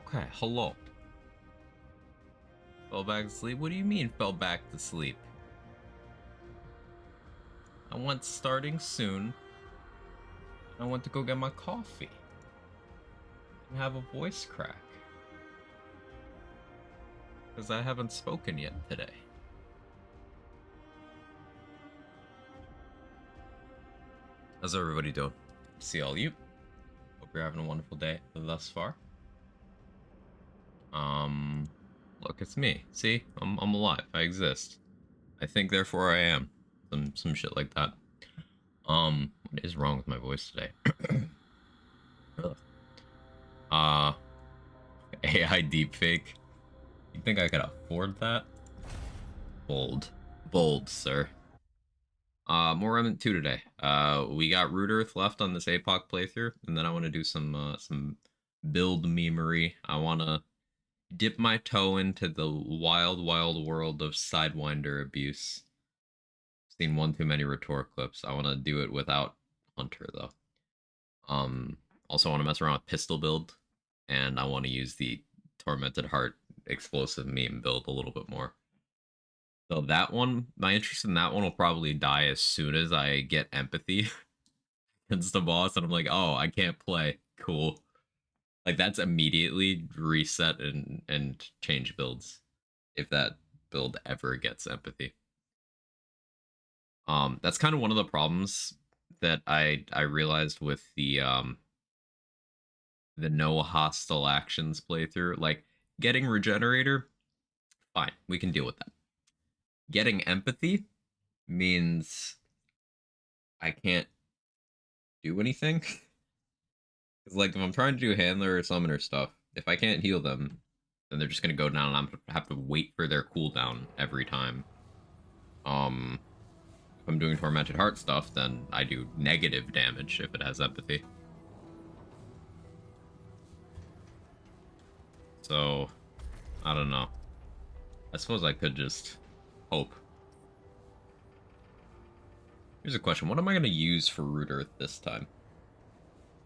Okay, hello. Fell back to sleep? What do you mean fell back to sleep? I went starting soon. I went to go get my coffee. And have a voice crack. Because I haven't spoken yet today. How's everybody doing? See all you. Hope you're having a wonderful day thus far. Look, it's me. See? I'm alive. I exist. I think therefore I am. Some shit like that. What is wrong with my voice today? Ugh. AI deepfake. You think I could afford that? Bold. Bold, sir. More Remnant 2 today. We got Root Earth left on this Apoc playthrough, and then I want to do some build memery. I want to dip my toe into the wild, wild world of Sidewinder abuse. Seen one too many retort clips. I want to do it without Hunter, though. Also want to mess around with pistol build, and I want to use the Tormented Heart explosive meme build a little bit more. So that one, my interest in that one will probably die as soon as I get empathy against the boss, and I'm like, oh, I can't play. Cool. Like that's immediately reset and change builds if that build ever gets empathy. That's kind of one of the problems that I realized with the no hostile actions playthrough. Like getting regenerator, fine, we can deal with that. Getting empathy means I can't do anything. Because like if I'm trying to do handler or summoner stuff, if I can't heal them, then they're just gonna go down and I'm gonna have to wait for their cooldown every time. If I'm doing tormented heart stuff, then I do negative damage if it has empathy. So I don't know. I suppose I could just hope. Here's a question. What am I going to use for Root Earth this time?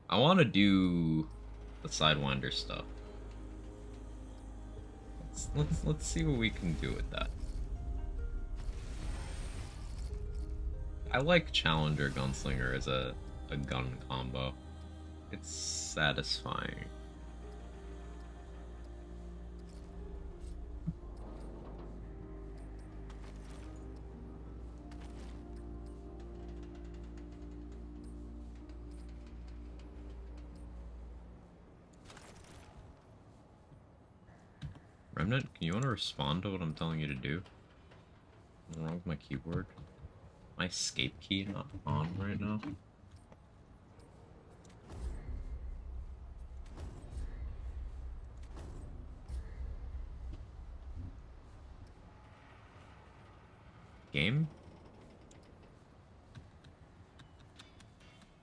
I want to do the Sidewinder stuff. Let's see what we can do with that. I like Challenger Gunslinger as a gun combo. It's satisfying. Remnant, can you want to respond to what I'm telling you to do? What's wrong with my keyboard? My escape key not on right now? Game?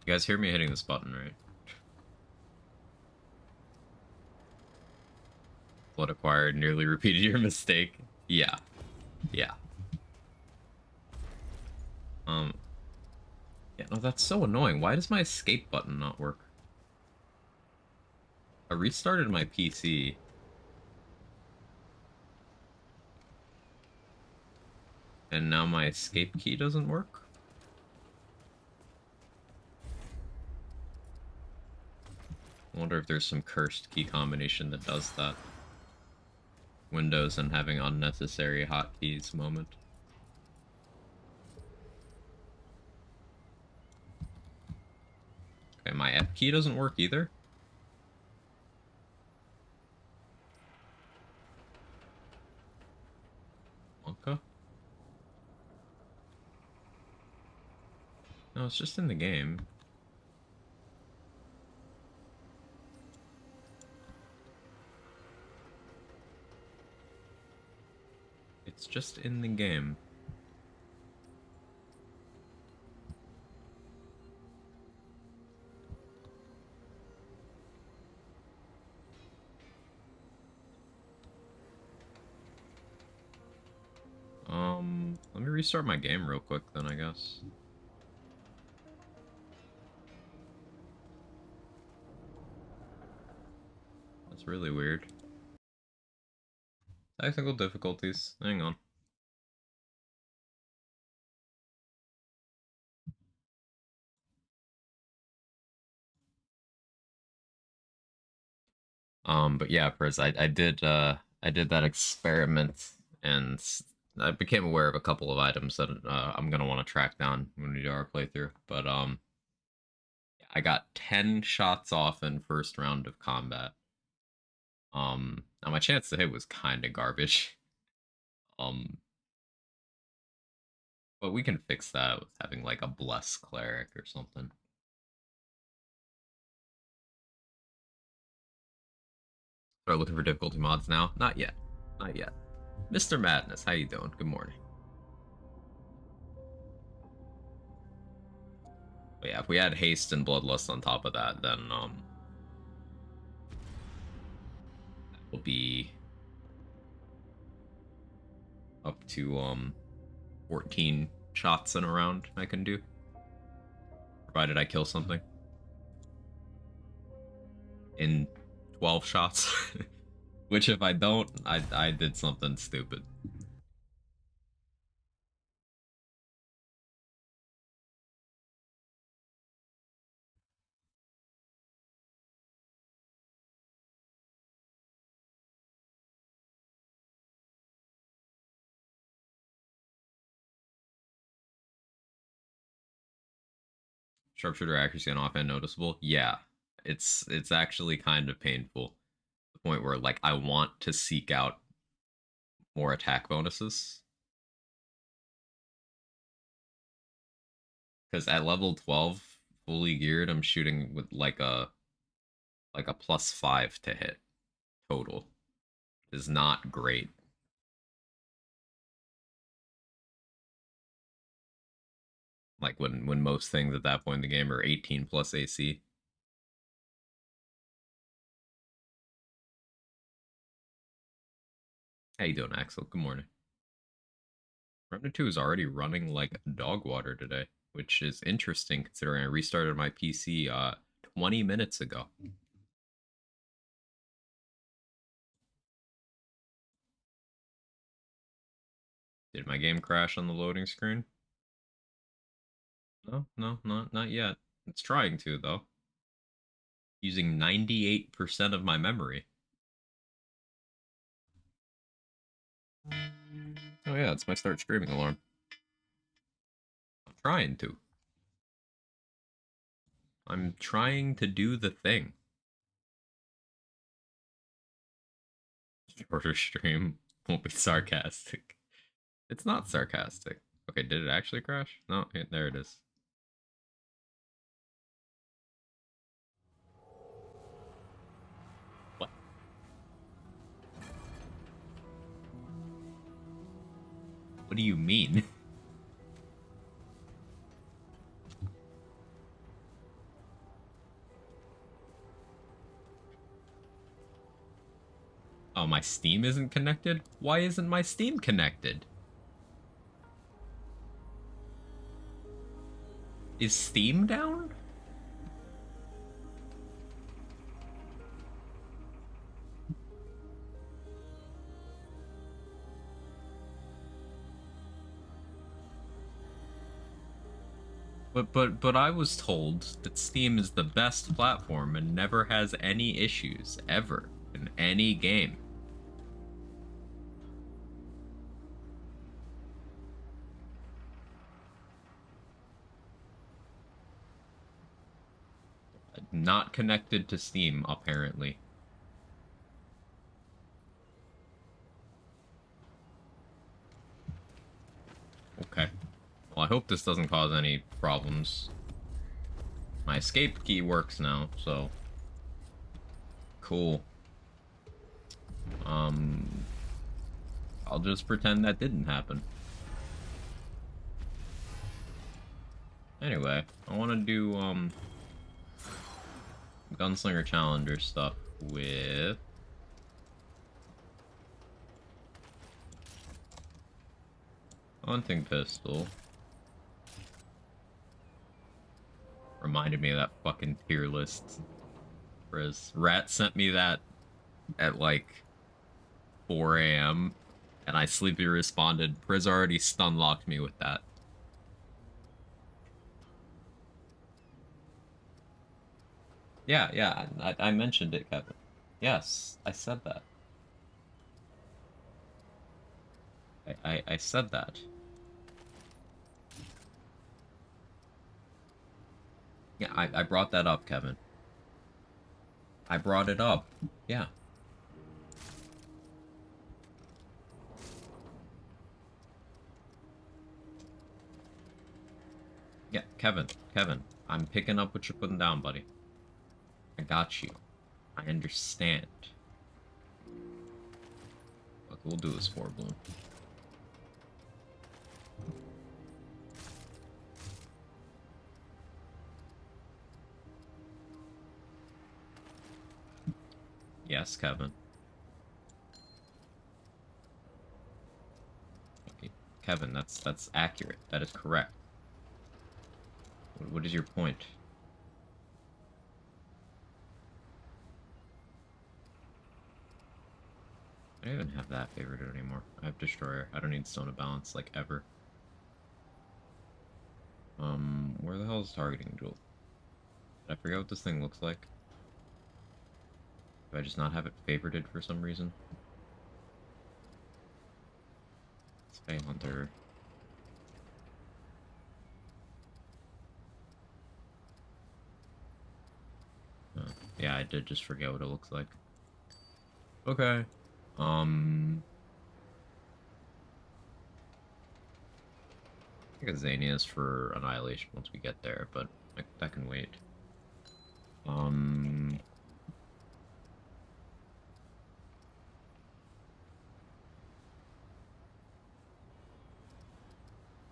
You guys hear me hitting this button, right? Blood acquired, nearly repeated your mistake. Yeah. Yeah. Yeah, no, that's so annoying. Why does my escape button not work? I restarted my PC. And now my escape key doesn't work? I wonder if there's some cursed key combination that does that. Windows and having unnecessary hotkeys moment. Okay, my F key doesn't work either. Wonka? No, it's just in the game. It's just in the game. Let me restart my game real quick then, I guess. That's really weird. Technical difficulties. Hang on. But yeah, Priz, I did that experiment and I became aware of a couple of items that I'm gonna want to track down when we do our playthrough. But I got 10 shots off in first round of combat. Now my chance to hit was kind of garbage. Um, but we can fix that with having like a bless cleric or something. Start looking for difficulty mods now? Not yet. Not yet. Mr. Madness, how you doing? Good morning. But yeah, if we had haste and bloodlust on top of that, then that will be up to 14 shots in a round I can do. Provided I kill something. In 12 shots. Which if I don't, I did something stupid. Sharpshooter accuracy on offhand noticeable? Yeah. It's actually kind of painful. The point where like I want to seek out more attack bonuses. Because at level 12, fully geared, I'm shooting with like a +5 to hit total. Is not great. Like when most things at that point in the game are 18 plus AC. How you doing, Axel? Good morning. Remnant 2 is already running like dog water today, which is interesting considering I restarted my PC 20 minutes ago. Did my game crash on the loading screen? No, no, not yet. It's trying to, though. Using 98% of my memory. Oh yeah, it's my start streaming alarm. I'm trying to. I'm trying to do the thing. Shorter stream won't be sarcastic. It's not sarcastic. Okay, did it actually crash? No, there it is. What? What do you mean? Oh, my Steam isn't connected? Why isn't my Steam connected? Is Steam down? But I was told that Steam is the best platform and never has any issues ever in any game. Not connected to Steam, apparently. Okay. Well, I hope this doesn't cause any problems. My escape key works now, so... Cool. I'll just pretend that didn't happen. Anyway, I want to do, Gunslinger Challenger stuff with... Hunting pistol. Reminded me of that fucking tier list. Whereas Rat sent me that at like 4 a.m. and I sleepy responded. Priz already stun locked me with that. Yeah, yeah, I mentioned it, Kevin. Yes, I said that. I said that. Yeah, I brought that up, Kevin. I brought it up. Yeah. Yeah, Kevin, I'm picking up what you're putting down, buddy. I got you. I understand. Look, we'll do a Spore Bloom. Yes, Kevin. Okay, Kevin, that's accurate. That is correct. What is your point? I don't even have that favorited anymore. I have Destroyer. I don't need Stone of Balance, like, ever. Where the hell is targeting Jewel? Did I forget what this thing looks like? Do I just not have it favorited for some reason? Spay Hunter. Yeah, I did just forget what it looks like. Okay. I think Xania's for Annihilation once we get there, but that can wait.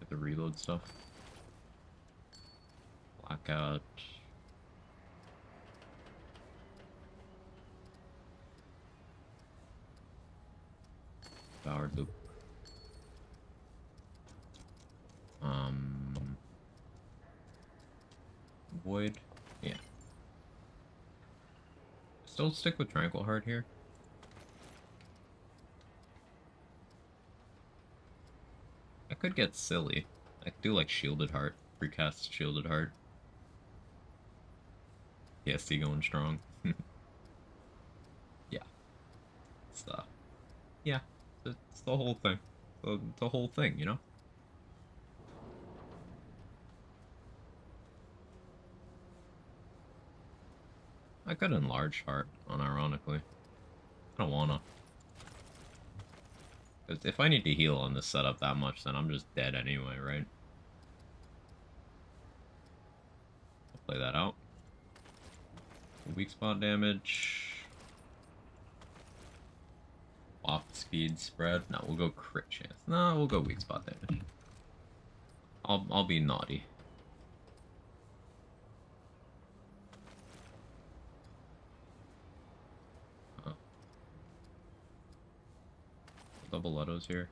Get the reload stuff. Blackout. Devoured Loop. Void. Yeah. Still stick with Tranquil Heart here. I could get silly. I could do like Shielded Heart. Recast Shielded Heart. PST going strong. Yeah. It's yeah. It's the whole thing. The whole thing, you know? I could enlarge Heart, unironically. I don't wanna. Because if I need to heal on this setup that much, then I'm just dead anyway, right? I'll play that out. Weak spot damage. Waft speed spread. No, we'll go crit chance. No, we'll go weak spot damage. I'll be naughty. Double Letos here.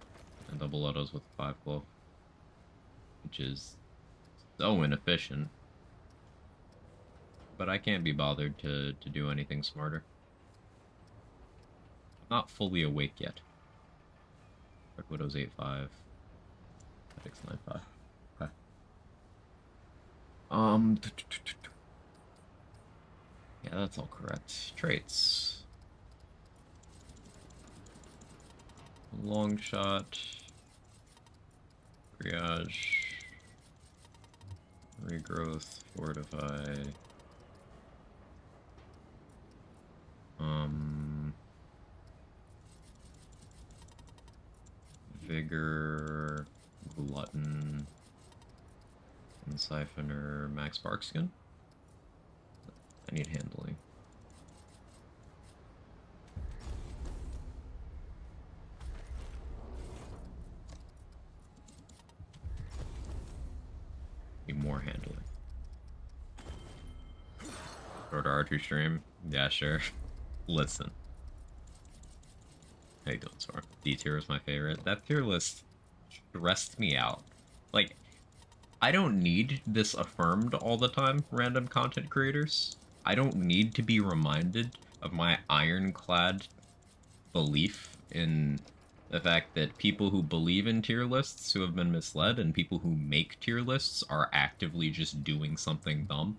And double Letos with 5 glow. Which is so inefficient. But I can't be bothered to do anything smarter. I'm not fully awake yet. Red Widow's 8-5. Fix 9-5. Okay. Yeah, that's all correct. Traits. Long shot. Triage. Regrowth. Fortify. Vigor. Glutton. And Siphoner. Max Barkskin. I need handling. Need more handling. Go to R2 stream? Yeah, sure. Listen. How you doing, Sora? D tier is my favorite. That tier list stressed me out. Like, I don't need this affirmed all the time, random content creators. I don't need to be reminded of my ironclad belief in the fact that people who believe in tier lists who have been misled and people who make tier lists are actively just doing something dumb.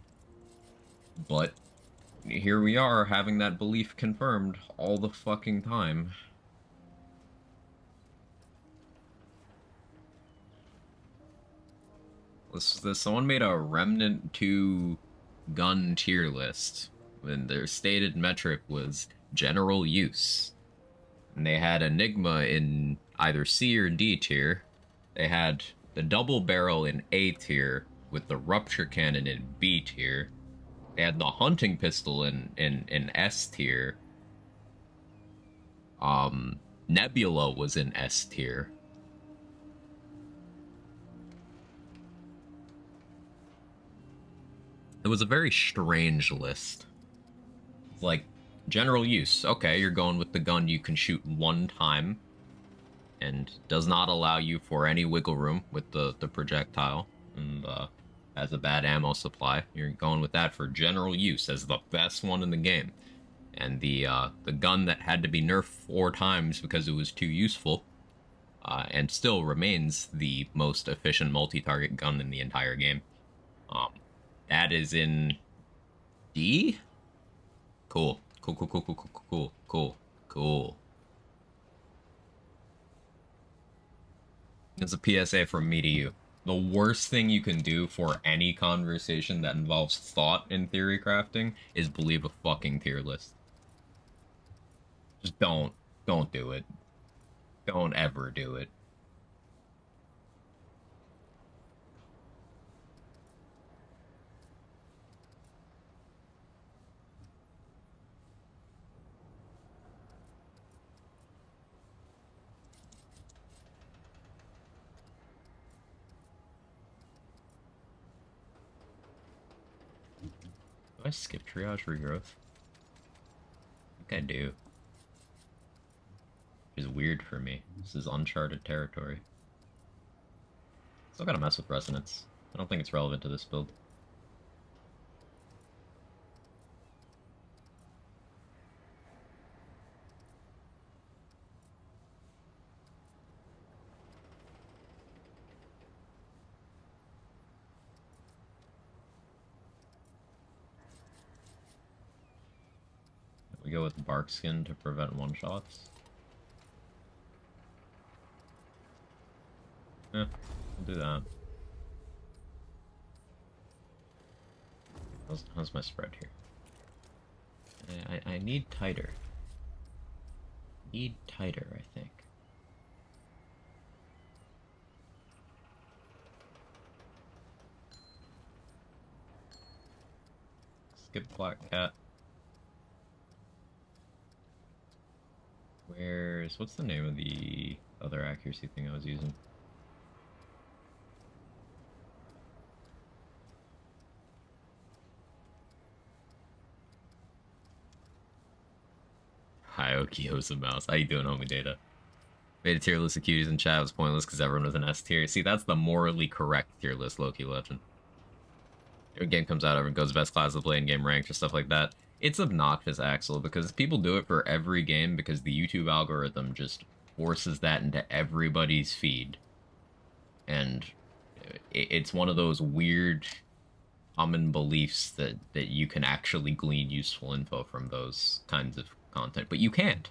But here we are having that belief confirmed all the fucking time. Someone made a Remnant 2 gun tier list when their stated metric was general use. And they had Enigma in either C or D tier. They had the double barrel in A tier with the rupture cannon in B tier. They had the hunting pistol in S tier. Nebula was in S tier. It was a very strange list. Like, general use. Okay, you're going with the gun you can shoot one time and does not allow you for any wiggle room with the projectile and has a bad ammo supply. You're going with that for general use as the best one in the game. And the gun that had to be nerfed 4 times because it was too useful and still remains the most efficient multi-target gun in the entire game. That is in D? Cool. Cool. It's a PSA from me to you. The worst thing you can do for any conversation that involves thought in theory crafting is believe a fucking tier list. Just don't do it. Don't ever do it. Do I skip triage regrowth? I think I do. Which is weird for me. This is uncharted territory. Still gotta mess with resonance. I don't think it's relevant to this build. We go with bark skin to prevent one-shots. Yeah, we'll do that. How's my spread here? I need tighter. Need tighter, I think. Skip Black Cat. What's the name of the other accuracy thing I was using? Hi, Okio's mouse. How you doing, homie data? Made a tier list of cuties in chat was pointless because everyone was an S tier. See, that's the morally correct tier list, Loki Legend. When a game comes out, everyone goes best class of play in game ranked or stuff like that. It's obnoxious, Axel, because people do it for every game because the YouTube algorithm just forces that into everybody's feed. And it's one of those weird common beliefs that you can actually glean useful info from those kinds of content, but you can't.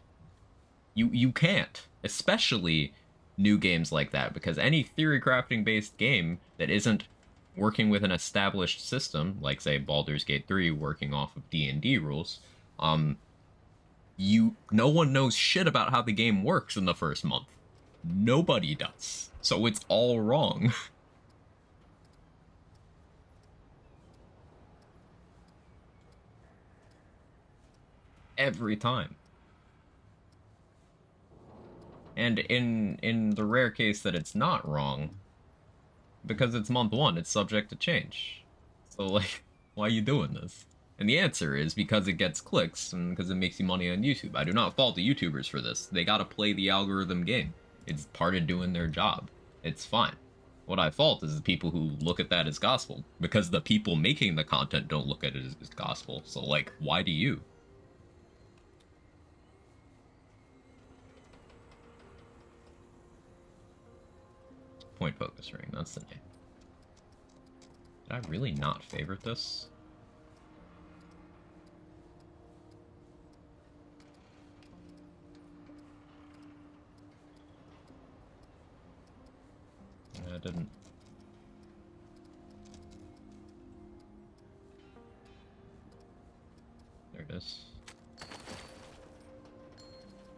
You can't, especially new games like that, because any theory crafting based game that isn't working with an established system, like say Baldur's Gate 3 working off of D&D rules, no one knows shit about how the game works in the first month. Nobody does. So it's all wrong. Every time. And in the rare case that it's not wrong, because it's month 1, it's subject to change. So, like, why are you doing this? And the answer is because it gets clicks and because it makes you money on YouTube. I do not fault the YouTubers for this. They gotta play the algorithm game. It's part of doing their job. It's fine. What I fault is the people who look at that as gospel, because the people making the content don't look at it as gospel. So, like, why do you? Point Focus Ring, that's the name. Did I really not favorite this? I didn't. There it is.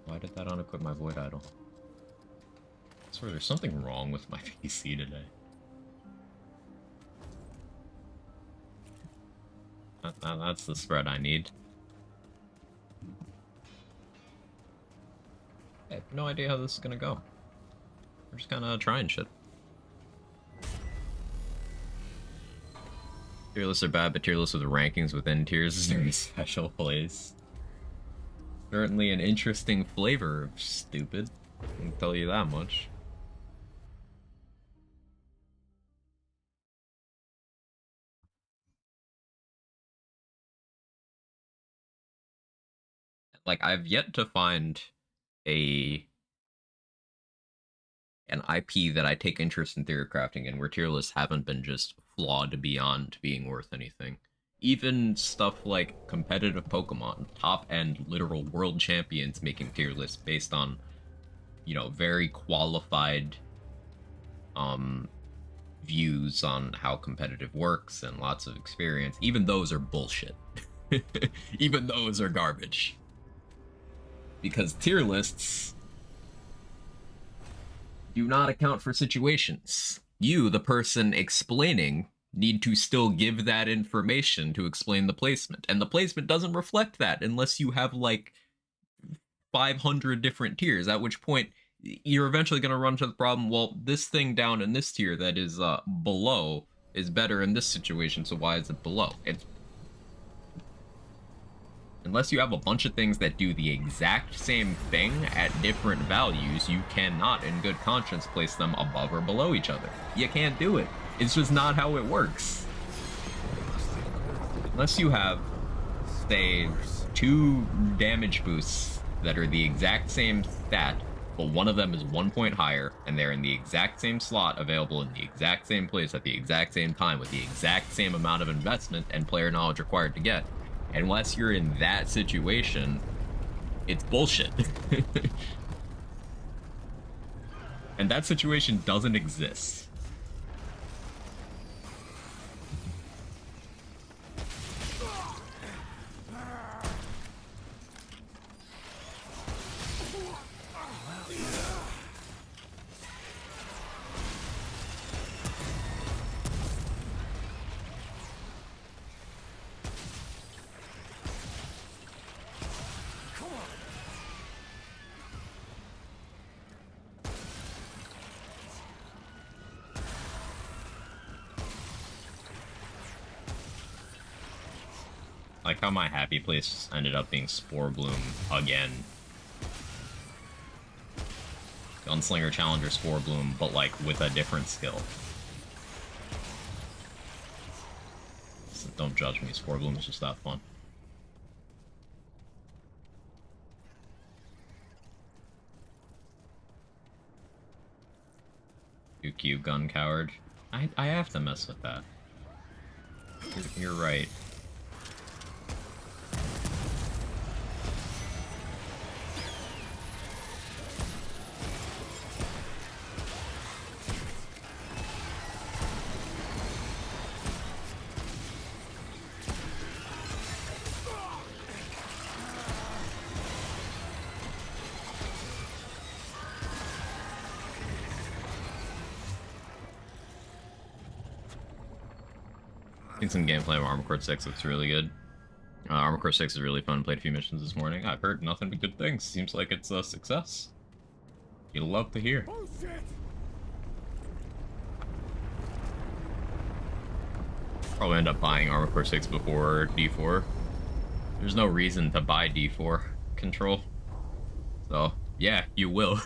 Why did that unequip my Void Idol? I swear there's something wrong with my PC today. That's the spread I need. I have no idea how this is gonna go. We're just kinda trying shit. Tier lists are bad, but tier lists with rankings within tiers is very special place. Certainly an interesting flavor of stupid. I can tell you that much. Like, I've yet to find an IP that I take interest in theory crafting and where tier lists haven't been just flawed beyond being worth anything. Even stuff like competitive Pokemon, top end literal world champions making tier lists based on, you know, very qualified views on how competitive works and lots of experience. Even those are bullshit. Even those are garbage. Because tier lists do not account for situations. You, the person explaining, need to still give that information to explain the placement. And the placement doesn't reflect that unless you have like 500 different tiers, at which point you're eventually going to run into the problem, well, this thing down in this tier that is below is better in this situation, so why is it below? Unless you have a bunch of things that do the exact same thing at different values, you cannot, in good conscience, place them above or below each other. You can't do it. It's just not how it works. Unless you have, say, 2 damage boosts that are the exact same stat, but one of them is 1 point higher, and they're in the exact same slot, available in the exact same place at the exact same time, with the exact same amount of investment and player knowledge required to get. Unless you're in that situation, it's bullshit. And that situation doesn't exist. Like how my happy place ended up being Spore Bloom again. Gunslinger Challenger Spore Bloom, but like with a different skill. So don't judge me, Spore Bloom is just that fun. QQ Gun Coward. I have to mess with that. You're right. Some gameplay of Armored Core 6 looks really good. Armored Core 6 is really fun. Played a few missions this morning. I've heard nothing but good things. Seems like it's a success. You'll love to hear. Probably end up buying Armored Core 6 before D4. There's no reason to buy D4 control. So, yeah, you will.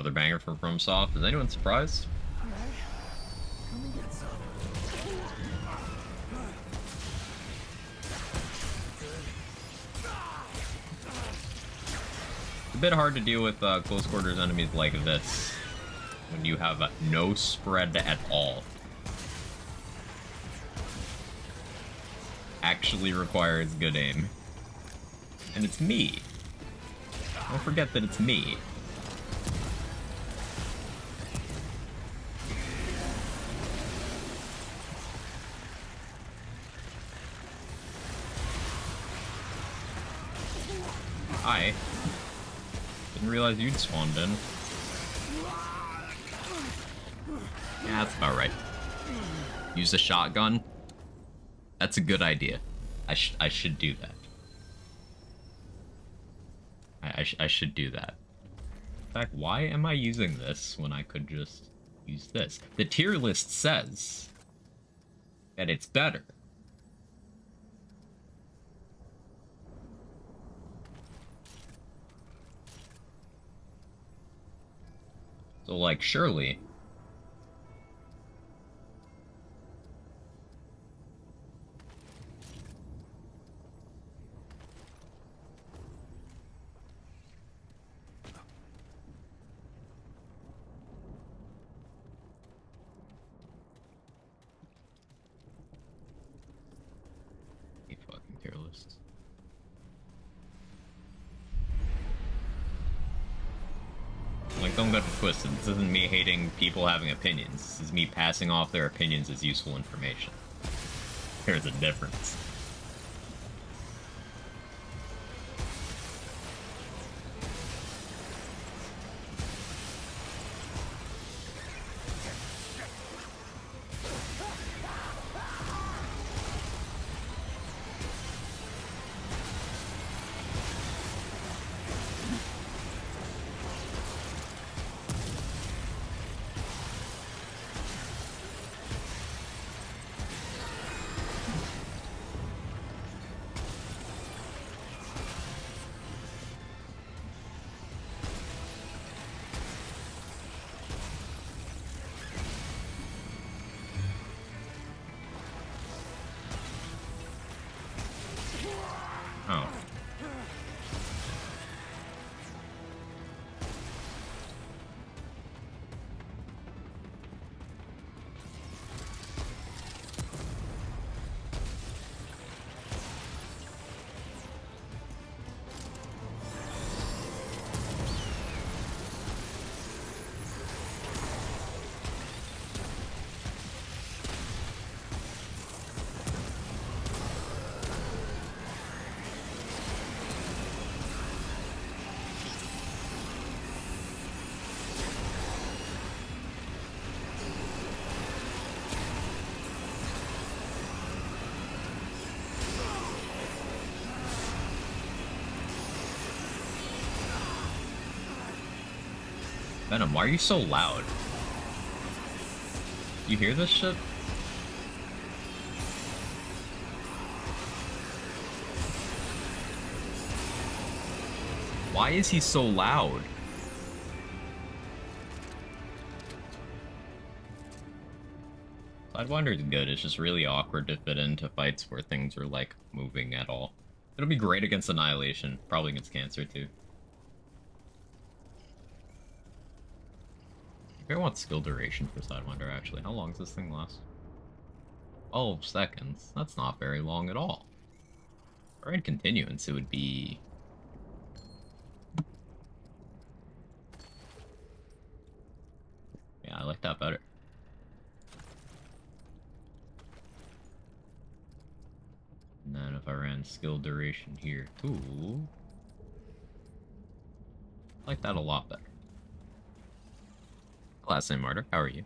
Another banger from FromSoft. Is anyone surprised? Alright. Come and get some. It's a bit hard to deal with close quarters enemies like this when you have no spread at all. Actually requires good aim. And it's me. Don't forget that it's me. Hi. Didn't realize you'd spawned in. Yeah, that's about right. Use a shotgun. That's a good idea. I should do that. I should do that. In fact, why am I using this when I could just use this? The tier list says that it's better. So, like, surely... fucking tier lists. Like, don't get it twisted. This isn't me hating people having opinions. This is me passing off their opinions as useful information. There's a difference. Oh. Venom, why are you so loud? You hear this shit? Why is he so loud? Sidewinder is good, it's just really awkward to fit into fights where things are, like, moving at all. It'll be great against Annihilation, probably against Cancer, too. I want skill duration for Sidewinder, actually. How long does this thing last? 12 seconds. That's not very long at all. Or in Continuance, it would be... Yeah, I like that better. And then if I ran skill duration here too... I like that a lot better. Class name Martyr, how are you?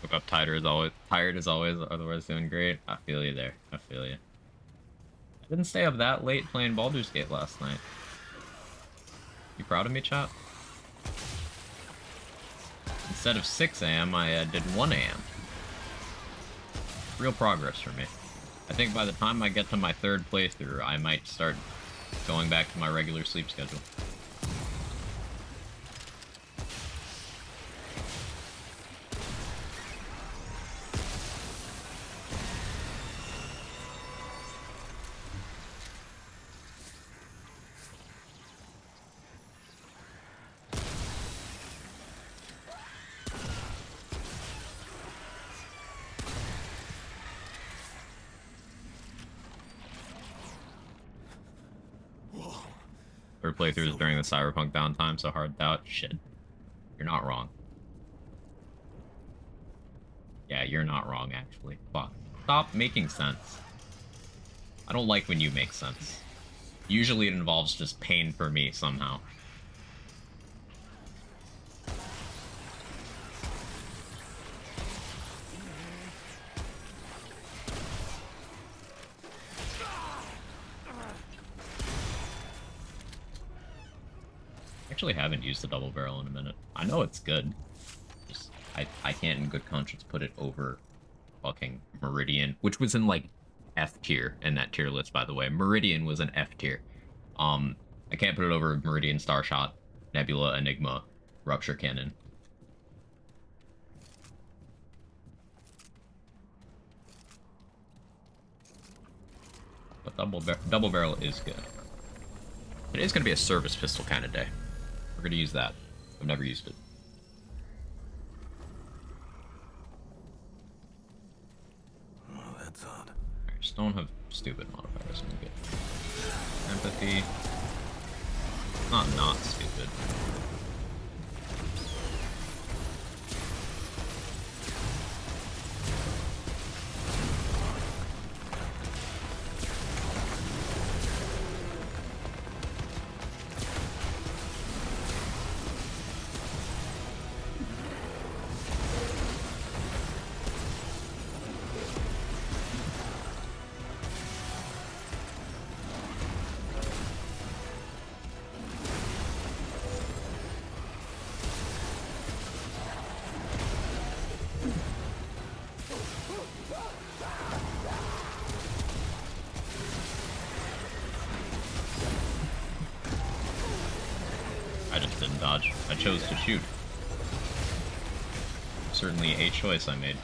Woke up tired as always. Tired as always. Otherwise, doing great. I feel you there. I feel you. I didn't stay up that late playing Baldur's Gate last night. You proud of me, chat? Instead of 6 a.m., I did 1 a.m. Real progress for me. I think by the time I get to my 3rd playthrough, I might start going back to my regular sleep schedule. Third playthroughs during the Cyberpunk downtime, so hard out. Shit. You're not wrong. Yeah, you're not wrong, actually. Fuck. Stop making sense. I don't like when you make sense. Usually it involves just pain for me, somehow. Actually haven't used the double barrel in a minute. I know it's good. Just I can't in good conscience put it over fucking Meridian, which was in like F tier in that tier list, by the way. Meridian was an F tier. I can't put it over Meridian, Starshot, Nebula, Enigma, Rupture Cannon. But double barrel is good. It is gonna be a service pistol kind of day. We're gonna use that. I've never used it. Oh, that's odd. Alright, just don't have stupid modifiers. I'm good. Empathy. Not stupid. I just didn't dodge. I chose to shoot. Certainly a choice I made.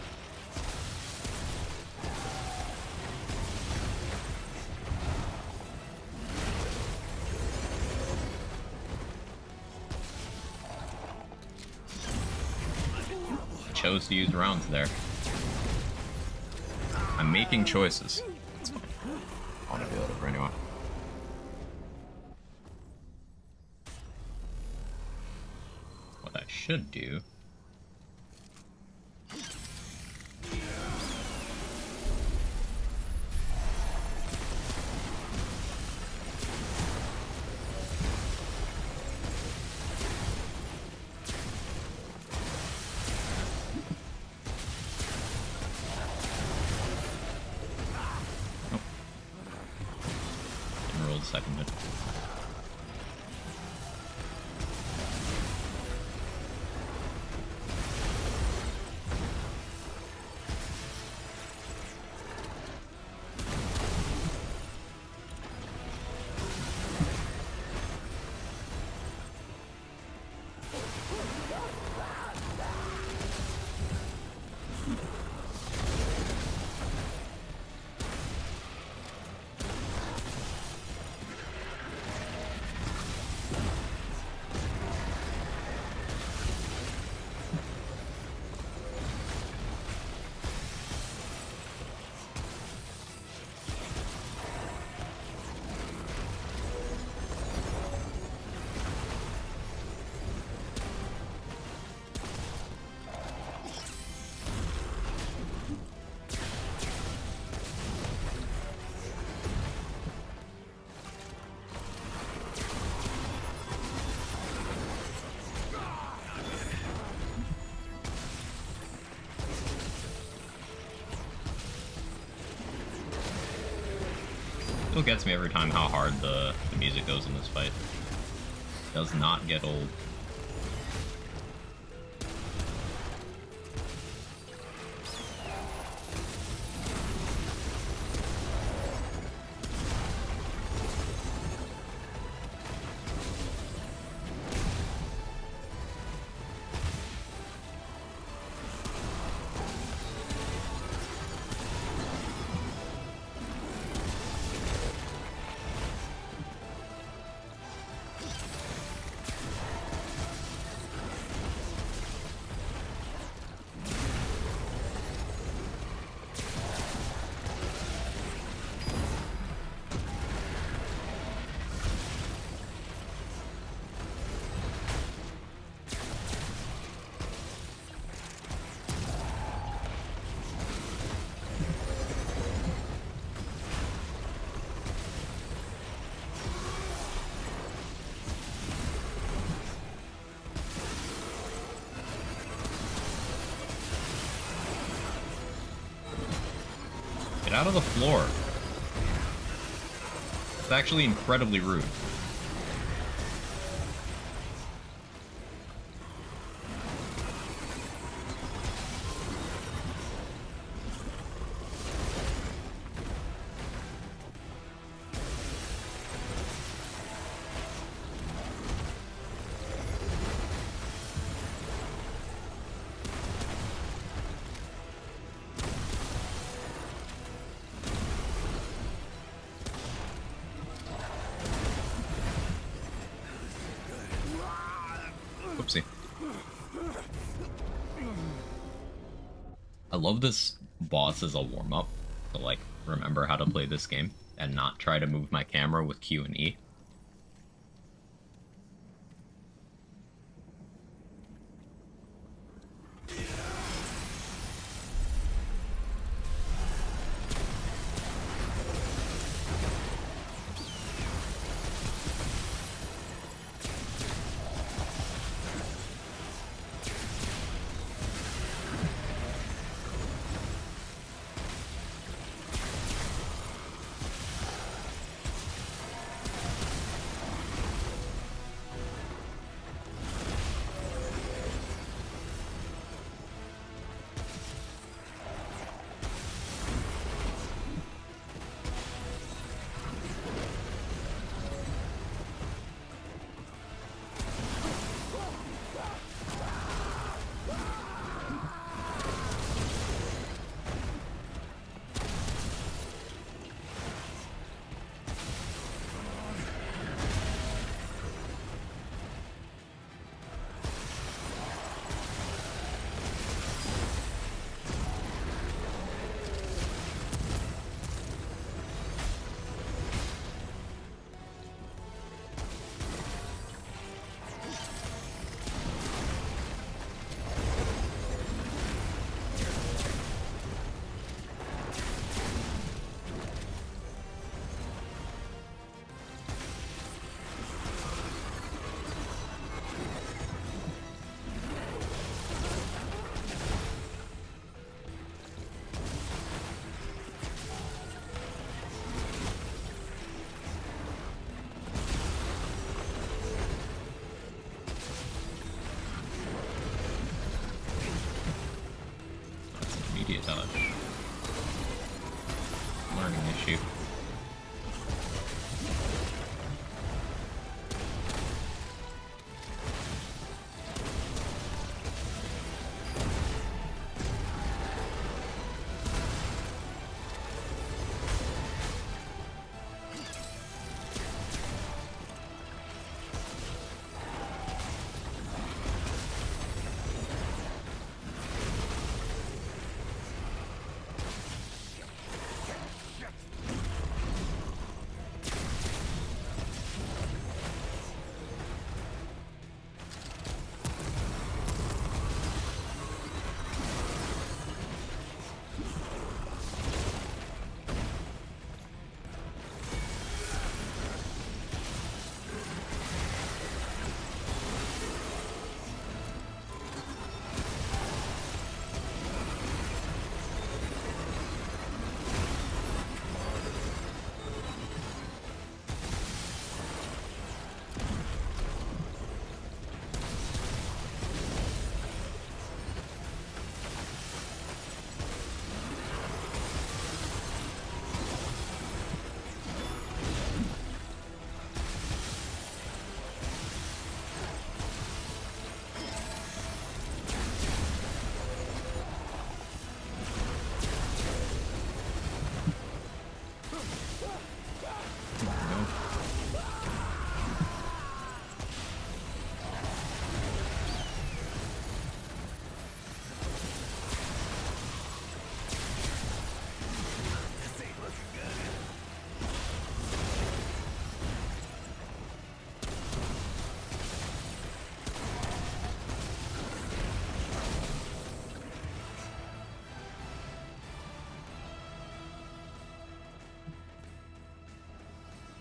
I chose to use rounds there. I'm making choices. It's fine. I want to do it over anyway. What I should do. Didn't roll the second hit. Still gets me every time how hard the music goes in this fight. Does not get old. Get out of the floor. It's actually incredibly rude. Oopsie. I love this boss as a warm-up to, like, remember how to play this game and not try to move my camera with Q and E. Immediate dodge. Learning issue.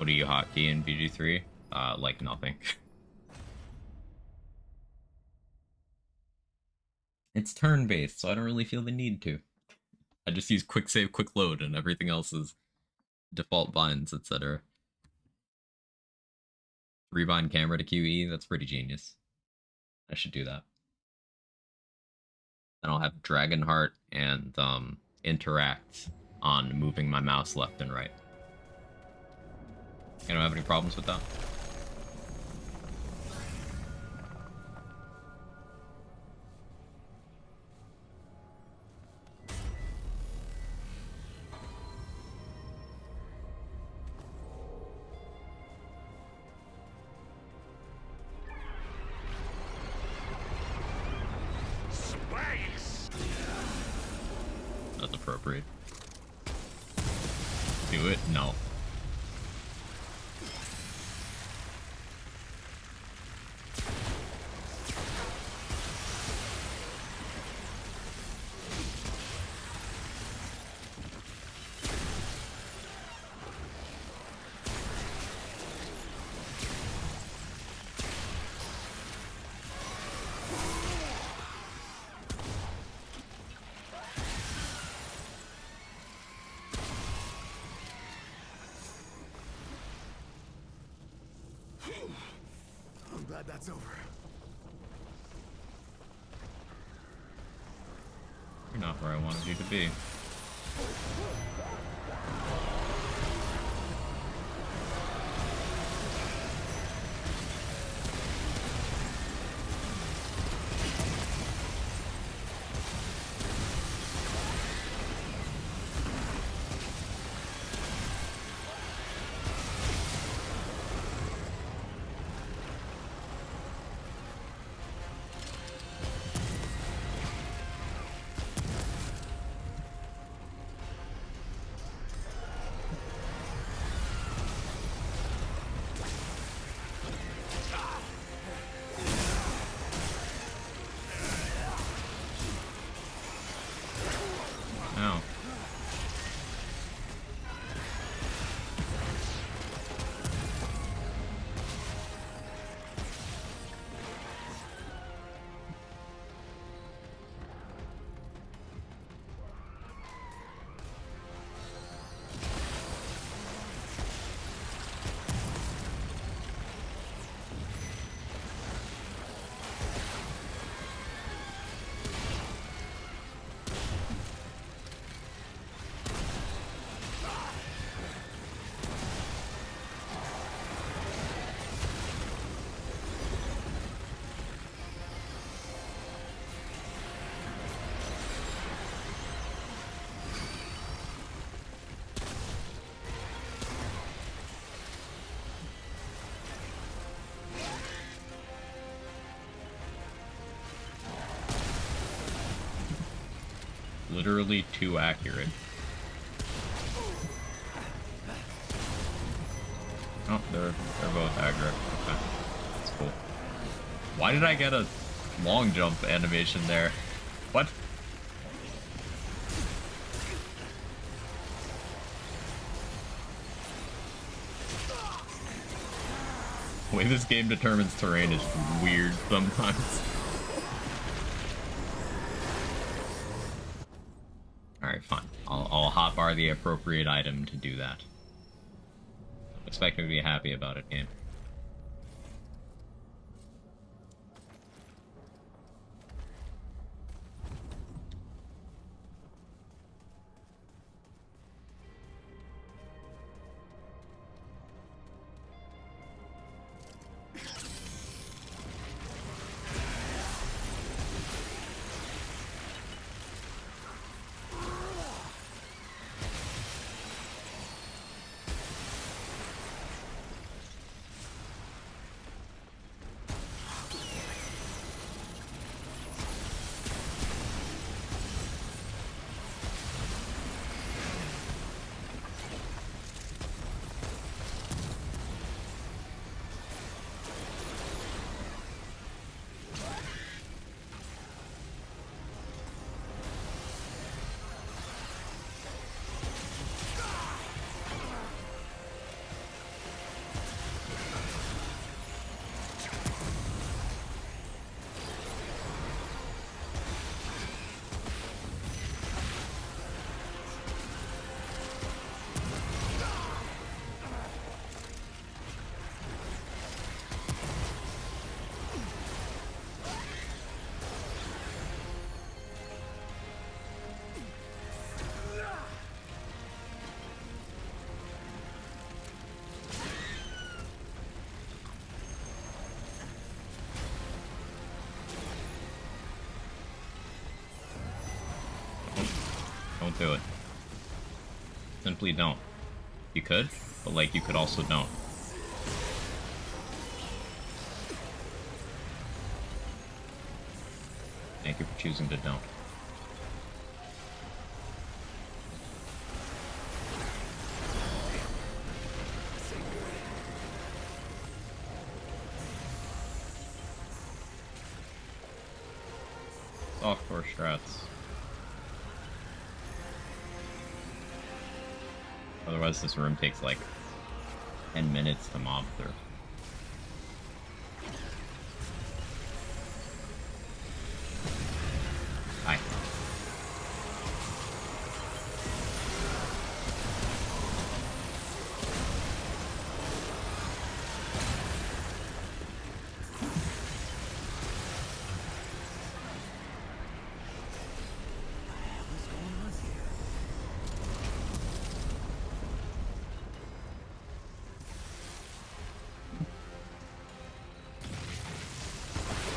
What are you hotkey in BG3? Like nothing. It's turn-based, so I don't really feel the need to. I just use quick save, quick load, and everything else is default binds, etc. 3-bind camera to QE, that's pretty genius. I should do that. Then I'll have Dragonheart and interact on moving my mouse left and right. You don't have any problems with that? That's appropriate. Do it? No. I'm glad that's over. You're not where I wanted you to be. Ow. Literally too accurate. Oh, they're both aggro. Okay. That's cool. Why did I get a long jump animation there? What? The way this game determines terrain is weird sometimes. Alright, fine. I'll hotbar the appropriate item to do that. I'm expecting to be happy about it, game. do it. Simply don't. You could, but like you could also don't. Thank you for choosing to don't. Softcore strats. Otherwise this room takes like 10 minutes to mob through. Hi.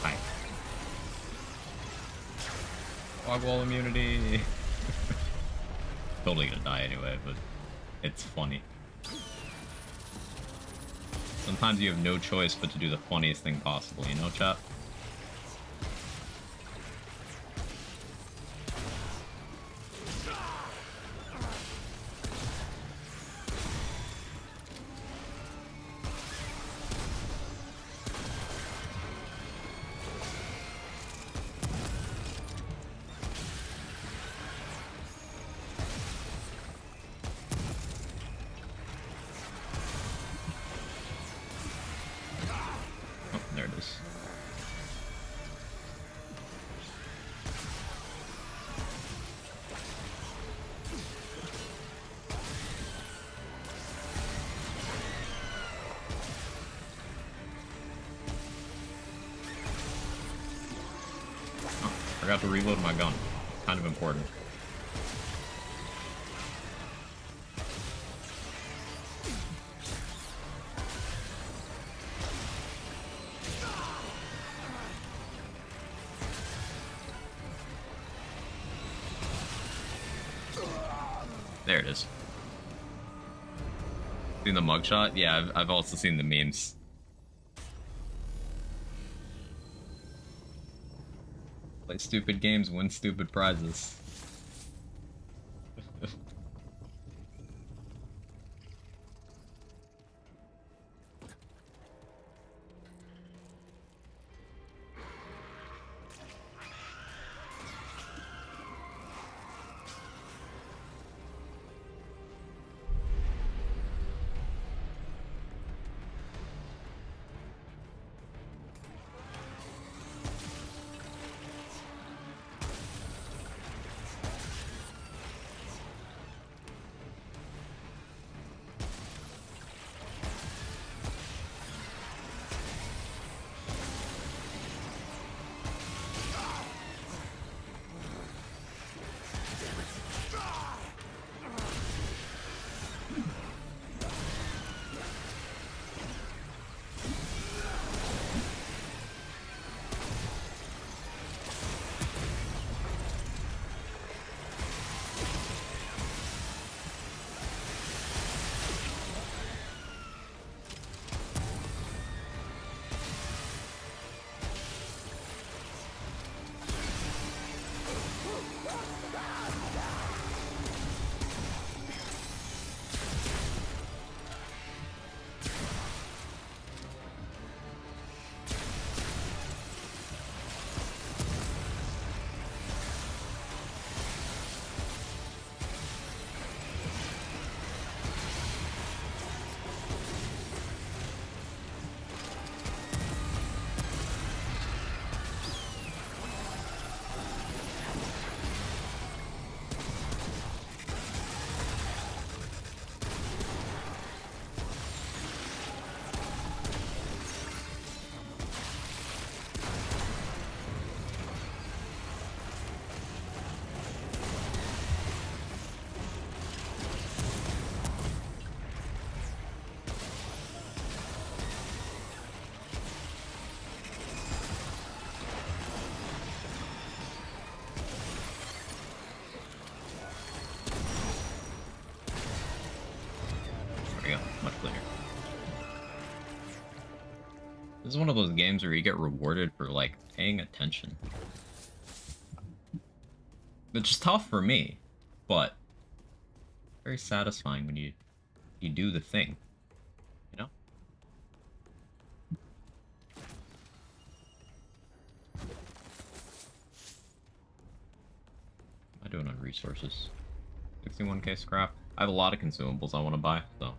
Hi. Fog wall immunity. Totally gonna die anyway, but it's funny. Sometimes you have no choice but to do the funniest thing possible, you know, chat? Oh, there it is. Oh, forgot to reload my gun. Kind of important. There it is. Seen the mugshot? Yeah, I've also seen the memes. Play stupid games, win stupid prizes. Much cleaner. This is one of those games where you get rewarded for, like, paying attention. Which is tough for me, but very satisfying when you do the thing, you know? What am I doing on resources? 61k scrap. I have a lot of consumables I want to buy, so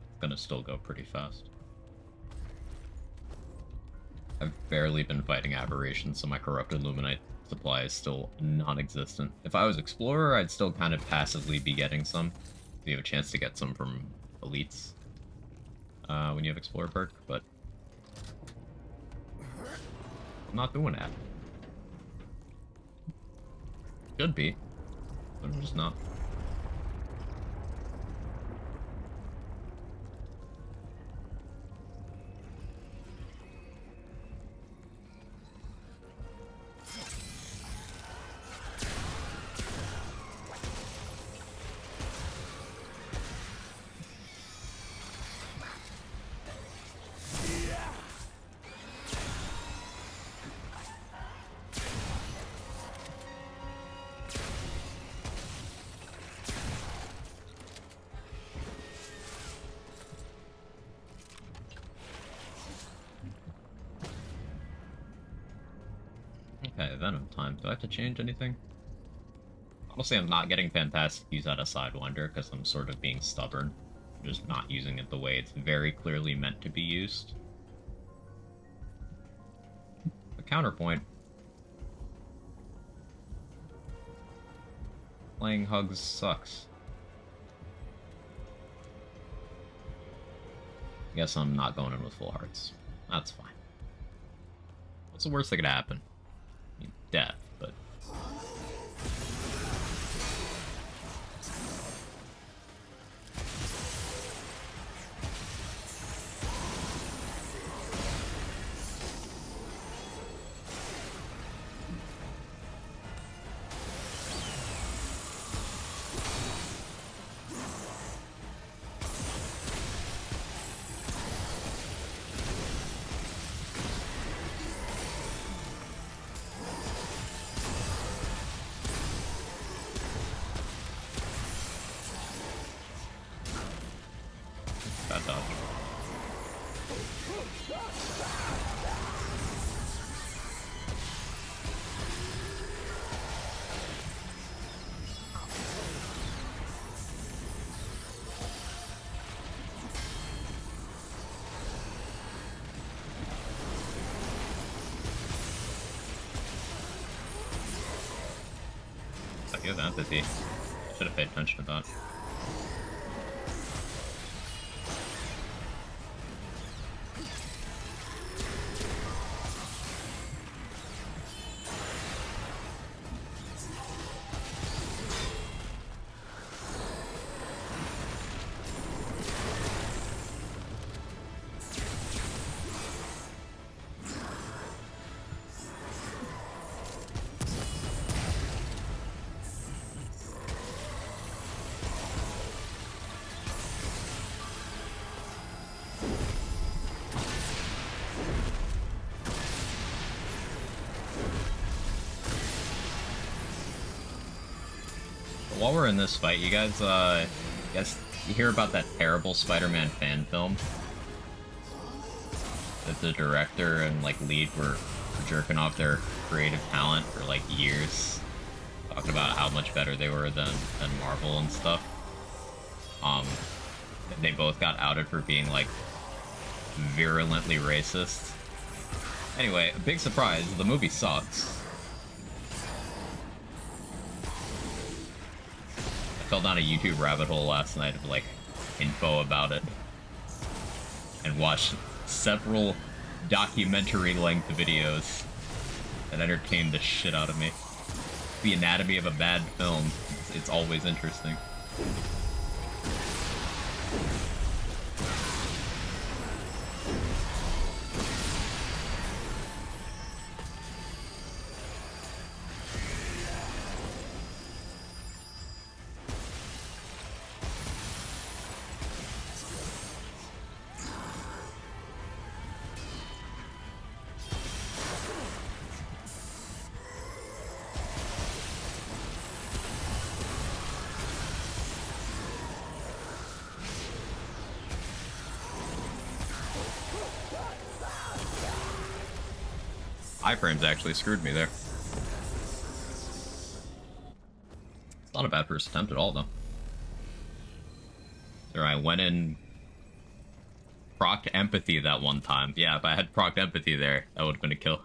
it's gonna still go pretty fast. I've barely been fighting aberrations, so my corrupted luminite supply is still non-existent. If I was explorer, I'd still kind of passively be getting some. You have a chance to get some from elites when you have explorer perk, but I'm not doing that. Should be, but I'm just not. Okay, Venom time. Do I have to change anything? Honestly, I'm not getting Fantastic use out of Sidewinder because I'm sort of being stubborn. I'm just not using it the way it's very clearly meant to be used. The counterpoint. Playing Hugs sucks. Guess I'm not going in with full hearts. That's fine. What's the worst that could happen? I mean, death, but... Bad dodge. You have empathy. Should have paid attention to that. While we're in this fight, you guys you hear about that terrible Spider-Man fan film that the director and like lead were jerking off their creative talent for like years, talking about how much better they were than Marvel and stuff. They both got outed for being like virulently racist. Anyway, a big surprise, the movie sucks. I fell down a YouTube rabbit hole last night of like info about it and watched several documentary-length videos that entertained the shit out of me. The anatomy of a bad film. It's always interesting. Iframes actually screwed me there. It's not a bad first attempt at all, though. There, I went in, procced empathy that one time. Yeah, if I had procced empathy there, that would have been a kill.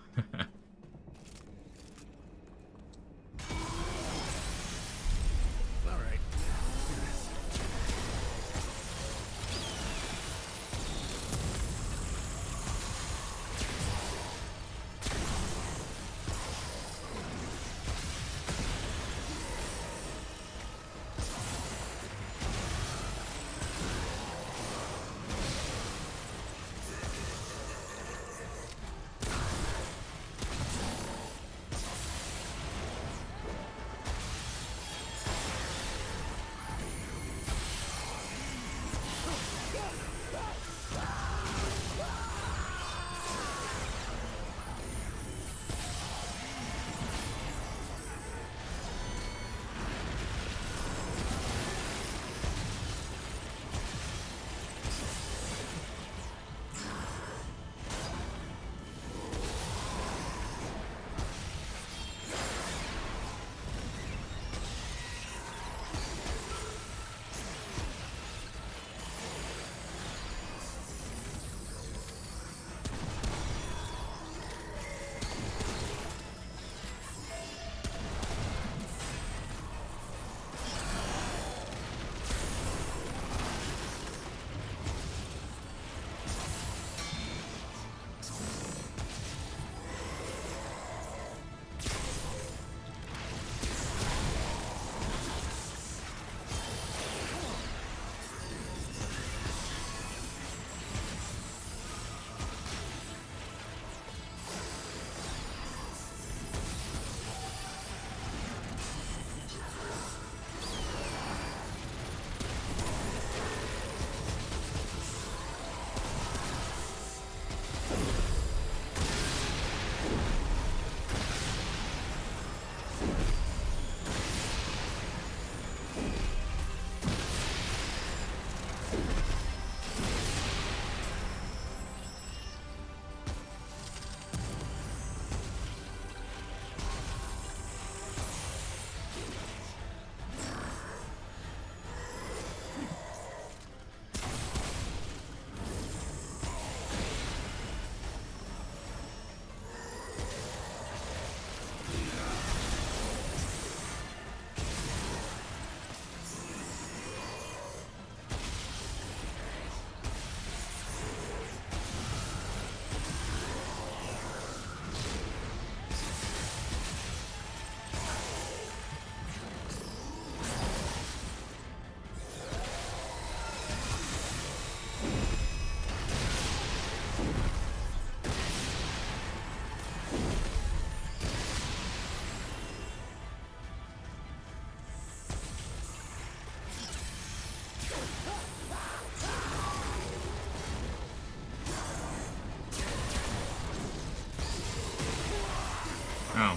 Oh.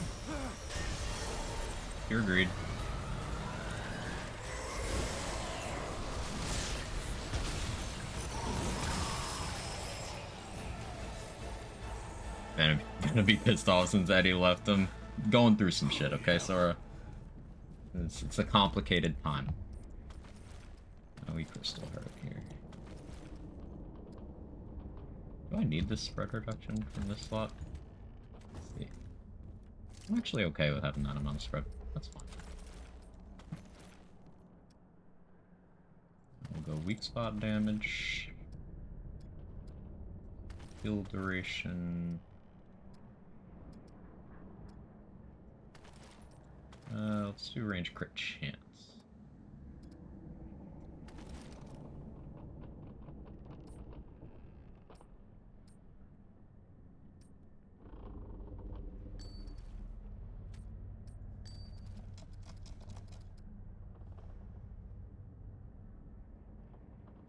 You're agreed. Man, I'm gonna be pissed off since Eddie left him. Going through some shit, okay, Sora? It's a complicated time. Oh, we crystal heart here. Do I need this spread reduction from this slot? Let's see. I'm actually okay with having that amount of spread. That's fine. We'll go weak spot damage. Heal duration. Let's do range crit chance.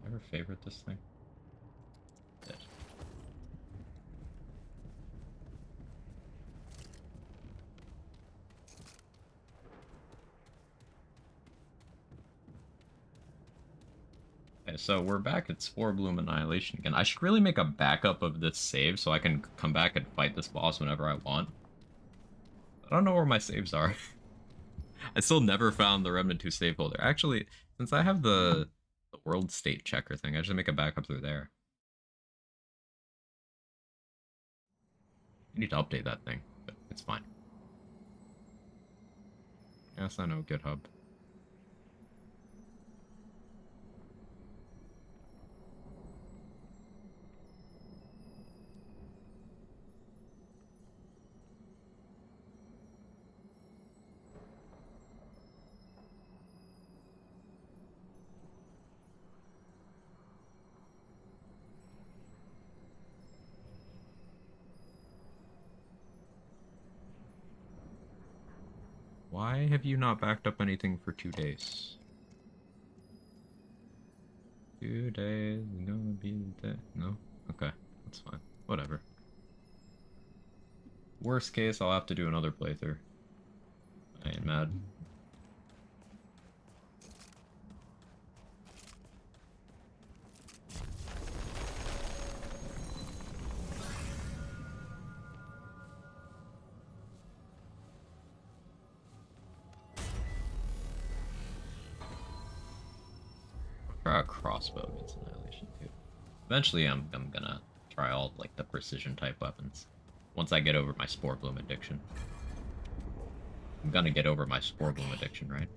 Ever favorite this thing? Dead. Okay, so we're back at Spore Bloom Annihilation again. I should really make a backup of this save so I can come back and fight this boss whenever I want. I don't know where my saves are. I still never found the Remnant 2 save folder. Actually, since I have the world state checker thing, I should make a backup through there. I need to update that thing, but it's fine. Yes, I know, GitHub. Why have you not backed up anything for 2 days? 2 days is gonna be the day. No? Okay, that's fine. Whatever. Worst case, I'll have to do another playthrough. I ain't mad. Try a crossbow against Annihilation too. Eventually, I'm gonna try all like the precision type weapons. Once I get over my Spore Bloom addiction. I'm gonna get over my Spore Bloom addiction, right?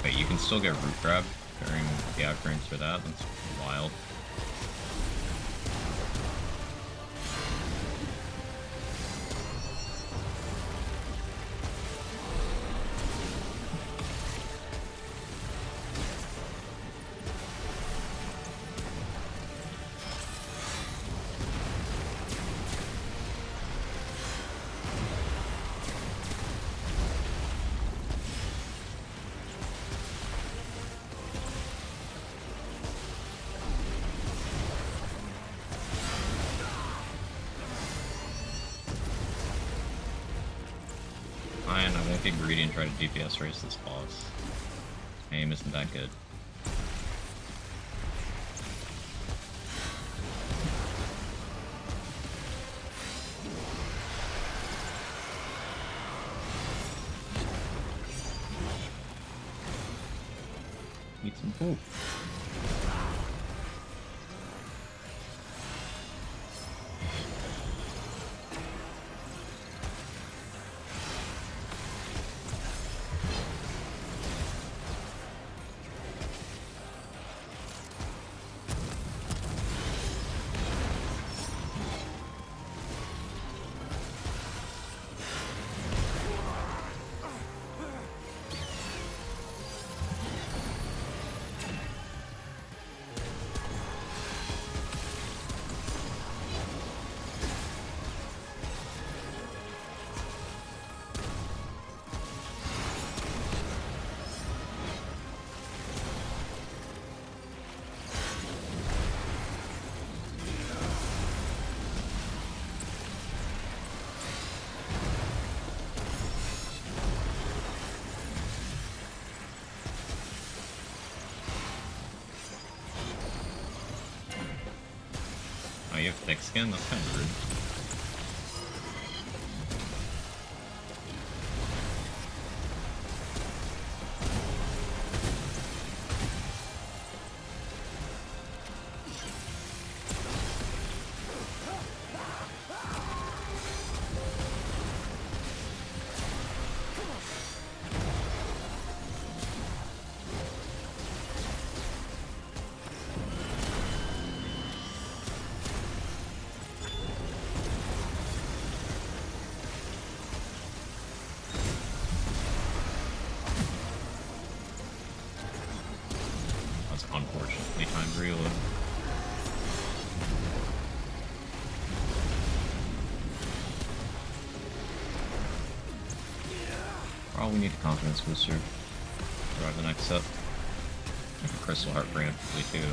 Wait, you can still get root grab during the outranks for that? That's wild. Fine, I won't get greedy and try to DPS race this boss. Aim isn't that good. Need some poop. Oh, you have thick skin? That's kind of rude. was unfortunately timed reload. Oh, we need a confidence booster. Drive the next set. Like a Crystal Heart preemptively too.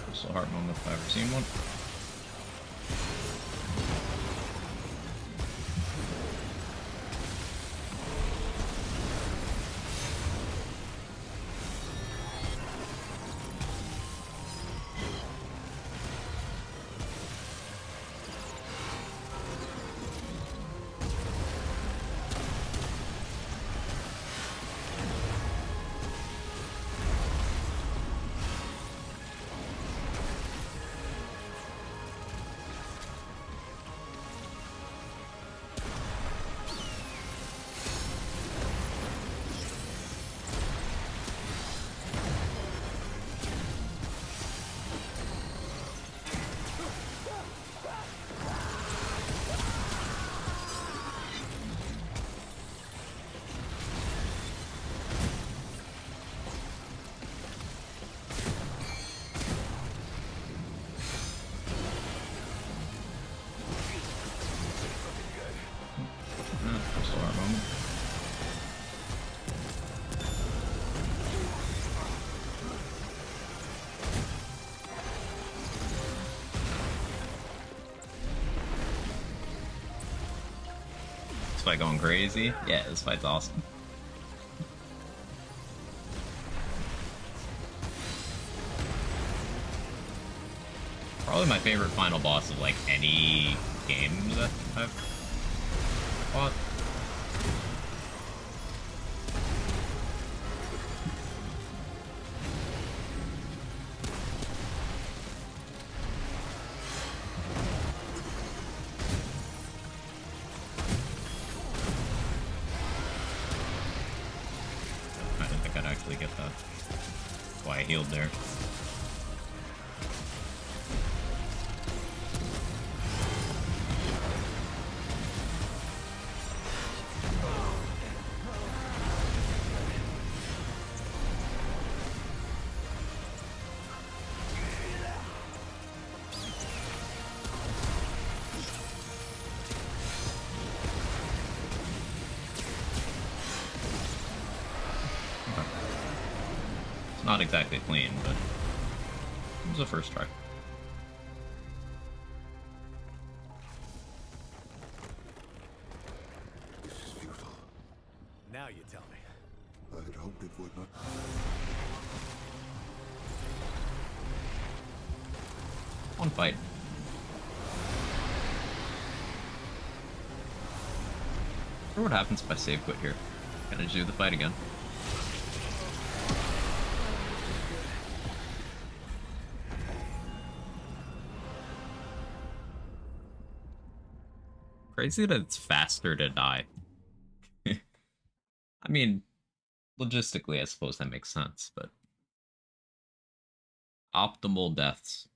Crystal Heart moment if I've ever seen one. Crystal Heart moment. This fight going crazy? Yeah, this fight's awesome. Probably my favorite final boss of like any game that I've fought. I didn't think I'd actually get that. That's why I healed there. Not exactly clean, but it was a first try. This is futile. Now you tell me. I had hoped it would not. One fight. I wonder what happens if I save quit here. Can I do the fight again? Crazy that it's faster to die. I mean, logistically, I suppose that makes sense, but optimal deaths.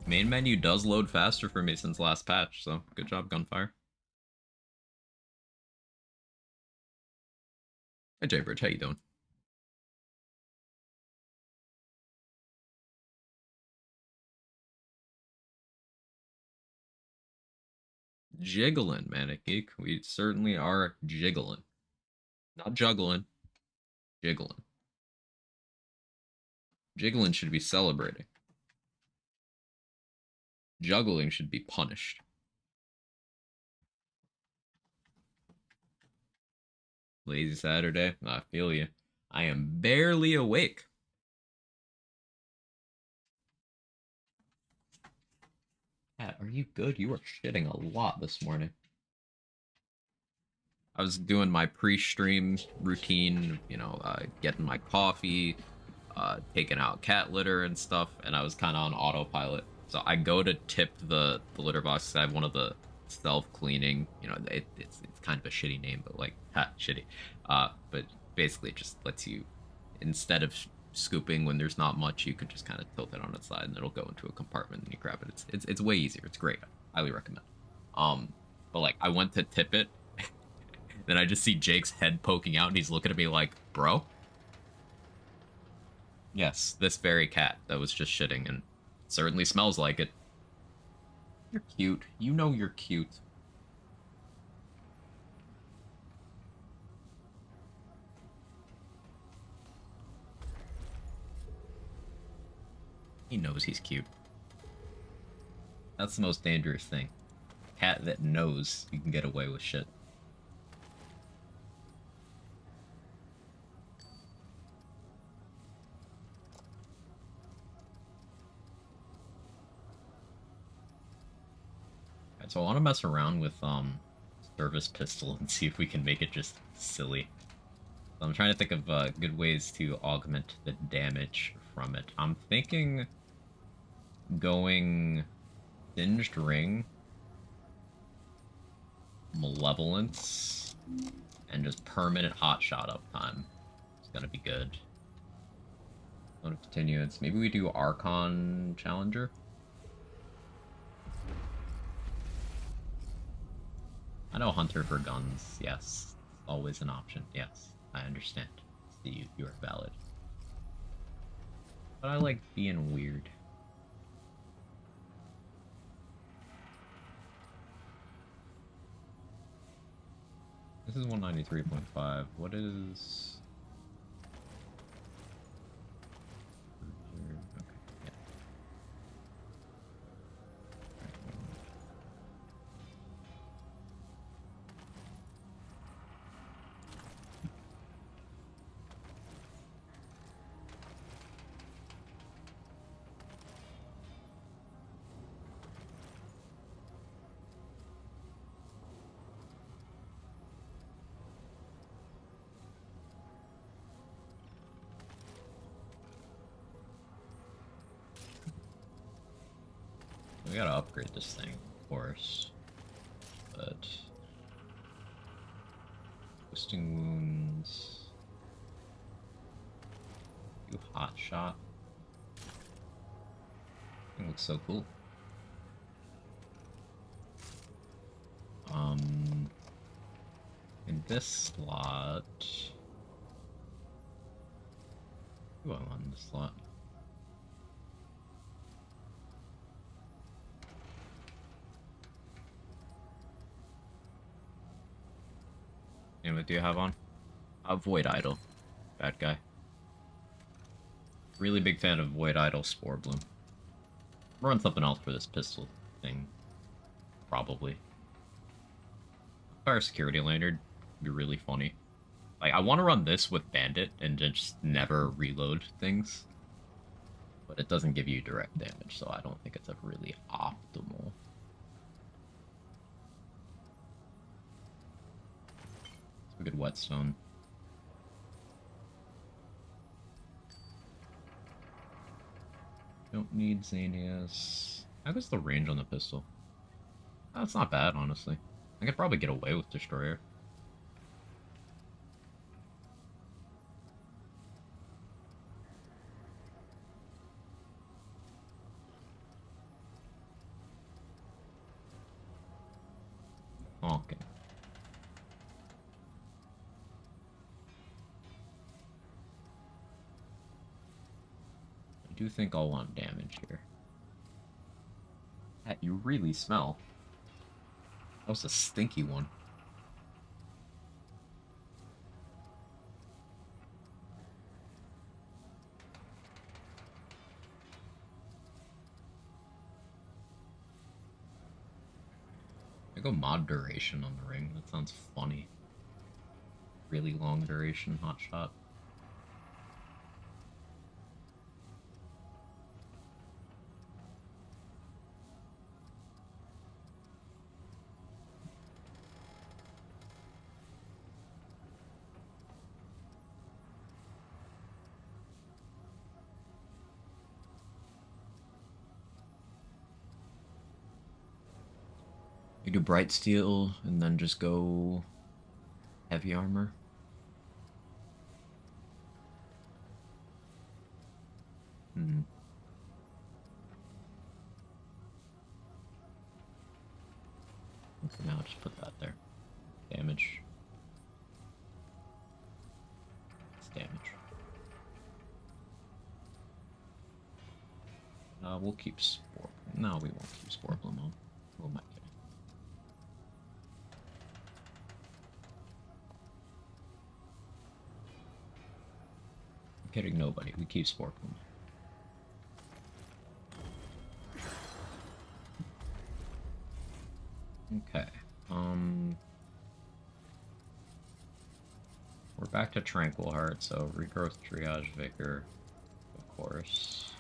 Main menu does load faster for me since last patch, so good job, Gunfire. Hey, Jaybridge, how you doing? Jiggling, Manic Geek. We certainly are jiggling. Not juggling, jiggling. Jiggling should be celebrating. Juggling should be punished. Lazy Saturday. I feel you. I am barely awake. Cat, are you good? You are shitting a lot this morning. I was doing my pre-stream routine, getting my coffee, taking out cat litter and stuff, and I was kind of on autopilot. So I go to tip the litter box 'cause I have one of the self-cleaning, it's kind of a shitty name, but like, shitty. But basically it just lets you, instead of scooping when there's not much, you can just kind of tilt it on its side and it'll go into a compartment and you grab it. It's way easier. It's great. Highly recommend. But like I went to tip it, then I just see Jake's head poking out and he's looking at me like, bro? Yes, this very cat that was just shitting and certainly smells like it. You're cute. You know you're cute. He knows he's cute. That's the most dangerous thing. Cat that knows you can get away with shit. Alright, so I want to mess around with service pistol and see if we can make it just silly. So I'm trying to think of good ways to augment the damage from it. I'm thinking going Singed Ring, Malevolence, and just permanent hotshot uptime. It's gonna be good. Zone of Continuance. Maybe we do Archon Challenger. I know Hunter for guns. Yes, always an option. Yes, I understand. See, you are valid. But I like being weird. This is 193.5. What is... Okay, yeah. We gotta upgrade this thing, of course. But... Twisting Wounds... Do Hot Shot. It looks so cool. In this slot... Who do I want in this slot? And what do you have on? Void Idol. Bad guy. Really big fan of Void Idol Spore Bloom. Run something else for this pistol thing. Probably. Fire Security Lantern would be really funny. Like, I want to run this with Bandit and just never reload things. But it doesn't give you direct damage, so I don't think it's a really optimal. It's a good Whetstone. Don't need Xanias. How goes the range on the pistol? That's not bad, honestly. I could probably get away with Destroyer. Okay. I do think I'll want damage here. That you really smell. That was a stinky one. I go mod duration on the ring. That sounds funny. Really long duration hot shot. You do bright steel and then just go heavy armor. Hmm. Okay, now just put that there. Damage. It's damage. We'll keep Spore. No, we won't keep Spore Bloom on. Who am I kidding? I'm kidding nobody. We keep Spore Bloom. Okay. We're back to Tranquil Heart, so Regrowth, Triage, Vigor, of course.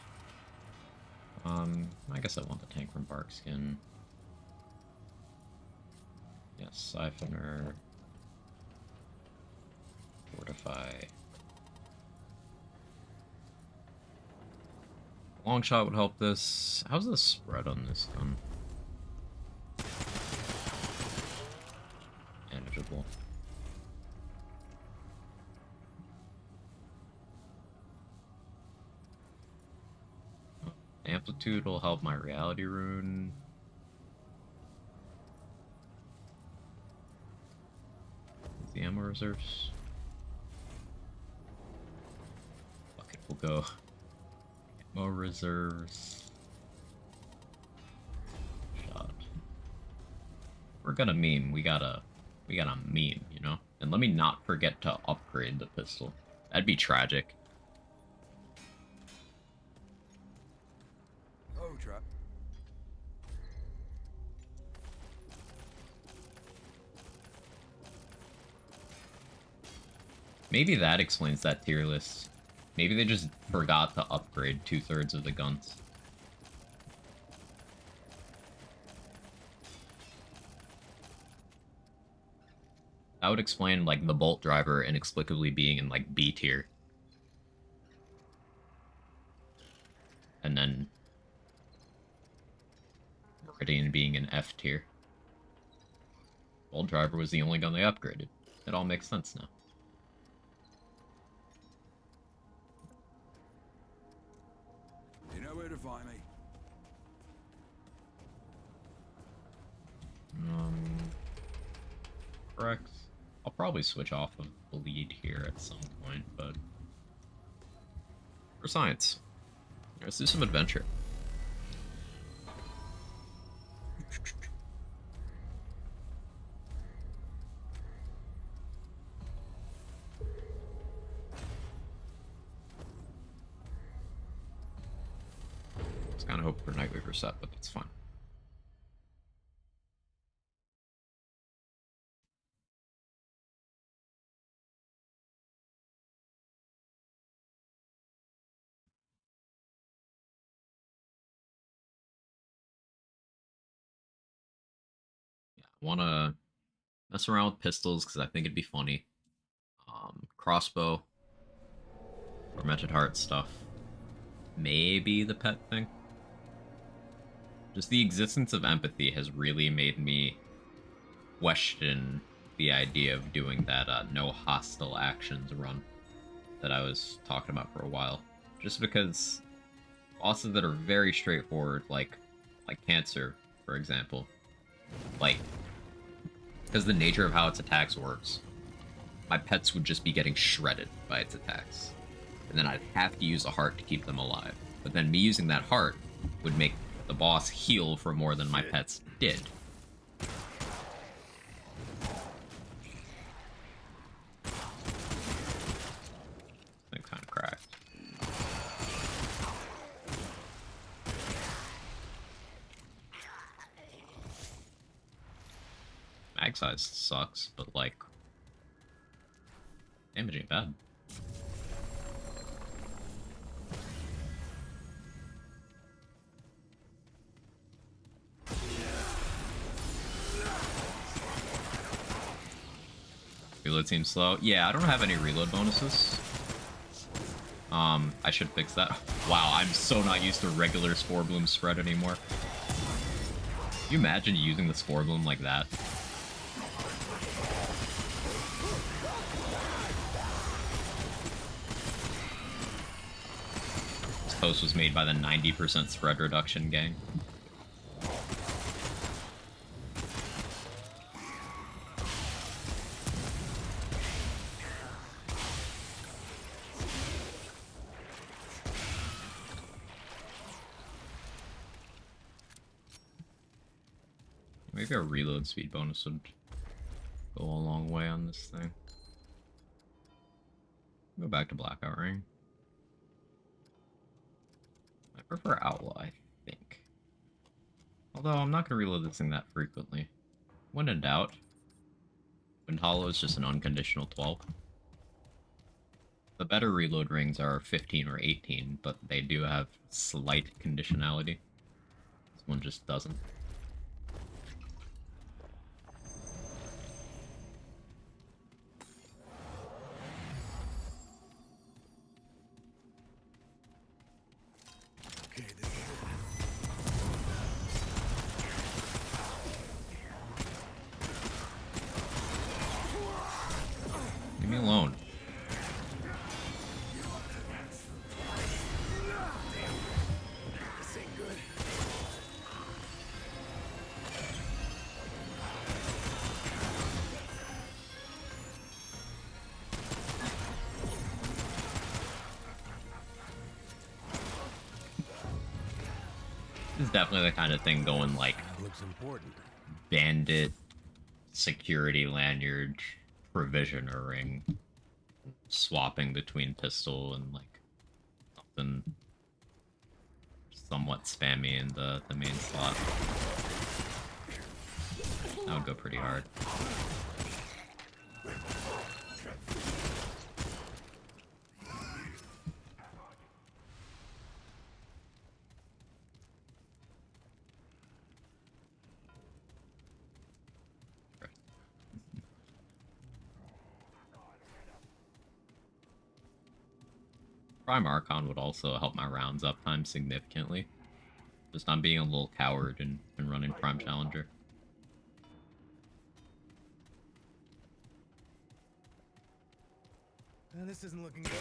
I guess I want the tank from Barkskin. Yes, Siphoner. Fortify. Long shot would help this. How's the spread on this gun? Manageable. Amplitude will help my reality rune. The ammo reserves. Fuck it, we'll go. Ammo reserves. Shot. We're gonna meme. We gotta meme, you know? And let me not forget to upgrade the pistol. That'd be tragic. Oh, trap. Maybe that explains that tier list. Maybe they just forgot to upgrade 2/3 of the guns. That would explain, like, the Bolt Driver inexplicably being in, like, B tier. And then Meridian being in F tier. Bolt Driver was the only gun they upgraded. It all makes sense now. You know where to find me. Correct. I'll probably switch off of Bleed here at some point, but... For science. Let's do some adventure. I was kind of hoping for Nightwave reset, but that's fine. Yeah, I want to mess around with pistols because I think it'd be funny. Crossbow, Tormented Heart stuff. Maybe the pet thing. Just the existence of empathy has really made me question the idea of doing that no hostile actions run that I was talking about for a while. Just because bosses that are very straightforward, like Cancer, for example, like Because the nature of how its attacks works, my pets would just be getting shredded by its attacks. And then I'd have to use a heart to keep them alive. But then me using that heart would make the boss heal for more than my pets did. Thing kind of cracked. Mag size sucks, but like damage ain't bad. Reload seems slow. Yeah, I don't have any reload bonuses. I should fix that. Wow, I'm so not used to regular Spore Bloom spread anymore. Can you imagine using the Spore Bloom like that? This post was made by the 90% spread reduction gang. Maybe a reload speed bonus would go a long way on this thing. Go back to Blackout Ring. I prefer Outlaw, I think. Although I'm not going to reload this thing that frequently. When in doubt, Wind Hollow is just an unconditional 12. The better reload rings are 15 or 18, but they do have slight conditionality. This one just doesn't. Leave me alone. This ain't good. This is definitely the kind of thing going like Looks important. bandit, security lanyard, provisioner ring, swapping between pistol and like something somewhat spammy in the main slot. That would go pretty hard. Prime Archon would also help my rounds uptime significantly. Just not being a little coward and running Prime Challenger. This isn't looking good.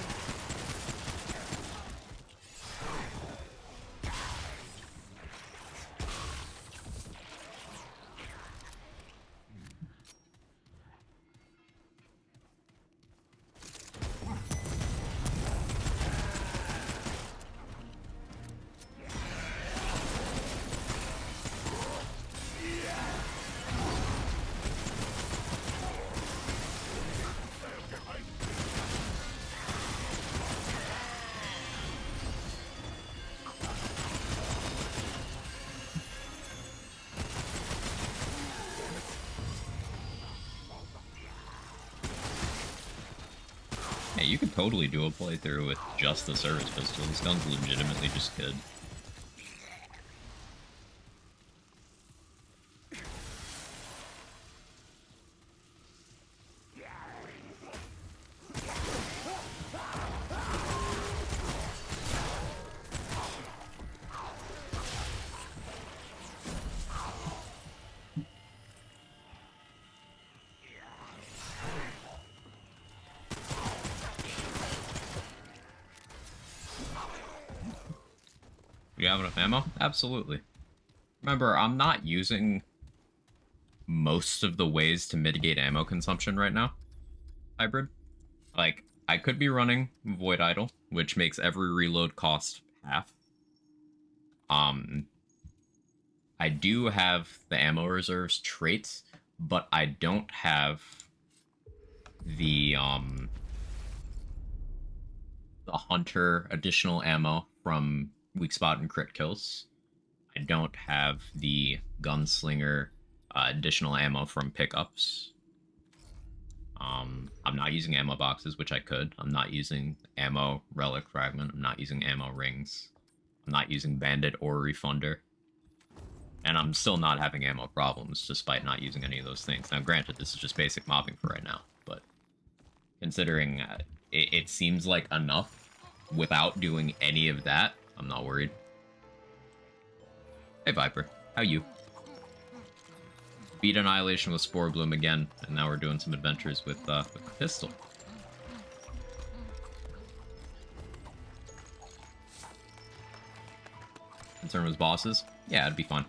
Yeah, you could totally do a playthrough with just the service pistol. This gun's legitimately just good. Do you have enough ammo? Absolutely. Remember, I'm not using most of the ways to mitigate ammo consumption right now. Hybrid. Like, I could be running Void Idol, which makes every reload cost half. I do have the ammo reserves traits, but I don't have the hunter additional ammo from weak spot and crit kills. I don't have the gunslinger additional ammo from pickups. I'm not using ammo boxes, which I could. I'm not using ammo relic fragment. I'm not using ammo rings. I'm not using bandit or refunder. And I'm still not having ammo problems, despite not using any of those things. Now, granted, this is just basic mobbing for right now, but considering it seems like enough without doing any of that, I'm not worried. Hey, Viper. How you? Beat Annihilation with Spore Bloom again, and now we're doing some adventures with Pistol. Concern with bosses? Yeah, it'd be fun.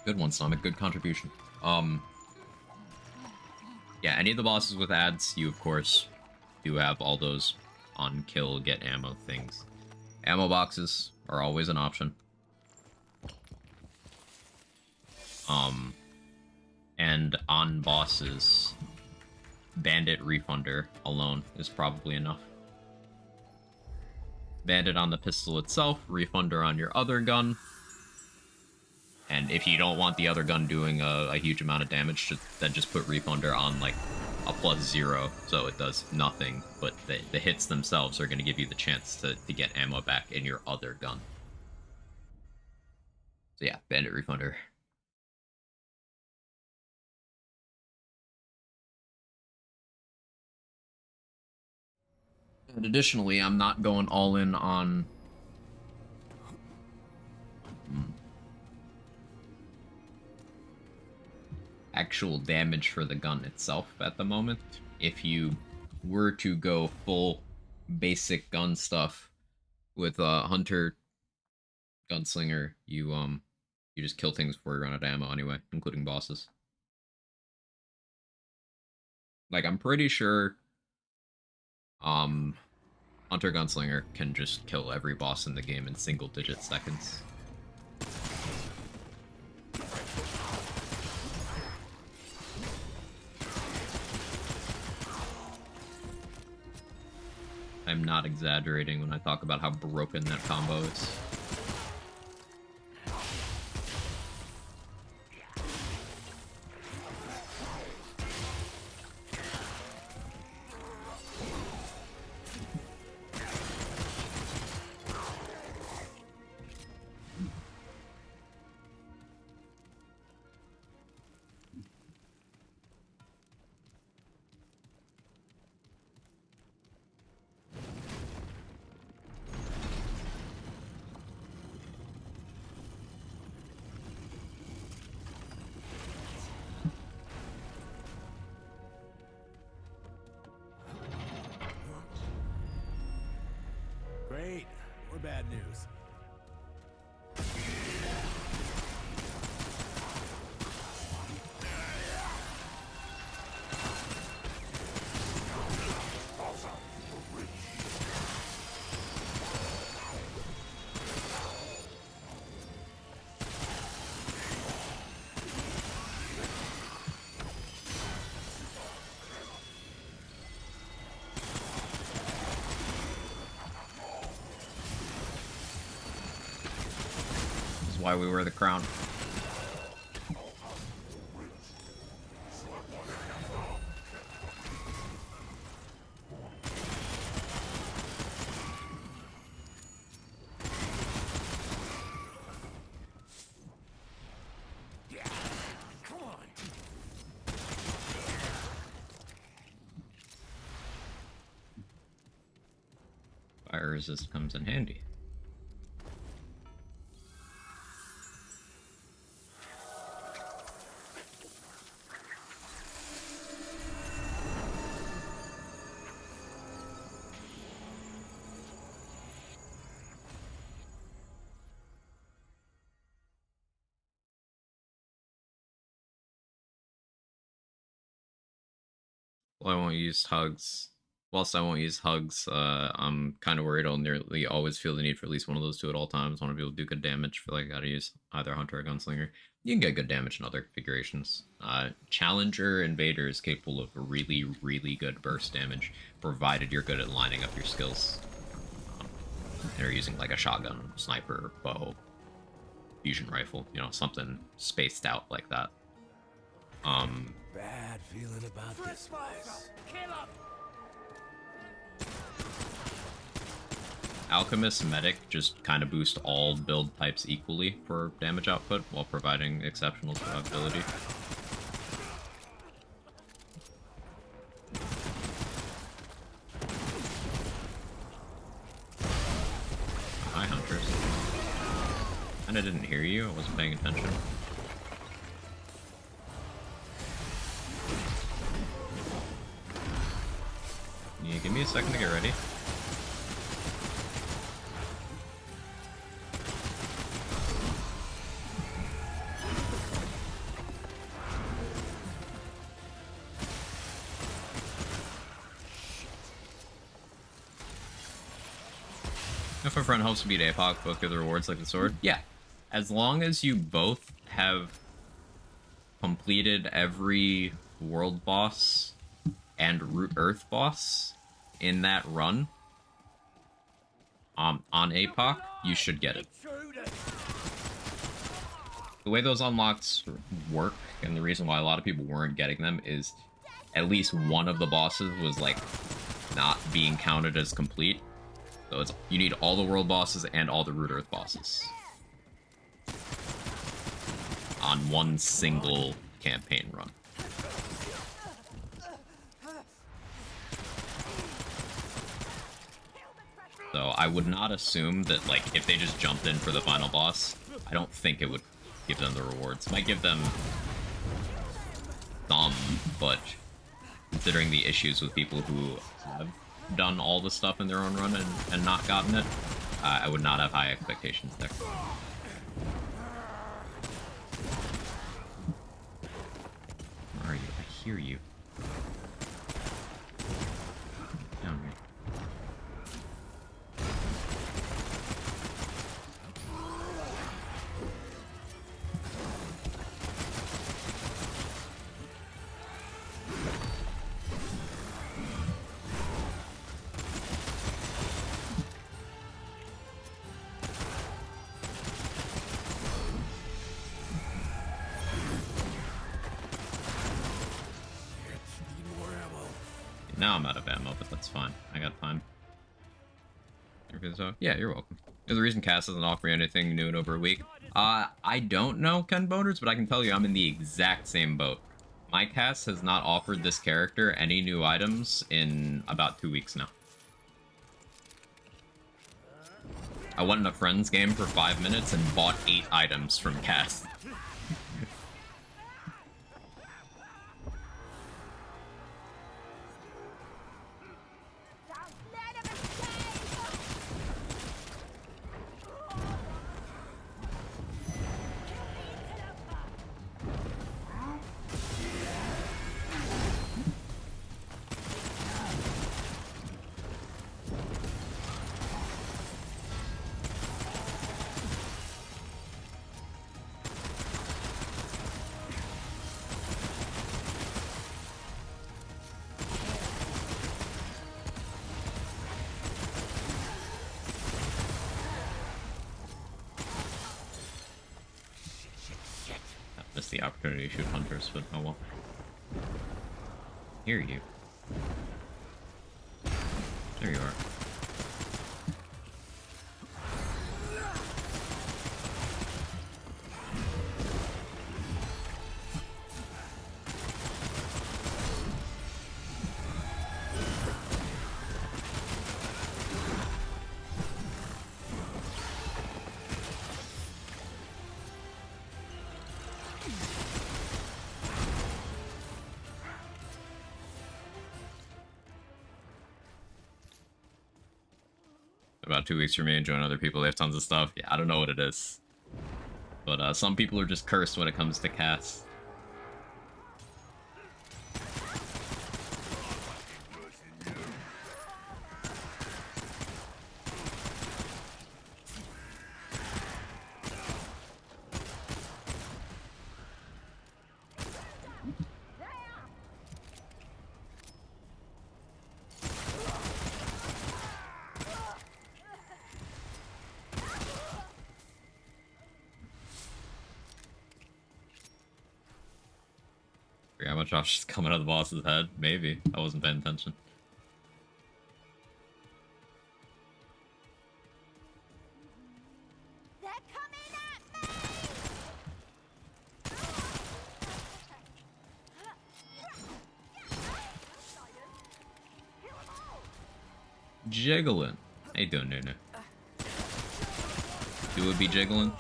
Good one, Stomach. Good contribution. Yeah, any of the bosses with ads, you of course do have all those on kill, get ammo things. Ammo boxes are always an option. And on bosses, Bandit Refunder alone is probably enough. Bandit on the pistol itself, Refunder on your other gun. And if you don't want the other gun doing a huge amount of damage, then just put Refunder on like a +0, so it does nothing, but the hits themselves are going to give you the chance to get ammo back in your other gun. So yeah, Bandit Refunder. And additionally, I'm not going all in on actual damage for the gun itself at the moment. If you were to go full basic gun stuff with Hunter Gunslinger, you just kill things before you run out of ammo anyway, including bosses. Like, I'm pretty sure Hunter Gunslinger can just kill every boss in the game in single-digit seconds. I'm not exaggerating when I talk about how broken that combo is. Great. Or bad news. This is why we wear the crown. Come on. Fire resist comes in handy. Well, I won't use hugs. Whilst I won't use hugs, I'm kind of worried I'll nearly always feel the need for at least one of those two at all times. I want to be able to do good damage. Feel like I gotta use either Hunter or Gunslinger. You can get good damage in other configurations. Challenger Invader is capable of really, really good burst damage, provided you're good at lining up your skills. They're using like a shotgun, sniper, bow, fusion rifle, you know, something spaced out like that. Bad feeling about this place. Alchemist Medic just kind of boost all build types equally for damage output while providing exceptional survivability. Hi, Hunters. And I didn't hear you, I wasn't paying attention. Can you give me a second to get ready? If a friend helps beat Apoc, both get the rewards like the sword? Yeah. As long as you both have completed every world boss and Root Earth boss in that run on Apoc, you should get it. The way those unlocks work, and the reason why a lot of people weren't getting them, is at least one of the bosses was like not being counted as complete. So it's, you need all the world bosses and all the Root Earth bosses on one single campaign run. So I would not assume that, like, if they just jumped in for the final boss, I don't think it would give them the rewards. It might give them some, but considering the issues with people who have done all the stuff in their own run and not gotten it, I would not have high expectations there. Where are you? I hear you. Down here. Now I'm out of ammo, but that's fine. I got time. So, yeah, you're welcome. There's a reason Cass doesn't offer me anything new in over a week. I don't know, Ken Boners, but I can tell you I'm in the exact same boat. My Cass has not offered this character any new items in about 2 weeks now. I went in a friend's game for 5 minutes and bought 8 items from Cass. Missed the opportunity to shoot hunters, but oh well. Hear you. There you are. About 2 weeks for me and join other people. They have tons of stuff. Yeah, I don't know what it is. But some people are just cursed when it comes to Cass. Forget how much I was just coming out of the boss's head. Maybe. I wasn't paying attention. They're coming at me! Jiggling. How you doing, Nunu? You would be jiggling?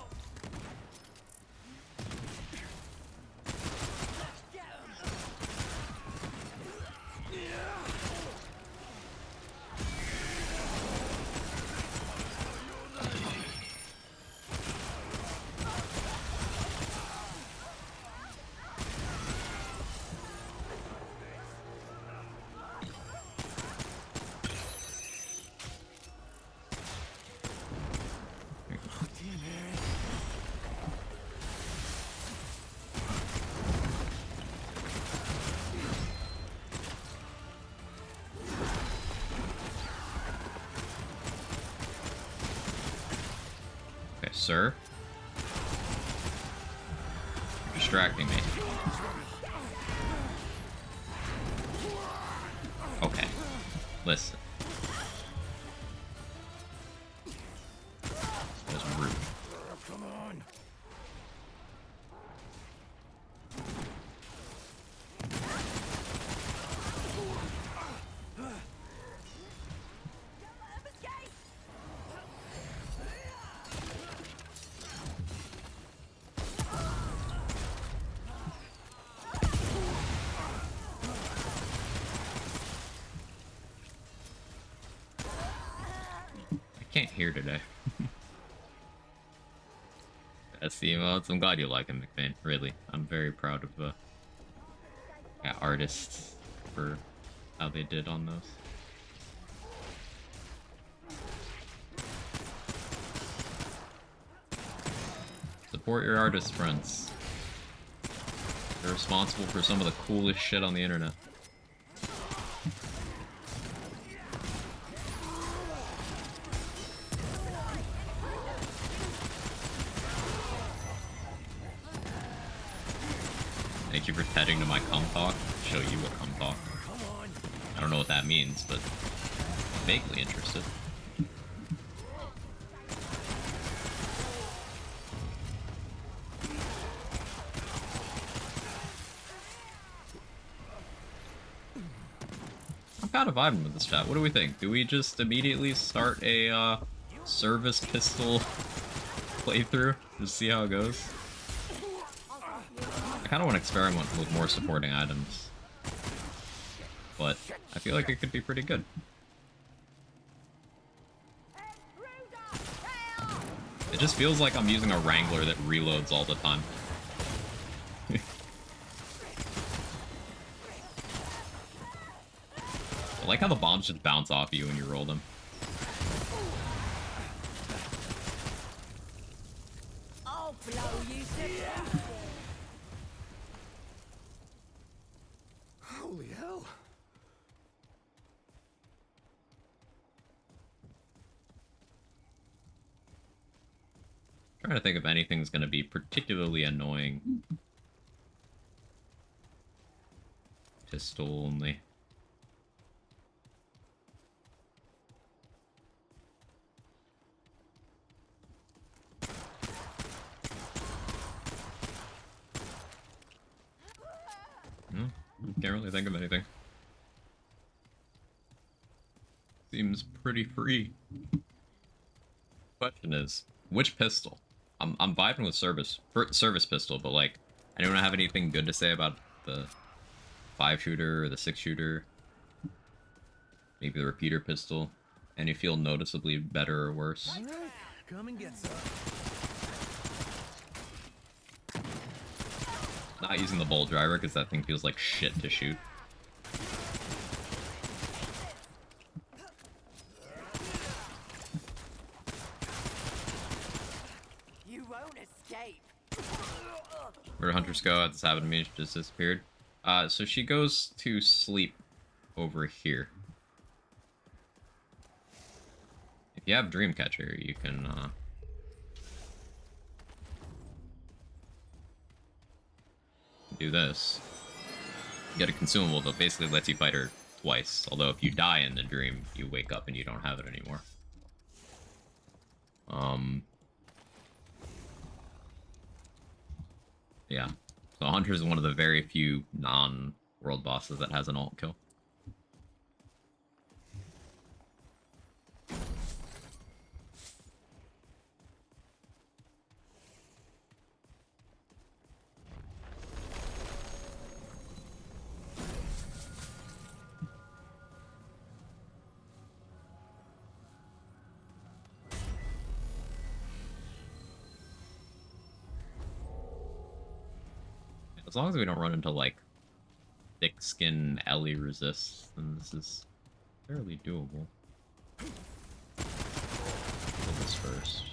Okay, sir. You're distracting me. Okay. Listen. That was rude. Come on. I can't hear today. That's the emotes. I'm glad you like him, McBain. Really. I'm very proud of artists for how they did on those. Support your artist friends. They're responsible for some of the coolest shit on the internet. Thank you for heading to my cum talk. Show you what cum talk. I don't know what that means, but I'm vaguely interested. I'm kind of vibing with this chat. What do we think? Do we just immediately start a service pistol playthrough? Just see how it goes? I kind of want to experiment with more supporting items, but I feel like it could be pretty good. It just feels like I'm using a Wrangler that reloads all the time. I like how the bombs just bounce off you when you roll them. I'll blow you to pieces. Holy hell. Trying to think if anything's going to be particularly annoying. Pistol only. No, can't really think of anything. Seems pretty free. Question is, which pistol? I'm vibing with service pistol, but like, anyone have anything good to say about the 5-shooter or the 6-shooter? Maybe the repeater pistol? Any feel noticeably better or worse? All right, come and get some. Not using the bolt driver because that thing feels like shit to shoot. You won't escape. Where did Hunters go? This happened to me. She just disappeared. So she goes to sleep over here. If you have Dreamcatcher, you can do this. get a consumable that basically lets you fight her twice. Although if you die in the dream, you wake up and you don't have it anymore. Yeah. So Hunter is one of the very few non-world bosses that has an alt kill. As long as we don't run into, like, thick skin Ellie resists, then this is fairly doable. Kill this first.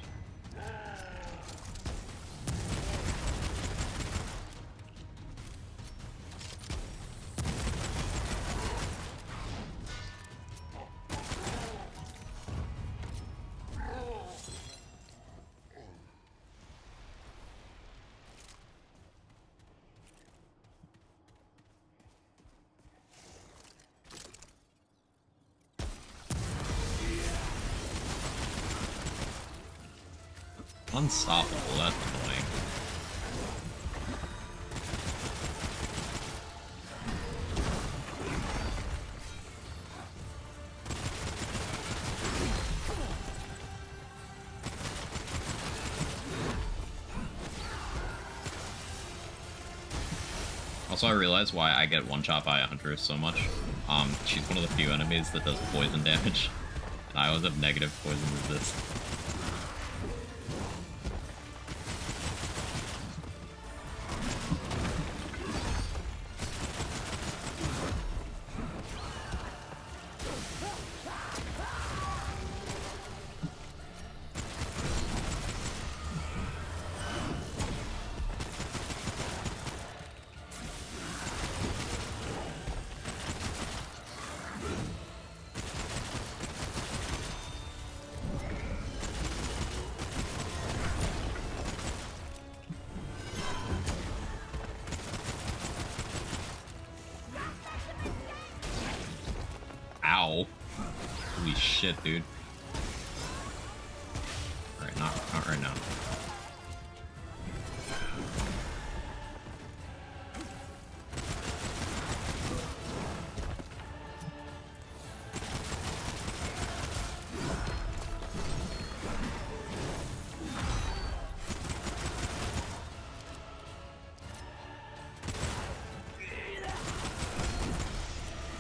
Unstoppable, that's annoying. Also, I realize why I get one-shot by a Hunter so much. She's one of the few enemies that does poison damage, and I always have negative poison resist. Ow. Holy shit, dude. Alright, not right now.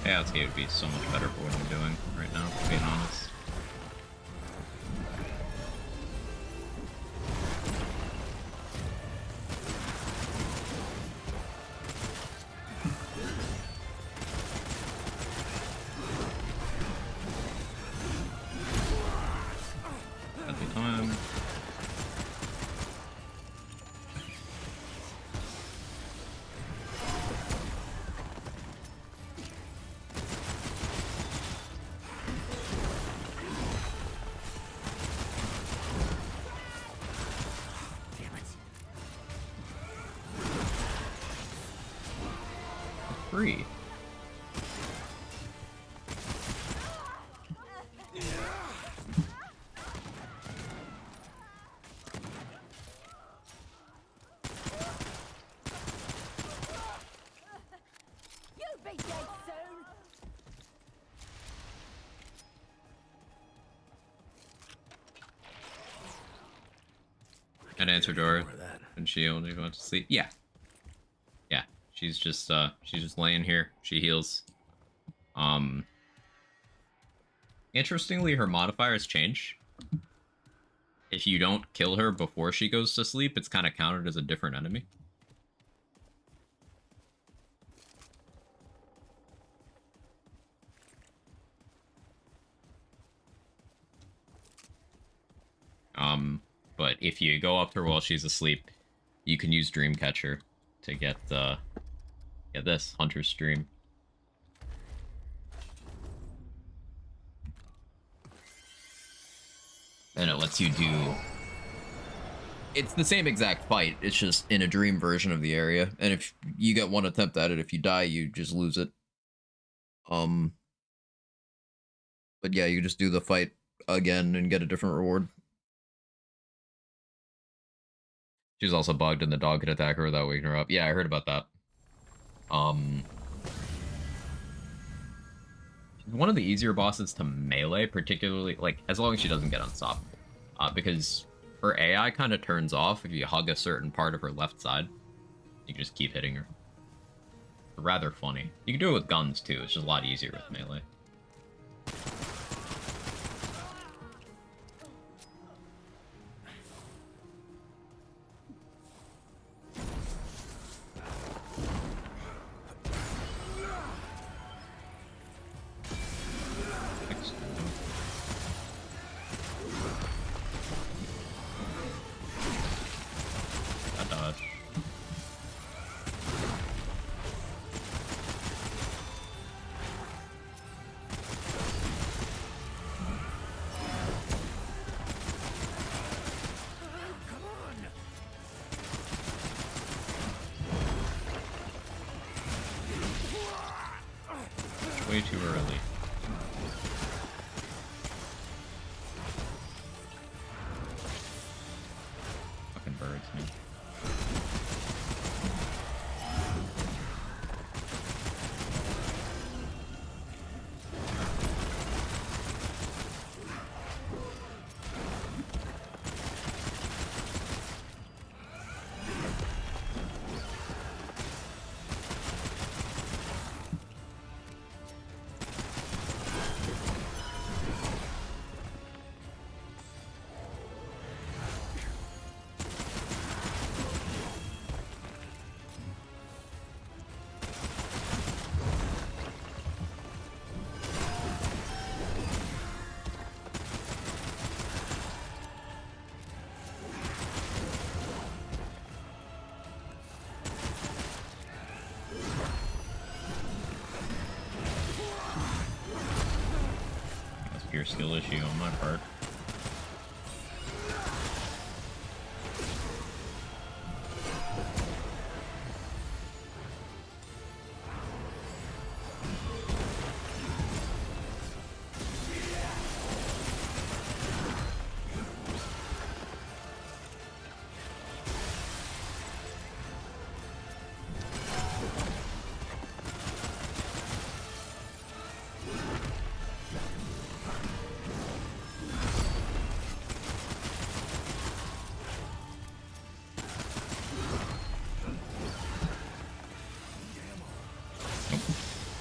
Yeah, this game would be so much better for what I'm doing right now, being honest. At the time. Free. You'll be dead soon. I'd answer door, and she only went to sleep. Yeah. Yeah. She's just laying here. She heals. Interestingly, her modifiers change. If you don't kill her before she goes to sleep, it's kind of counted as a different enemy. But if you go up to her while she's asleep, you can use Dreamcatcher to get this Hunter's Dream. And it lets you do It's the same exact fight. It's just in a dream version of the area. And if you get one attempt at it, if you die, you just lose it. Um, but yeah, you just do the fight again and get a different reward. She's also bugged and the dog could attack her without waking her up. Yeah, I heard about that. One of the easier bosses to melee, particularly, like, as long as she doesn't get unstoppable. Because her AI kind of turns off if you hug a certain part of her left side. You can just keep hitting her. Rather funny. You can do it with guns, too. It's just a lot easier with melee. That dodge. Way too early. Fucking birds, man. Pure skill issue on my part.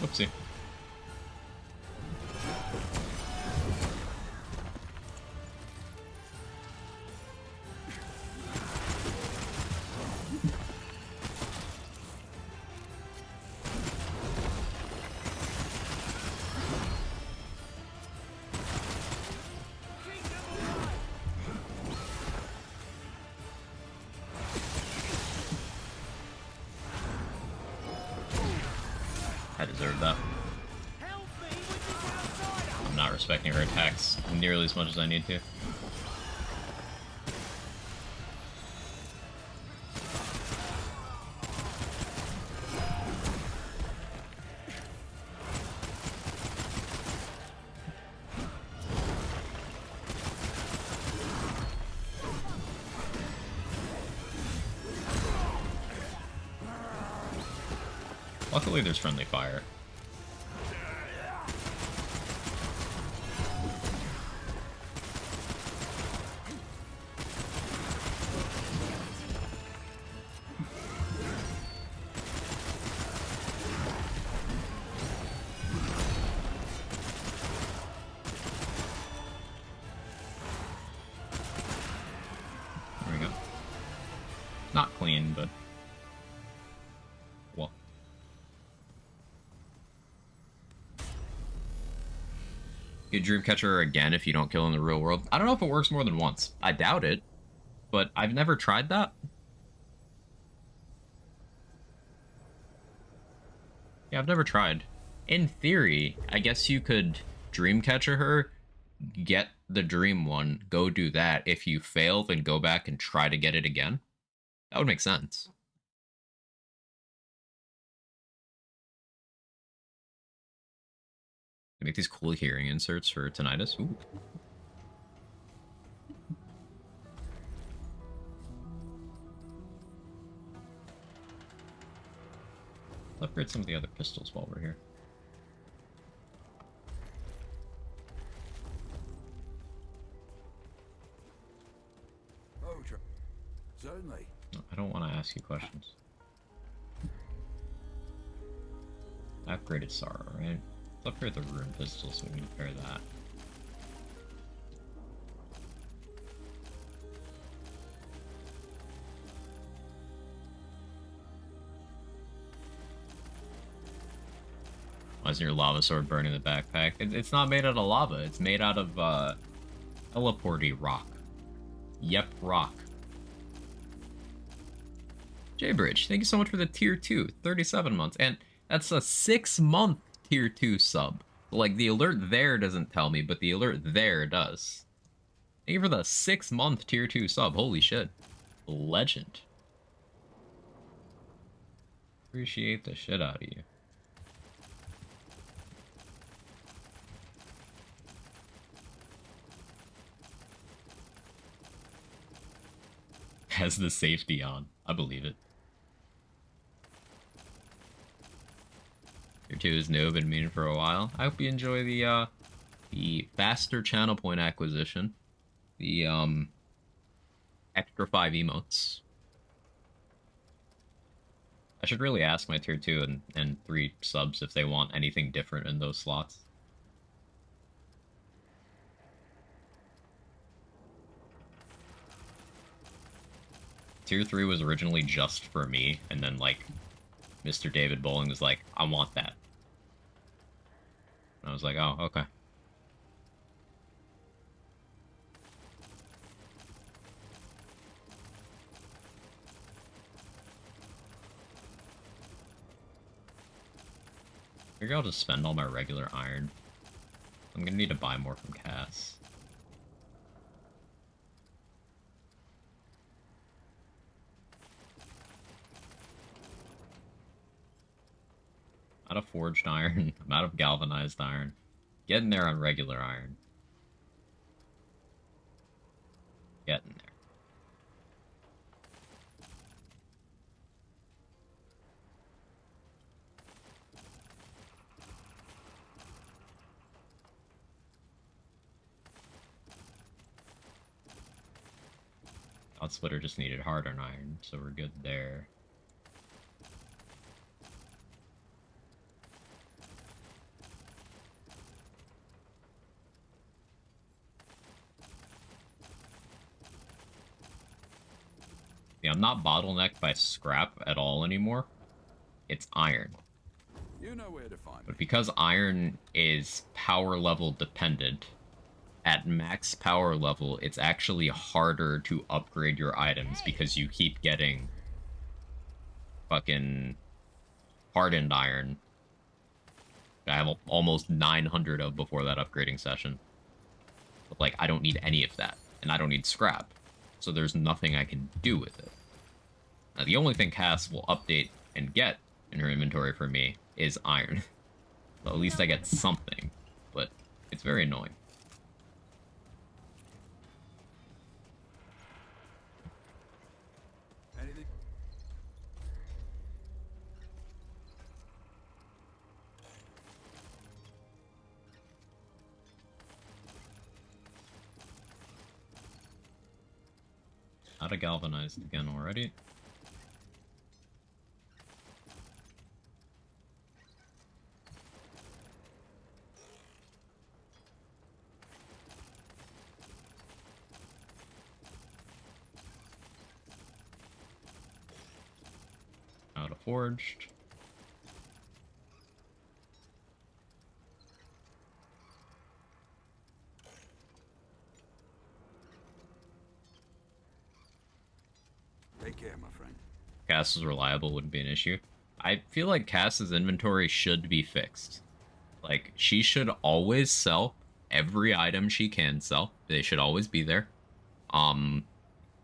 Whoopsie. I deserve that. I'm not respecting her attacks nearly as much as I need to. Luckily, there's friendly fire. There we go. Not clean, but well. You Dreamcatcher her again if you don't kill in the real world. I don't know if it works more than once. I doubt it, but I've never tried that. Yeah, I've never tried. In theory, I guess you could Dreamcatcher her, get the dream one, go do that. If you fail, then go back and try to get it again. That would make sense. Make these cool hearing inserts for tinnitus. Ooh. Let's upgrade some of the other pistols while we're here. Oh, certainly. No, I don't want to ask you questions. I upgraded Sorrow, right? Let's upgrade the Rune pistol so we can pair that. Why isn't your lava sword burning the backpack? It's not made out of lava. It's made out of teleporty rock. Yep, rock. Jaybridge, thank you so much for the tier 2, 37 months. And that's a 6-month tier 2 sub. Like, the alert there doesn't tell me, but the alert there does. Thank you for the 6-month tier 2 sub. Holy shit. Legend. Appreciate the shit out of you. Has the safety on. I believe it. Tier 2 is new, been meaning for a while. I hope you enjoy the faster channel point acquisition. The extra 5 emotes. I should really ask my tier 2 and 3 subs if they want anything different in those slots. Tier 3 was originally just for me, and then, like, Mr. David Bowling was like, I want that. And I was like, oh, okay. Maybe I'll just spend all my regular iron. I'm gonna need to buy more from Cass. Out of forged iron. I'm out of galvanized iron. Getting there on regular iron. Getting there. Cloud Splitter just needed hardened iron, so we're good there. Yeah, I'm not bottlenecked by scrap at all anymore. It's iron. You know where to find me. But because iron is power level dependent, at max power level, it's actually harder to upgrade your items because you keep getting fucking hardened iron. I have almost 900 of before that upgrading session. But, like, I don't need any of that, and I don't need scrap. So there's nothing I can do with it. Now, the only thing Cass will update and get in her inventory for me is iron. So at least I get something, but it's very annoying. Anything? Out of galvanized again already. Out of forged. Take care, my friend. Cass is reliable, wouldn't be an issue. I feel like Cass's inventory should be fixed. Like, she should always sell every item she can sell. They should always be there. Um,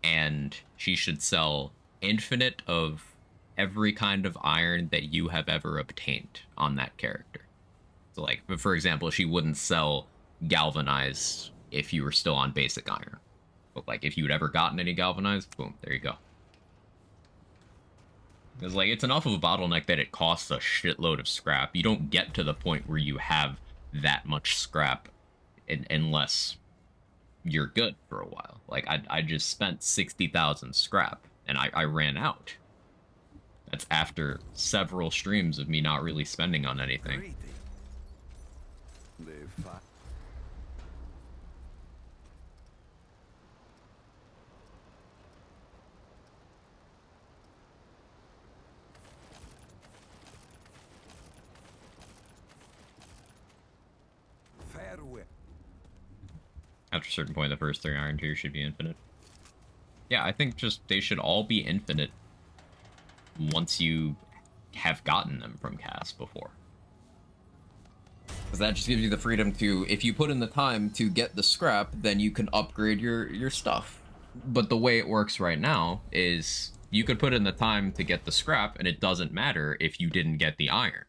and she should sell infinite of every kind of iron that you have ever obtained on that character. So, like, but for example, she wouldn't sell galvanized if you were still on basic iron. But like, if you'd ever gotten any galvanized, boom, there you go. Because like, it's enough of a bottleneck that it costs a shitload of scrap. You don't get to the point where you have that much scrap unless you're good for a while. Like, I just spent 60,000 scrap, and I ran out. That's after several streams of me not really spending on anything. Greedy. Live fast. Farewell. After a certain point, the first 3 iron tiers should be infinite. Yeah, I think just they should all be infinite once you have gotten them from Cass before. Because that just gives you the freedom to, if you put in the time to get the scrap, then you can upgrade your stuff. But the way it works right now is you could put in the time to get the scrap, and it doesn't matter if you didn't get the iron.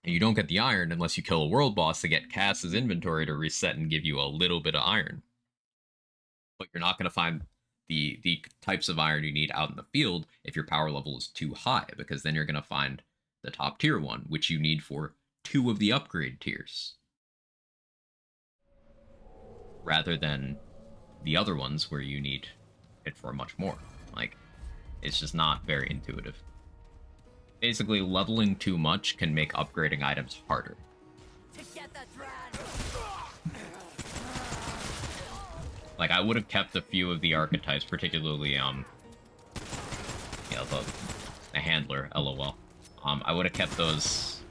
And you don't get the iron unless you kill a world boss to get Cass's inventory to reset and give you a little bit of iron. But you're not going to find the types of iron you need out in the field if your power level is too high, because then you're going to find the top tier one, which you need for 2 of the upgrade tiers, rather than the other ones where you need it for much more. Like, it's just not very intuitive. Basically, leveling too much can make upgrading items harder. Like, I would have kept a few of the archetypes, particularly, yeah, the handler, LOL. I would have kept those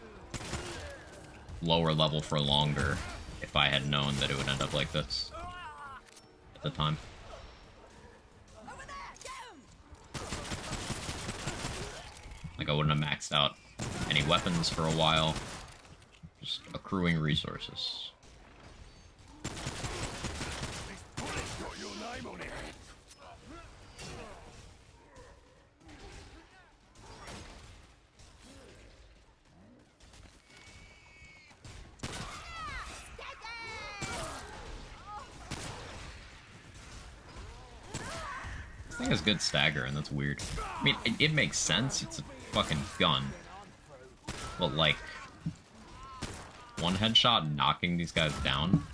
lower level for longer if I had known that it would end up like this at the time. Like, I wouldn't have maxed out any weapons for a while, just accruing resources. Got your name on it. This thing has good stagger, and that's weird. I mean, it makes sense, it's a fucking gun. But, like, one headshot knocking these guys down?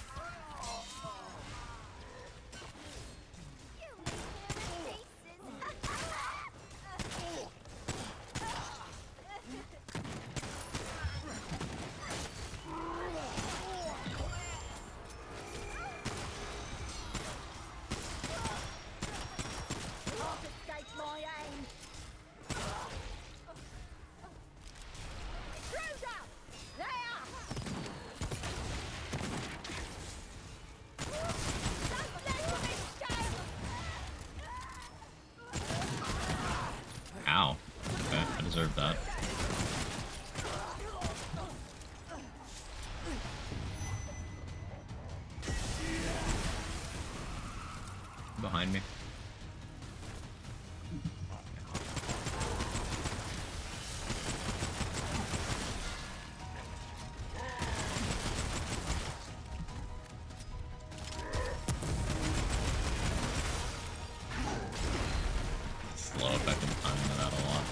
Ow. Okay, I deserve that. Behind me. Slow effective timing of that a lot.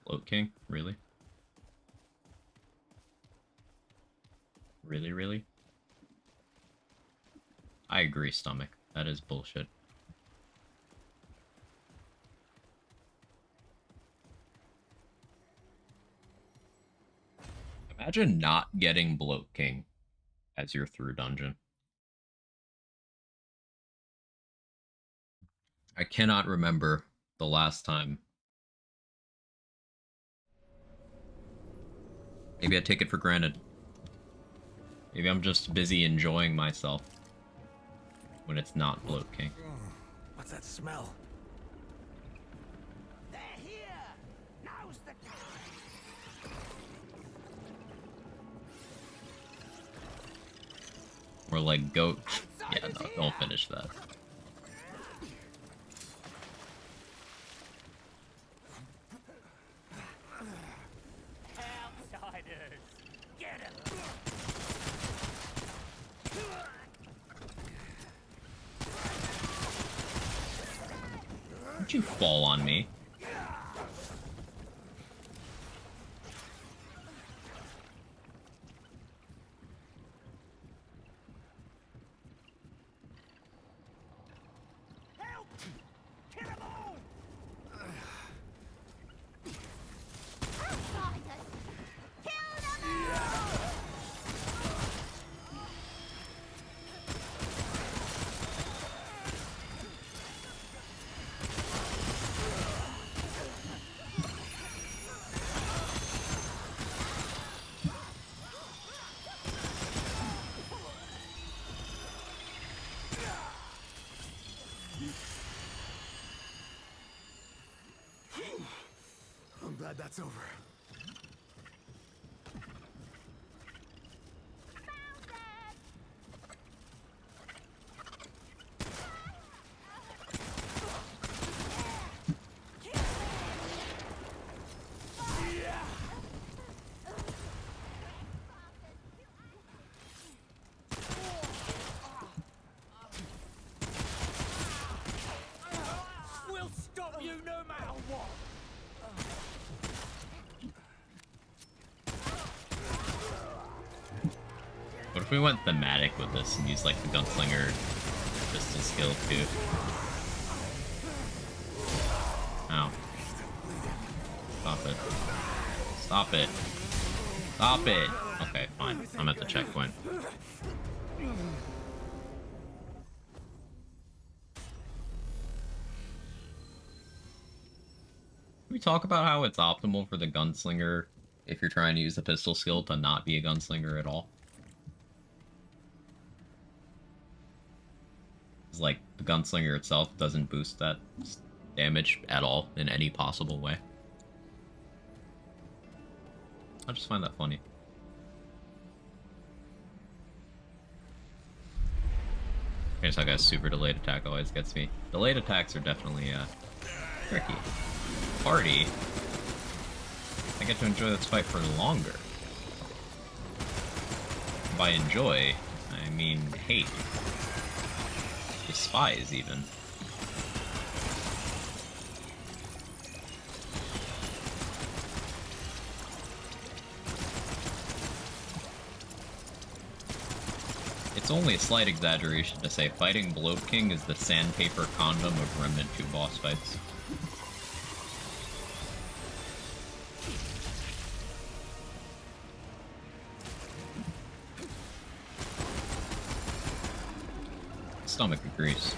Float King? Really? Really, really? I agree, Stomach. That is bullshit. Imagine not getting Bloat King as your through dungeon. I cannot remember the last time. Maybe I take it for granted. Maybe I'm just busy enjoying myself when it's not Bloat King. What's that smell? They're here! Now's the time! Or like goat. Yeah, no, don't finish that. Outsiders! Get 'em! Don't you fall on me? Help! Kill 'em all! Outsiders! Kill them all! I'm glad that's over. We'll stop you no matter what! What if we went thematic with this and used like the gunslinger pistol skill too? Ow. Stop it. Stop it. Stop it! Okay, fine. I'm at the checkpoint. Can we talk about how it's optimal for the gunslinger if you're trying to use the pistol skill to not be a gunslinger at all? It's like the gunslinger itself doesn't boost that damage at all in any possible way. I just find that funny. Here's how guys super delayed attack always gets me. Delayed attacks are definitely tricky. Party, I get to enjoy this fight for longer. By enjoy, I mean hate. Despise, even. It's only a slight exaggeration to say fighting Bloat King is the sandpaper condom of Remnant 2 boss fights. Stomach agrees.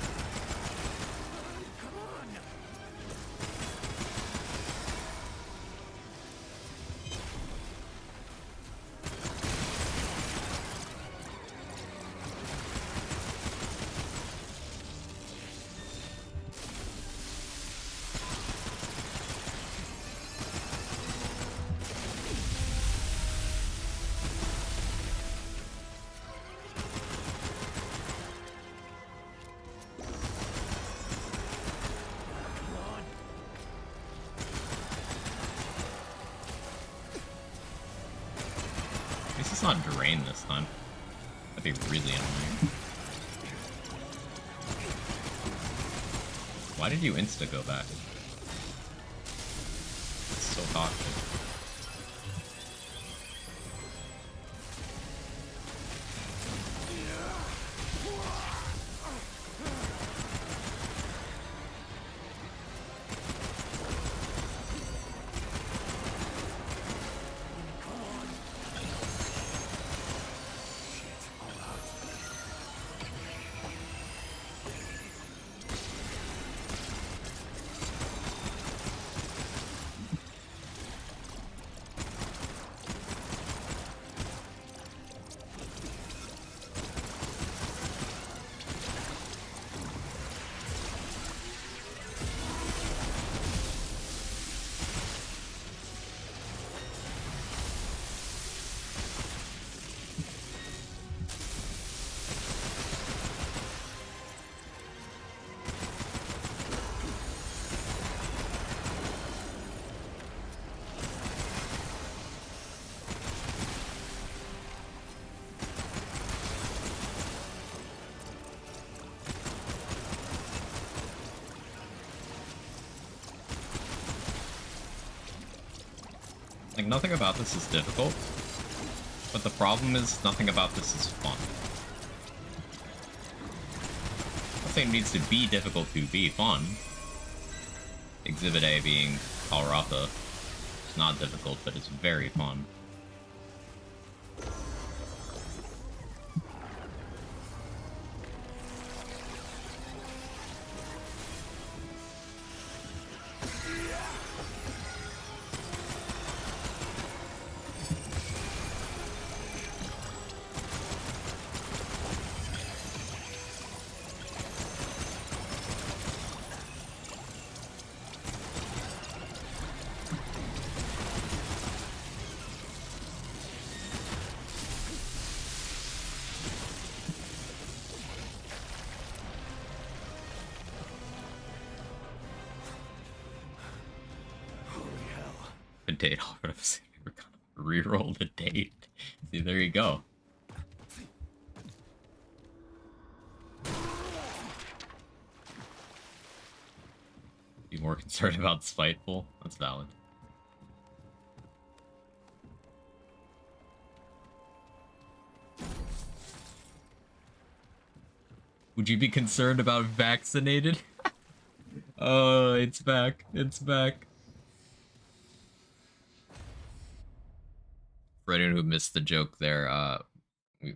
At least it's not drained this time. That'd be really annoying. Why did you insta go back? It's so toxic. Like, nothing about this is difficult, but the problem is nothing about this is fun. I'm not saying it needs to be difficult to be fun. Exhibit A being Colorado. It's not difficult, but it's very fun. A date offered us. We're gonna reroll the date. See, there you go. Be more concerned about spiteful. That's valid. Would you be concerned about vaccinated? Oh, it's back. It's back. For anyone who missed the joke there,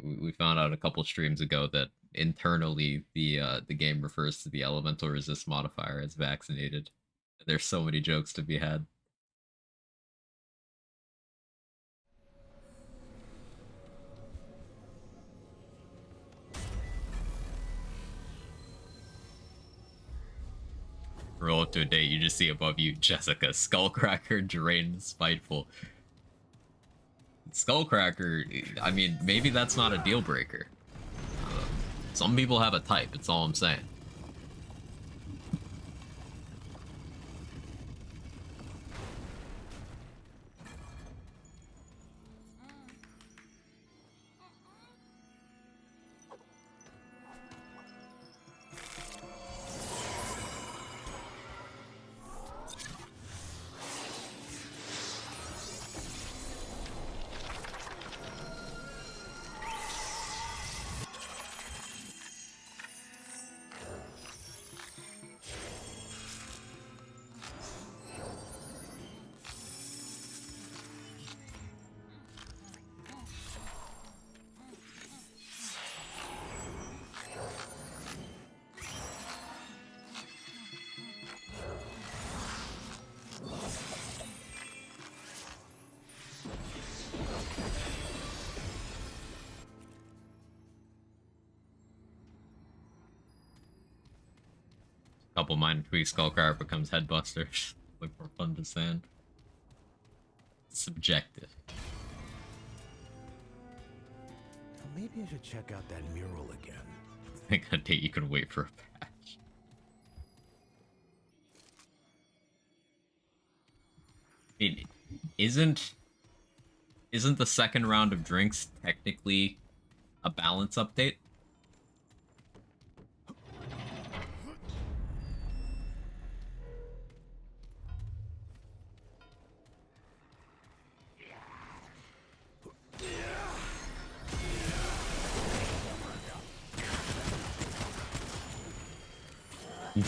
we found out a couple streams ago that internally the game refers to the elemental resist modifier as vaccinated. There's so many jokes to be had. Roll up to a date, you just see above you Jessica, Skullcracker, Drain, Spiteful. Skullcracker, I mean, maybe that's not a deal breaker. Some people have a type, that's all I'm saying. Couple minor tweaks, Skullcracker becomes Headbuster. Look more fun to sand. Subjective. Maybe I should check out that mural again. I think a date you can wait for a patch. It isn't the second round of drinks technically a balance update?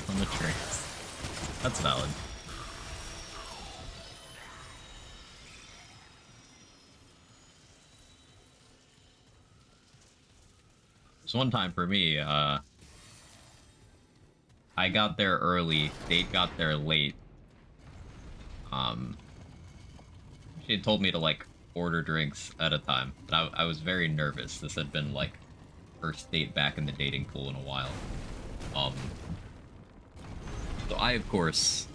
On the trains. That's valid. There's one time for me, I got there early, Date got there late. She had told me to, like, order drinks at a time, but I was very nervous. This had been, like, first date back in the dating pool in a while. So I, of course,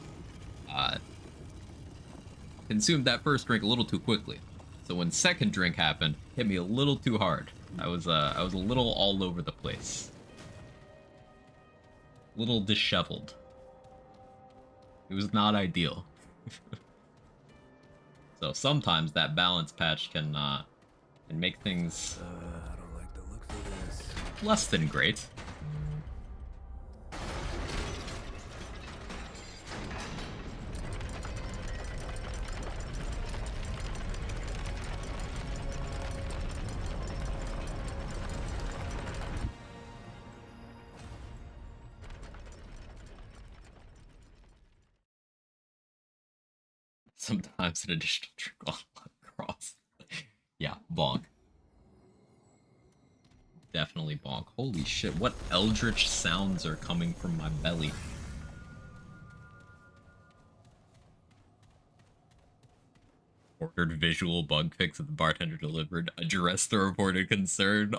consumed that first drink a little too quickly. So when second drink happened, hit me a little too hard. I was a little all over the place. A little disheveled. It was not ideal. So sometimes that balance patch can make things I don't like the looks of this. less than great. Sometimes an additional trickle across. Yeah, bonk. Definitely bonk. Holy shit, what eldritch sounds are coming from my belly? Ordered visual bug fix that the bartender delivered. Address the reported concern.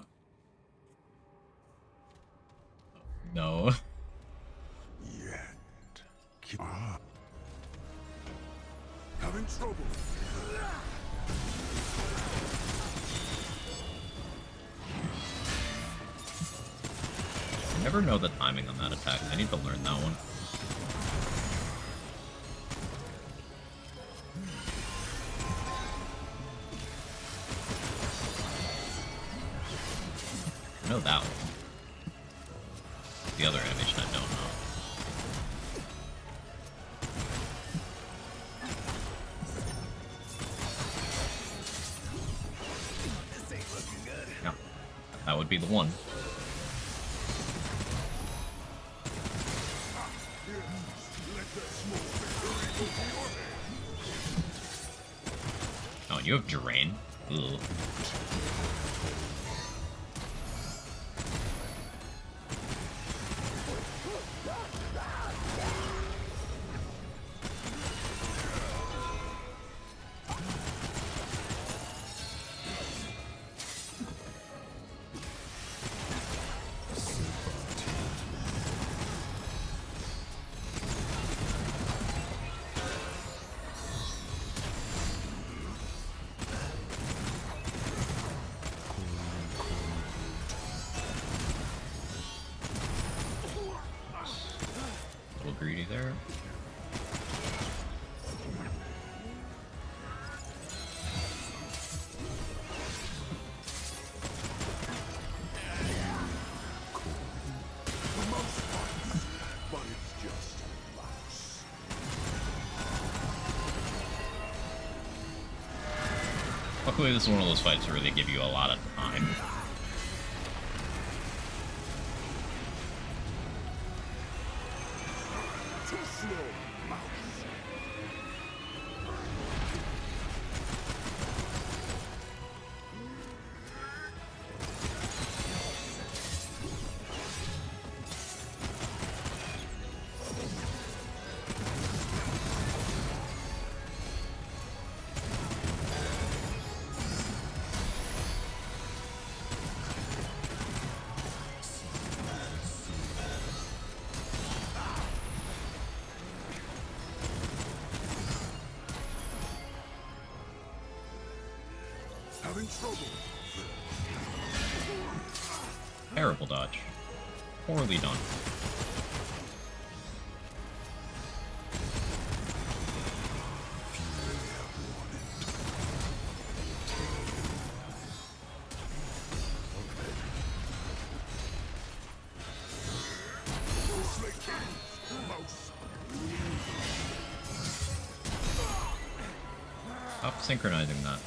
No. Yet. Having trouble. I never know the timing on that attack. I need to learn that one. I know that one. The other animation I don't know. Yeah, that would be the one. Oh, you have Drain? Ugh. A little greedy there. But it's just a mouse. Luckily, this is one of those fights where they give you a lot of time. Too slow, mouse. Having trouble. Terrible dodge. Poorly done. Mouse. Stop synchronizing that.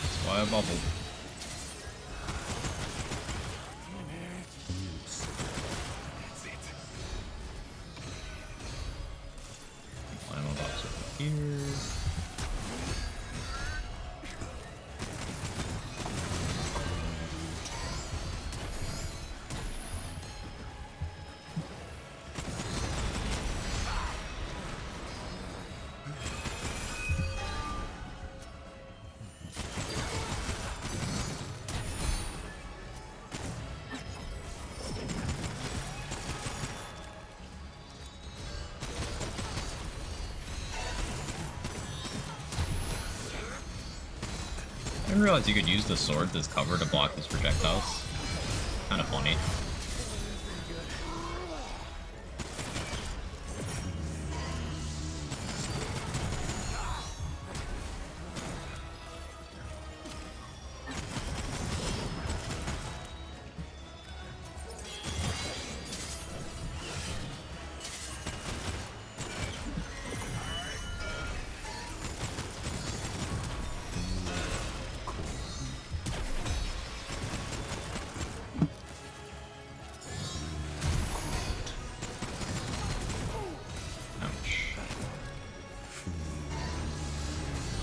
That's why I bubbled. Final box over here. I didn't realize you could use the sword as cover to block his projectiles. Kind of funny.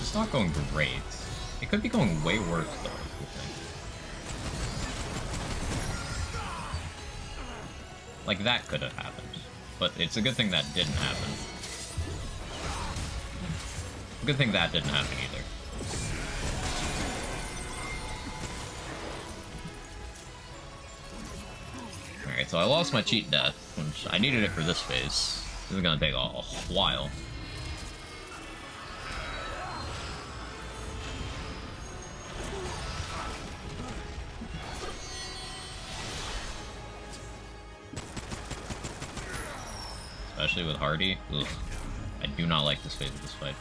It's not going great. It could be going way worse, though, I think. Like, that could have happened. But it's a good thing that didn't happen. Good thing that didn't happen either. Alright, so I lost my cheat death, which I needed it for this phase. This is gonna take a while. Especially with Hardy. Ugh. I do not like this phase of this fight.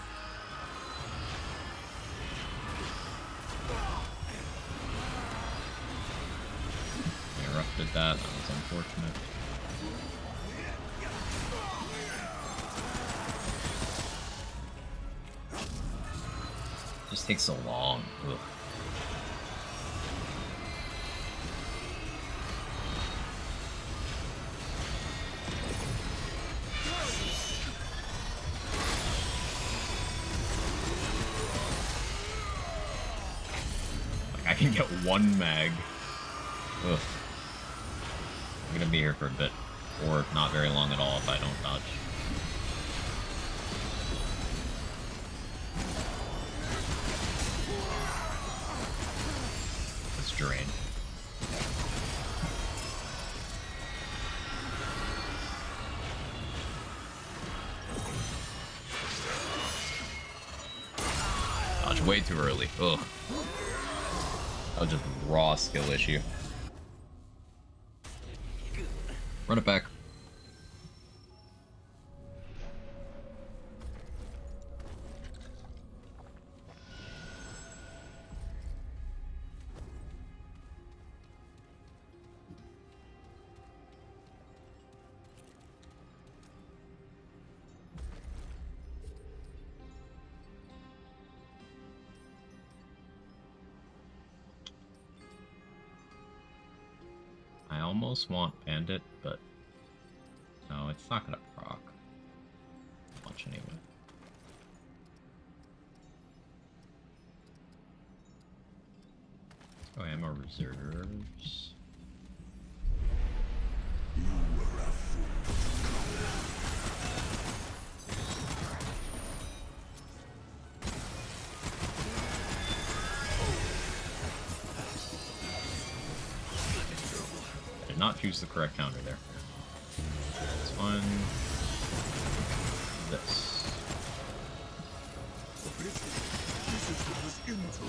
Interrupted that. That was unfortunate. It just takes so long. Ugh. I can get one mag. Ugh. I'm gonna be here for a bit. Or not very long at all if I don't dodge. It's drained. Dodge way too early. Ugh. That was just raw skill issue. Run it back. I almost want Bandit, but no, it's not gonna proc much anyway. Oh, ammo reserves. I did not choose the correct counter there. This one. This. This is interesting.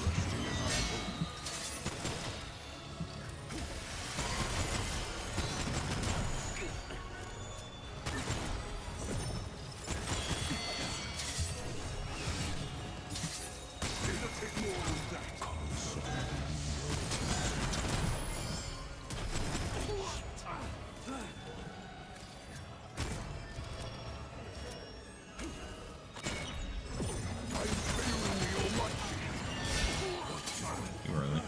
Too early.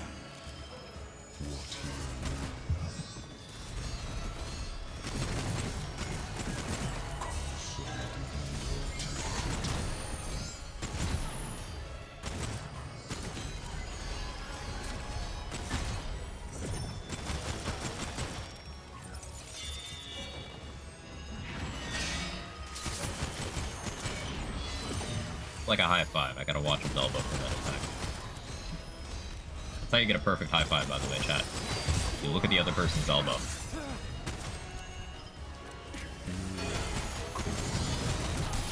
Like a high five. I gotta watch his elbow for that attack. That's how you get a perfect high five, by the way, chat. You look at the other person's elbow.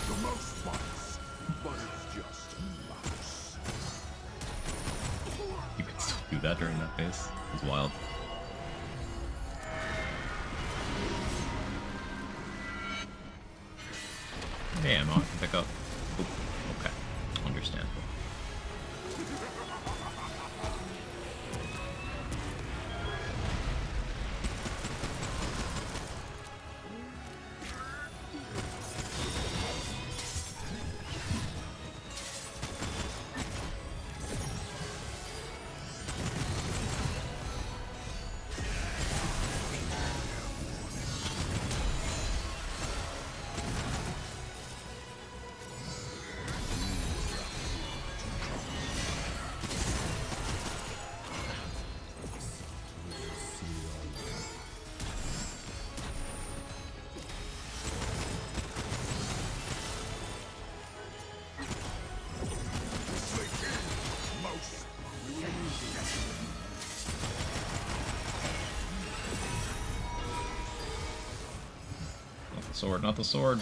The mouse bites, but it's just a mouse. You could still do that during that phase. It's wild. Hey, ammo I can pick up. Oop, okay. Understandable. Sword, not the sword.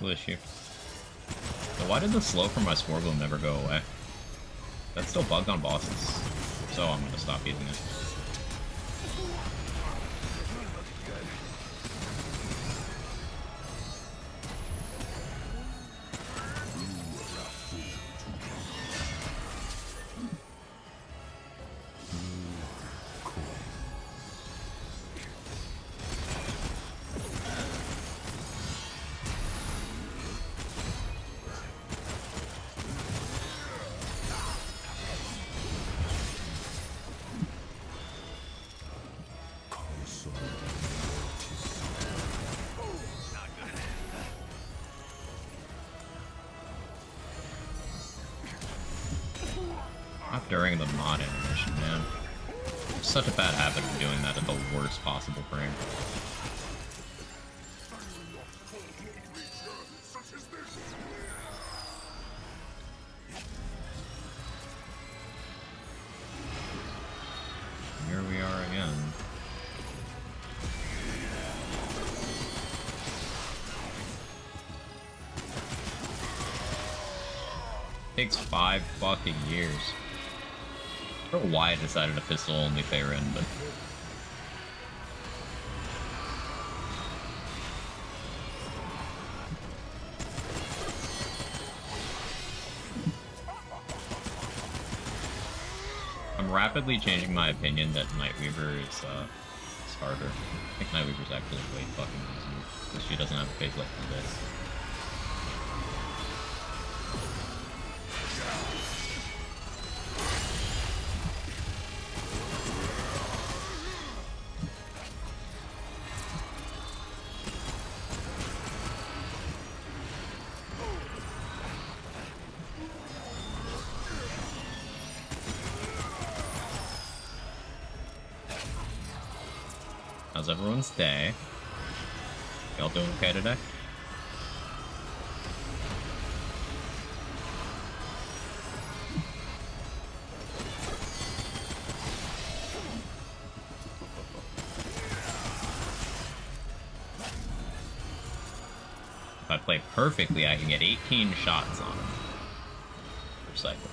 Issue. So why did the slow from my Spore Bloom never go away? That's still bugged on bosses, so I'm gonna stop using it. Not during the mod animation, man. Such a bad habit of doing that at the worst possible frame. Here we are again. Takes 5 fucking years. I don't know why I decided to pistol only Farin, but I'm rapidly changing my opinion that Nightweaver is harder. I think Nightweaver's actually way fucking easier because she doesn't have a face like this. How's everyone's day? Y'all doing okay today? If I play perfectly, I can get 18 shots on him per cycle.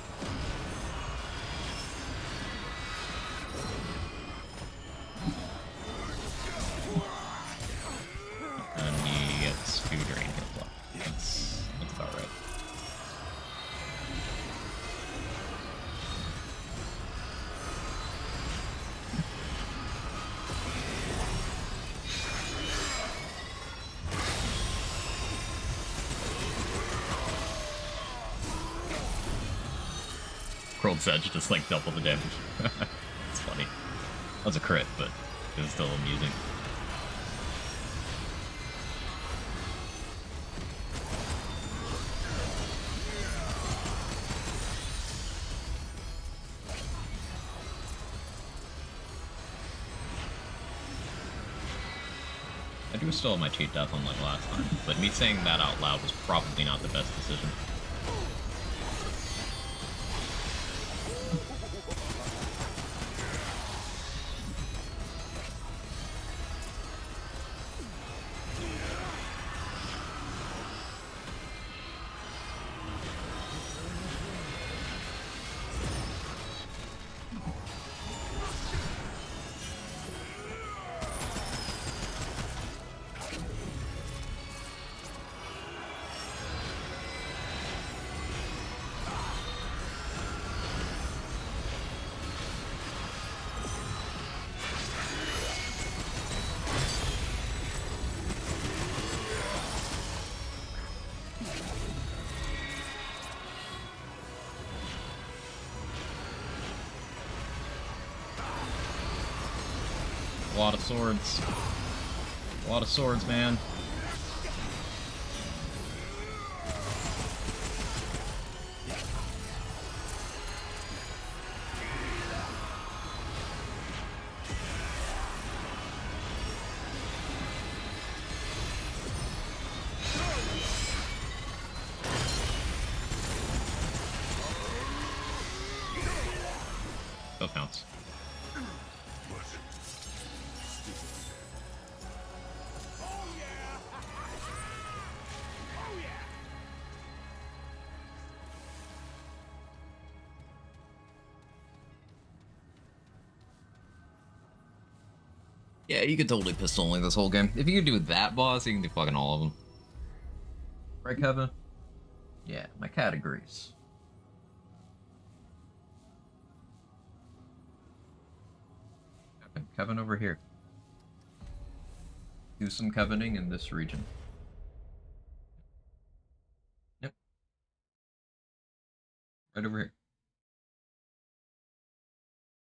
World's Edge just like double the damage. It's funny. That was a crit, but it was still amusing. I do still have my cheat death unlike last time, but me saying that out loud was probably not the best decision. A lot of swords. A lot of swords, man. Still counts. Yeah, you could totally pistol only this whole game. If you could do that boss, you can do fucking all of them. Right, Kevin? Yeah, my categories. Kevin over here. Do some Kevining in this region. Yep. Right over here.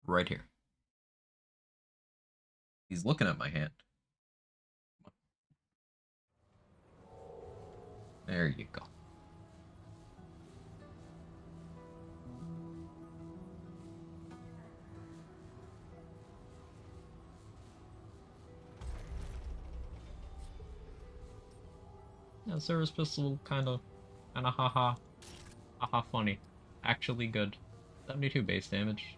Right here. He's looking at my hand. There you go. Yeah, service pistol haha funny. Actually good. 72 base damage.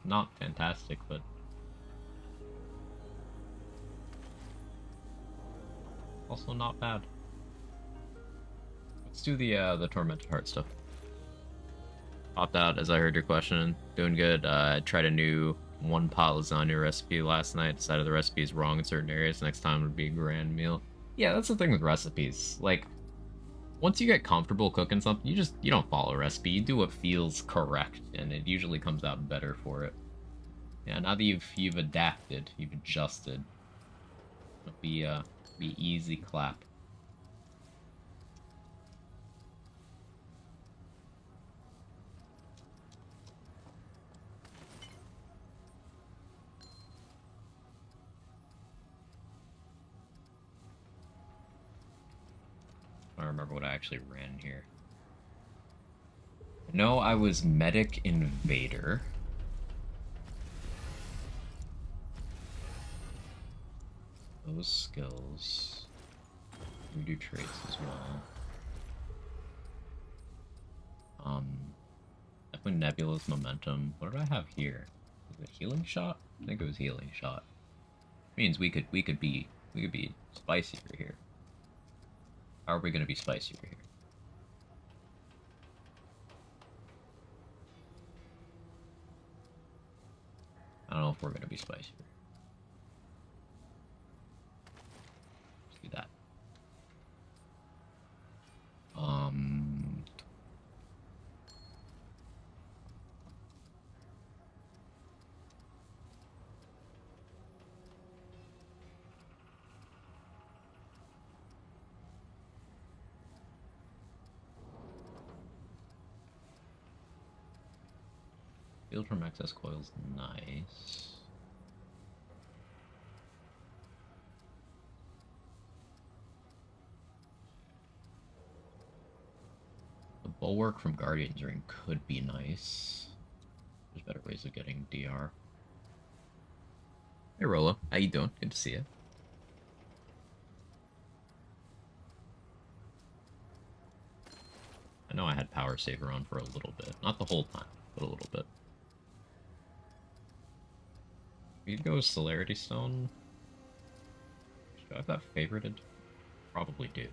Not fantastic, but also not bad. Let's do the Tormented Heart stuff. Popped out as I heard your question. Doing good. I tried a new one pot lasagna recipe last night. Decided the recipe is wrong in certain areas. Next time would be a grand meal. Yeah, that's the thing with recipes. Like, once you get comfortable cooking something, you don't follow a recipe. You do what feels correct, and it usually comes out better for it. Yeah, now that you've adapted, you've adjusted, it'll be easy clap. I don't remember what I actually ran here. No, I was Medic Invader. Those skills. We do traits as well. Definitely Nebula's Momentum. What did I have here? Was it Healing Shot? I think it was Healing Shot. Means we could be spicier here. How are we gonna be spicier here? I don't know if we're gonna be spicier. Let's do that. Field from excess coils, nice. The bulwark from Guardian's Ring could be nice. There's better ways of getting DR. Hey Rolo, how you doing? Good to see you. I know I had Power Saver on for a little bit. Not the whole time, but a little bit. We could go with Celerity Stone. Do I have that favorited? Probably do.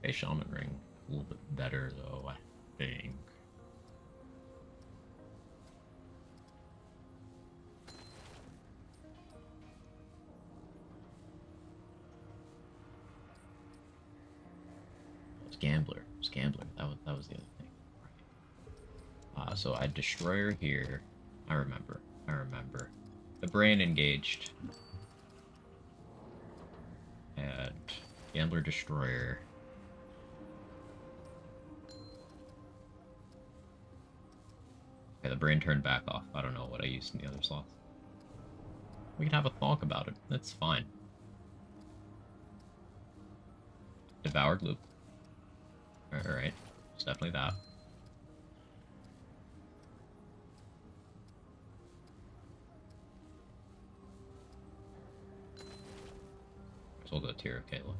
Okay, Shaman Ring. A little bit better though, I think. Gambler. It was Gambler. That was the other thing. So I Destroyer here. I remember. The brain engaged. And Gambler Destroyer. Okay, the brain turned back off. I don't know what I used in the other slots. We can have a talk about it. That's fine. Devoured loop. Alright. It's definitely that. So we'll go Tear of Kayla.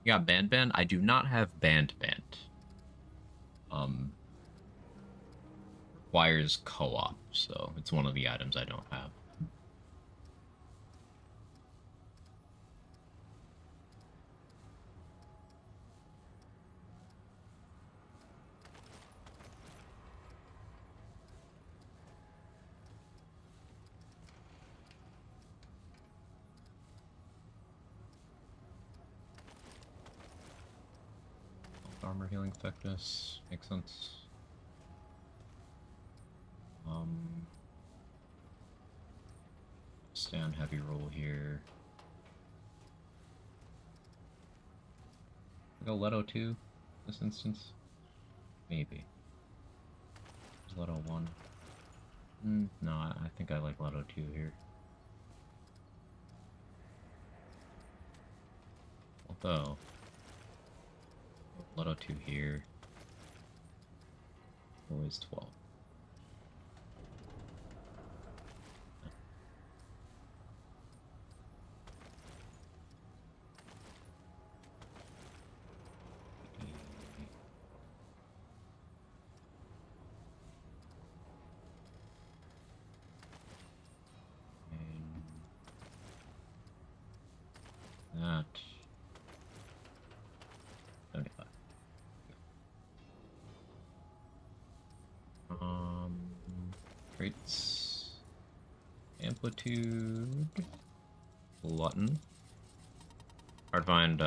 You got Band. I do not have Band. Requires co-op, so it's one of the items I don't have. Armor healing effectiveness makes sense. Stay on heavy roll here. Go Leto 2 this instance? Maybe. Is Leto 1? No, I think I like Leto 2 here. Although, Leto 2 here. Always 12. That 75. Traits, amplitude, glutton. Hard to find.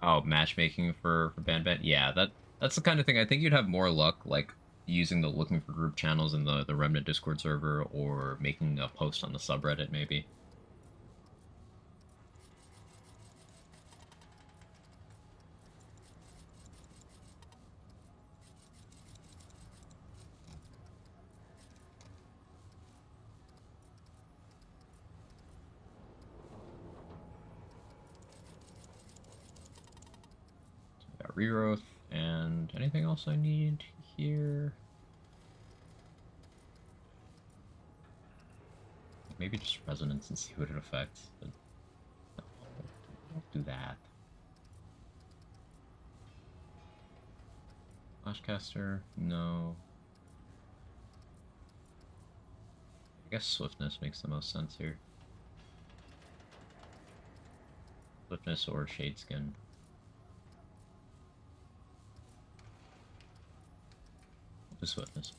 Oh, matchmaking for Band. Yeah, that's the kind of thing I think you'd have more luck like using the looking for group channels in the Remnant Discord server or making a post on the subreddit maybe. Regrowth, and anything else I need here? Maybe just resonance and see what it affects. But no, don't do that. Flashcaster, no. I guess swiftness makes the most sense here. Swiftness or Shadeskin. The swiftness.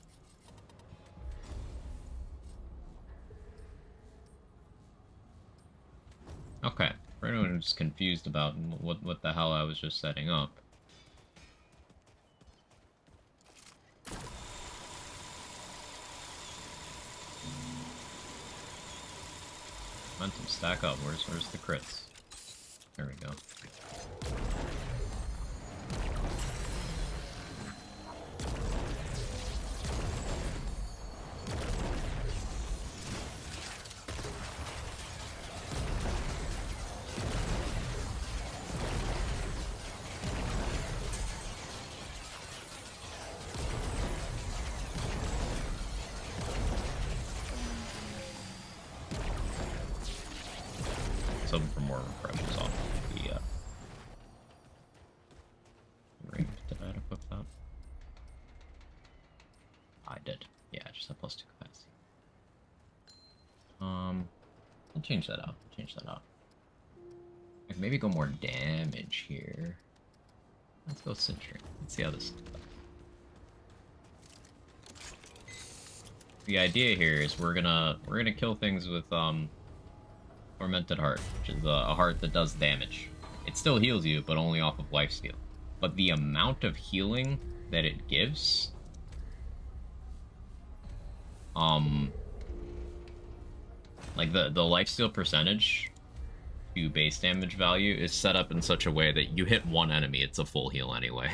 Okay, for anyone who's confused about what the hell I was just setting up. Momentum stack up. Where's the crits? There we go. Some for more refreshes off the ring. Did I equip that? I did. Yeah, I just have +2 capacity. I'll change that out. I can maybe go more damage here. Let's go Sentry. Let's see how this goes. The idea here is we're gonna kill things with Tormented Heart, which is a heart that does damage. It still heals you, but only off of lifesteal. But the amount of healing that it gives, Like the lifesteal percentage to base damage value is set up in such a way that you hit one enemy, it's a full heal anyway.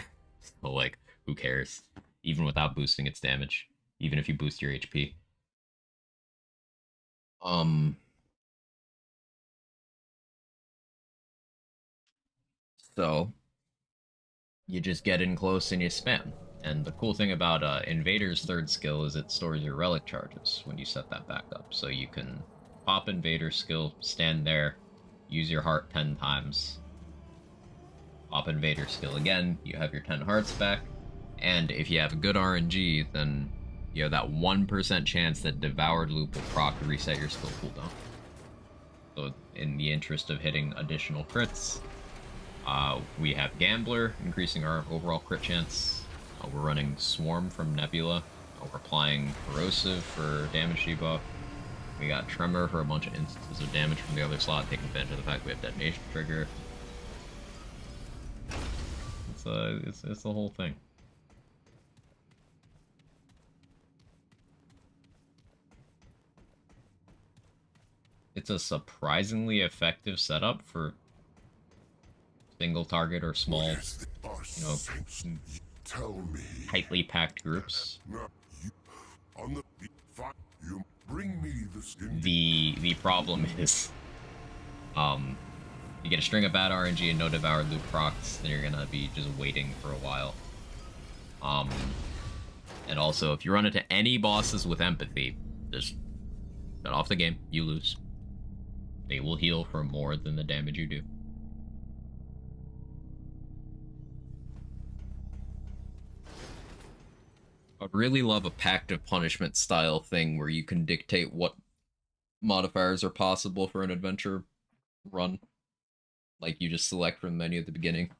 So like, who cares? Even without boosting its damage, even if you boost your HP. Um. So you just get in close and you spam. And the cool thing about Invader's third skill is it stores your relic charges when you set that back up. So you can pop Invader's skill, stand there, use your heart 10 times, pop Invader's skill again, you have your 10 hearts back, and if you have good RNG, then you have that 1% chance that Devoured Loop will proc to reset your skill cooldown. So in the interest of hitting additional crits, we have Gambler, increasing our overall crit chance. We're running Swarm from Nebula. We're applying Corrosive for damage debuff. We got Tremor for a bunch of instances of damage from the other slot, taking advantage of the fact we have Detonation Trigger. It's the whole thing. It's a surprisingly effective setup for single target or small, you know, Tell me. tightly packed groups. On the you bring me The problem is, you get a string of bad RNG and no Devoured Loop procs, then you're gonna be just waiting for a while. And also, if you run into any bosses with empathy, just shut off the game, you lose. They will heal for more than the damage you do. I'd really love a Pact of Punishment style thing where you can dictate what modifiers are possible for an adventure run. Like you just select from the menu at the beginning.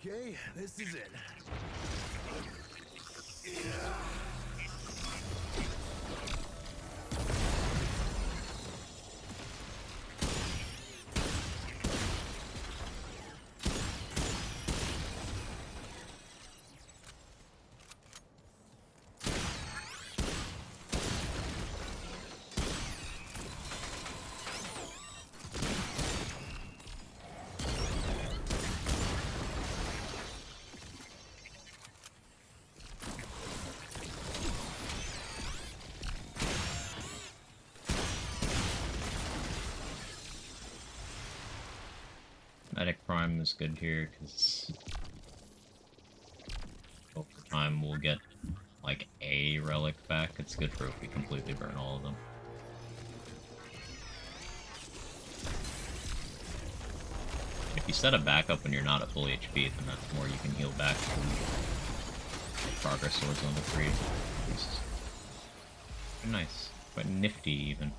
Okay, this is it. Medic Prime is good here because over time we'll get like a relic back. It's good for if we completely burn all of them. If you set a backup when you're not at full HP, then that's more you can heal back from progress swords on the 3. Nice. Quite nifty even.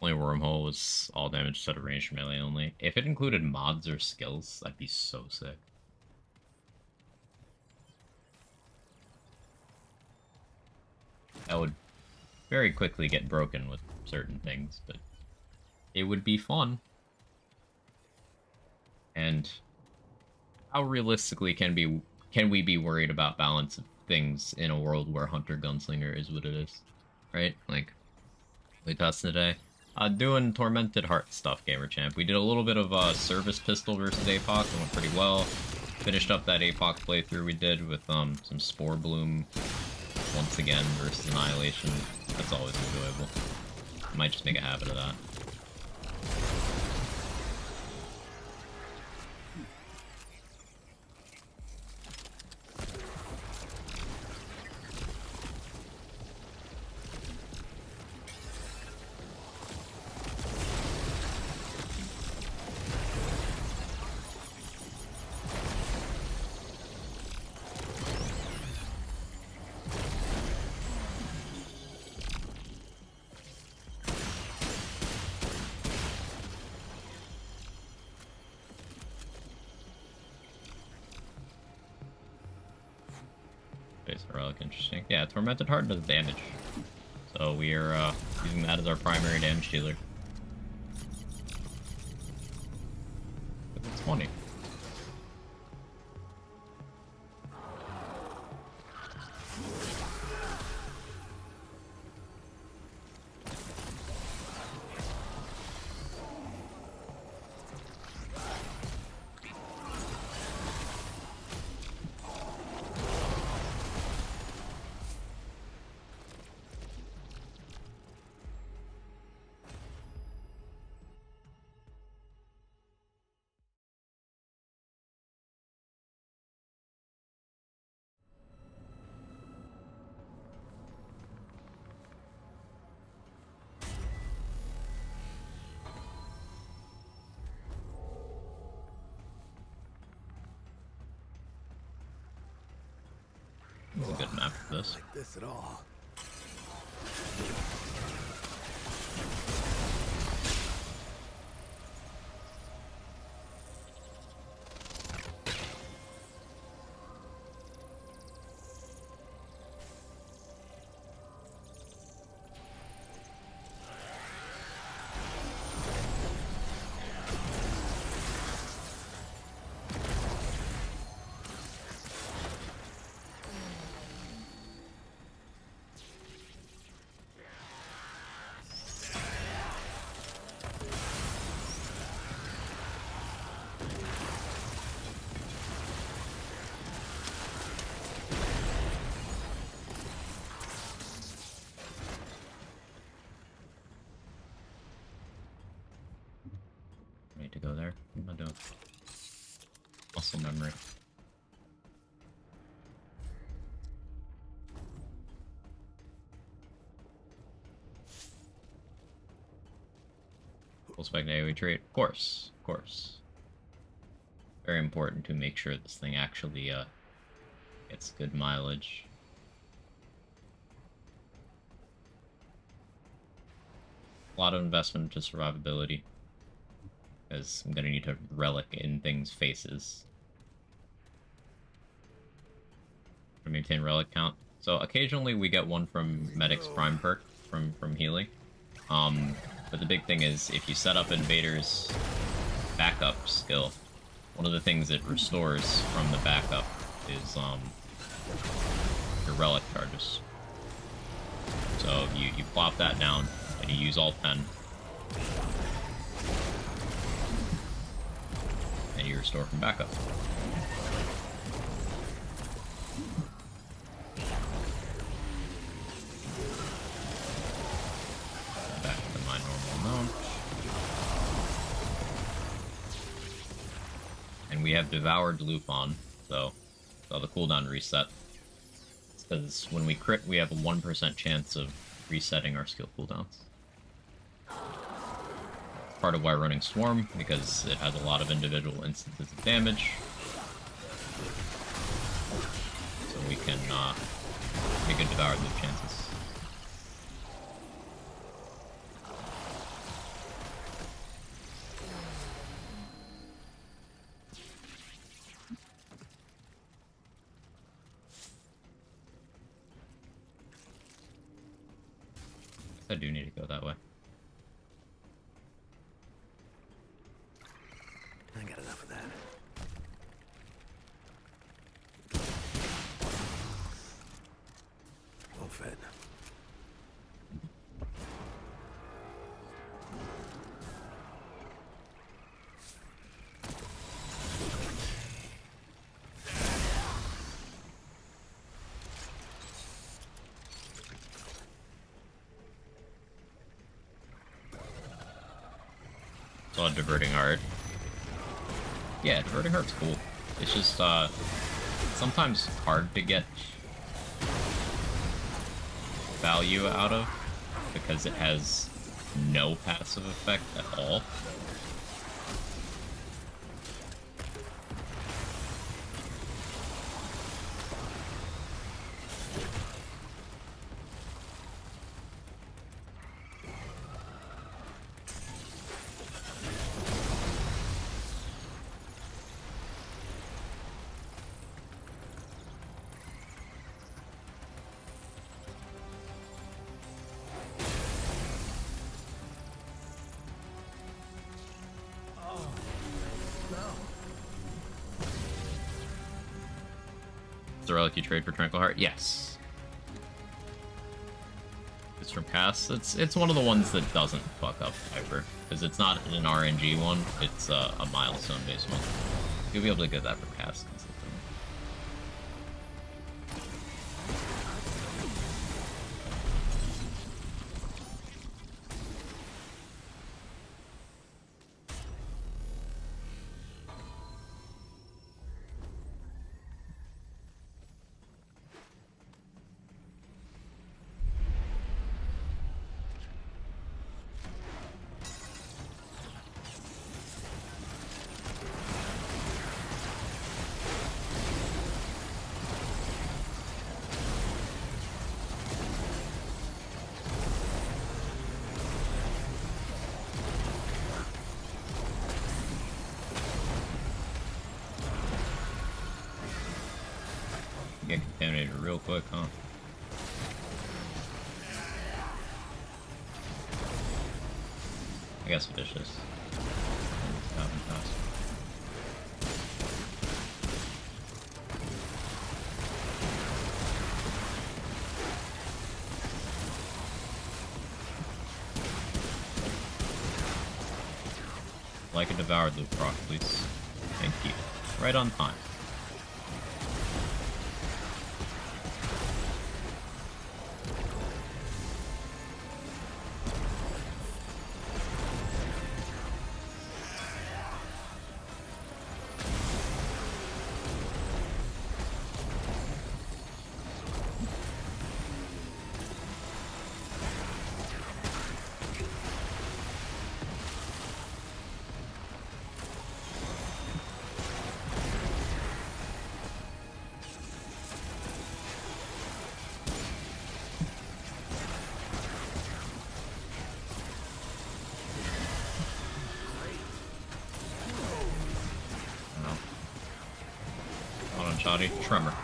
Only wormhole was all damage instead of ranged melee only. If it included mods or skills, that'd be so sick. That would very quickly get broken with certain things, but it would be fun. And how realistically can we be worried about balance of things in a world where Hunter Gunslinger is what it is? Right? Like, we tested today. Doing Tormented Heart stuff, Gamer Champ. We did a little bit of Service Pistol versus Apoc. It went pretty well. Finished up that Apoc playthrough we did with some Spore Bloom once again versus Annihilation. That's always enjoyable. Might just make a habit of that. Base Relic, interesting. Yeah, Tormented Heart does damage. So we are using that as our primary damage dealer. It's funny. This is a good map for this. Like this at all. Need to go there. What am I doing? Muscle memory. Full spec AoE trait. Of course. Of course. Very important to make sure this thing actually gets good mileage. A lot of investment into survivability, because I'm gonna need to relic in things' faces to maintain relic count. So occasionally we get one from Medic's Prime perk from healing. But the big thing is if you set up Invader's backup skill, one of the things it restores from the backup is your relic charges. So you plop that down and you use Alt Pen, and you restore from backup. Back to my normal mount. And we have Devoured Loop on, so the cooldown reset. Because when we crit, we have a 1% chance of resetting our skill cooldowns. Part of why running Swarm, because it has a lot of individual instances of damage. So we can make good Devoured Loop chances. I do need to go that way. I got enough of that. Well fed. Saw diverting art. Yeah, diverting art's cool. It's just sometimes hard to get value out of because it has no passive effect at all. Is the relic you trade for Tranquil Heart? Yes. It's from Cass. It's one of the ones that doesn't fuck up ever. Because it's not an RNG one, it's a milestone based one. You'll be able to get that from Cass consistently. Get contaminated real quick, huh? I guess vicious. Happen fast. Like a devoured loop rock, please. Thank you. Right on time. Shoddy. Tremor.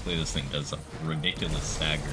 Hopefully this thing does a ridiculous stagger.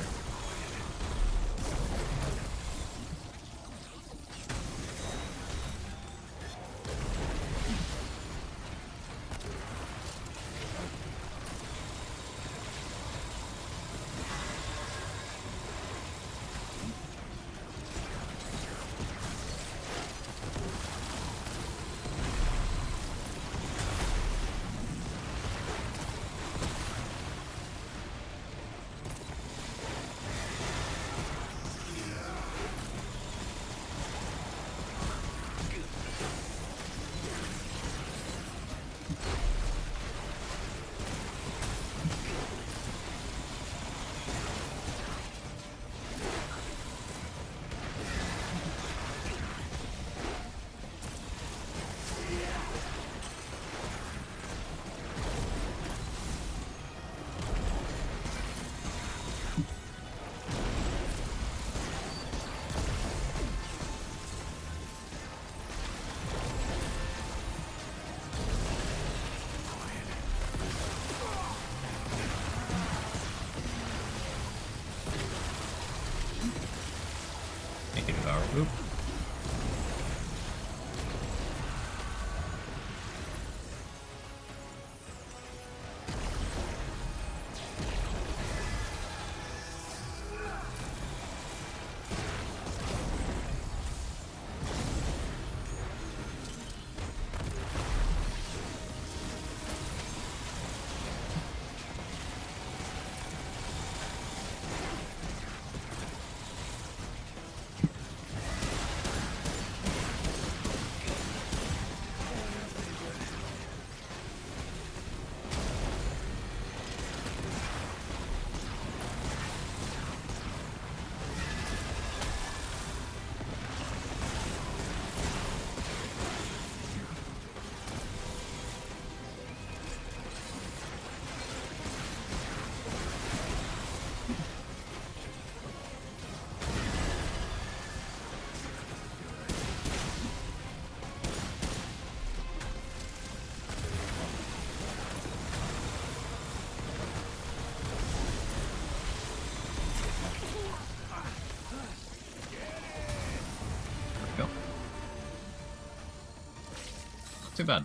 Too bad.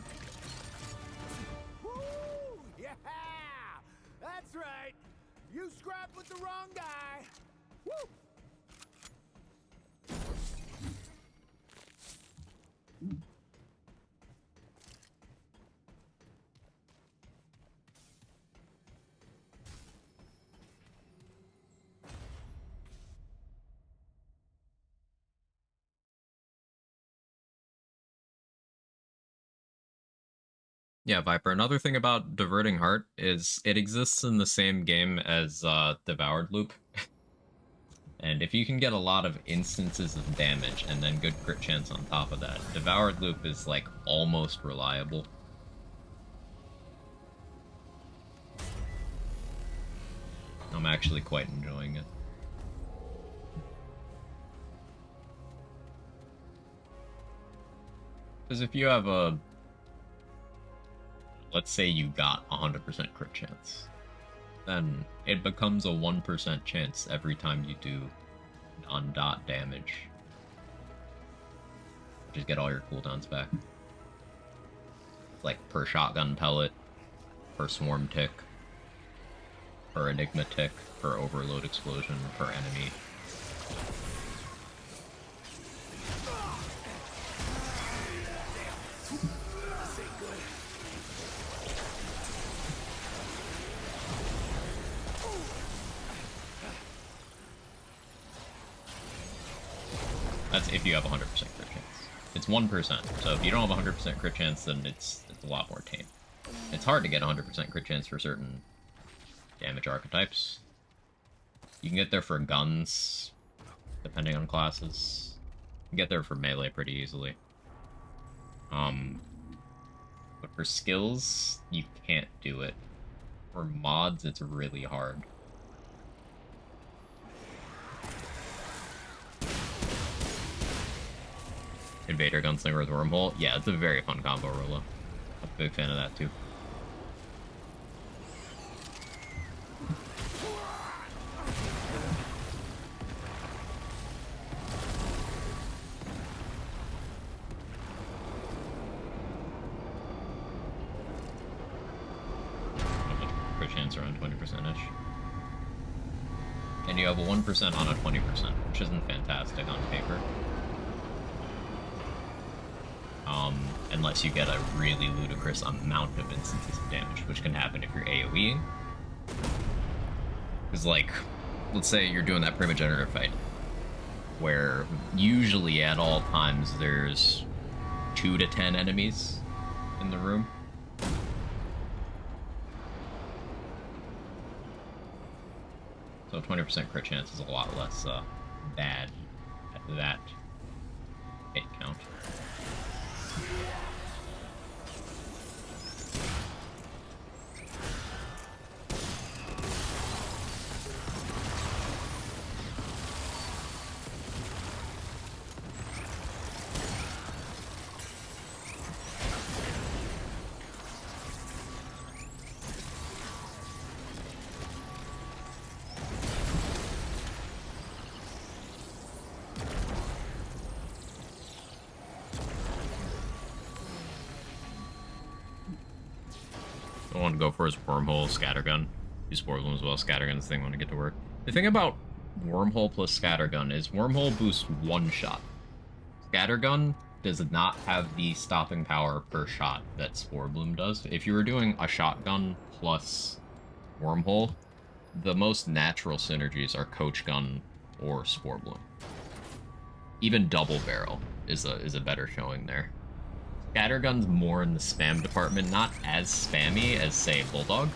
Woo! Yeah! That's right. You scrapped with the wrong guy. Woo! Yeah, Viper. Another thing about Diverting Heart is it exists in the same game as Devoured Loop. And if you can get a lot of instances of damage and then good crit chance on top of that, Devoured Loop is like almost reliable. I'm actually quite enjoying it. Because if you have a... let's say you got 100% crit chance, then it becomes a 1% chance every time you do non-dot damage. Just get all your cooldowns back. It's like per shotgun pellet, per swarm tick, per enigma tick, per overload explosion, per enemy. That's if you have 100% crit chance. It's 1%, so if you don't have 100% crit chance, then it's a lot more tame. It's hard to get 100% crit chance for certain damage archetypes. You can get there for guns, depending on classes. You can get there for melee pretty easily. But for skills, you can't do it. For mods, it's really hard. Invader, Gunslinger with Wormhole. Yeah, it's a very fun combo, Rolo. I'm a big fan of that, too. Crit chance around 20%-ish. And you have a 1% on a 20%, which isn't fantastic on paper. Unless you get a really ludicrous amount of instances of damage, which can happen if you're AoEing. Because, like, let's say you're doing that Primogenitor fight, where usually at all times there's 2 to 10 enemies in the room. So 20% crit chance is a lot less bad at that hit count. I want to go for his Wormhole, Scattergun. Use Spore as well. Scattergun's the thing I want to get to work. The thing about Wormhole plus Scattergun is Wormhole boosts one shot. Scattergun does not have the stopping power per shot that Spore Bloom does. If you were doing a shotgun plus Wormhole, the most natural synergies are Coach Gun or Spore Bloom. Even Double Barrel is a better showing there. Scattergun's more in the spam department, not as spammy as, say, Bulldog,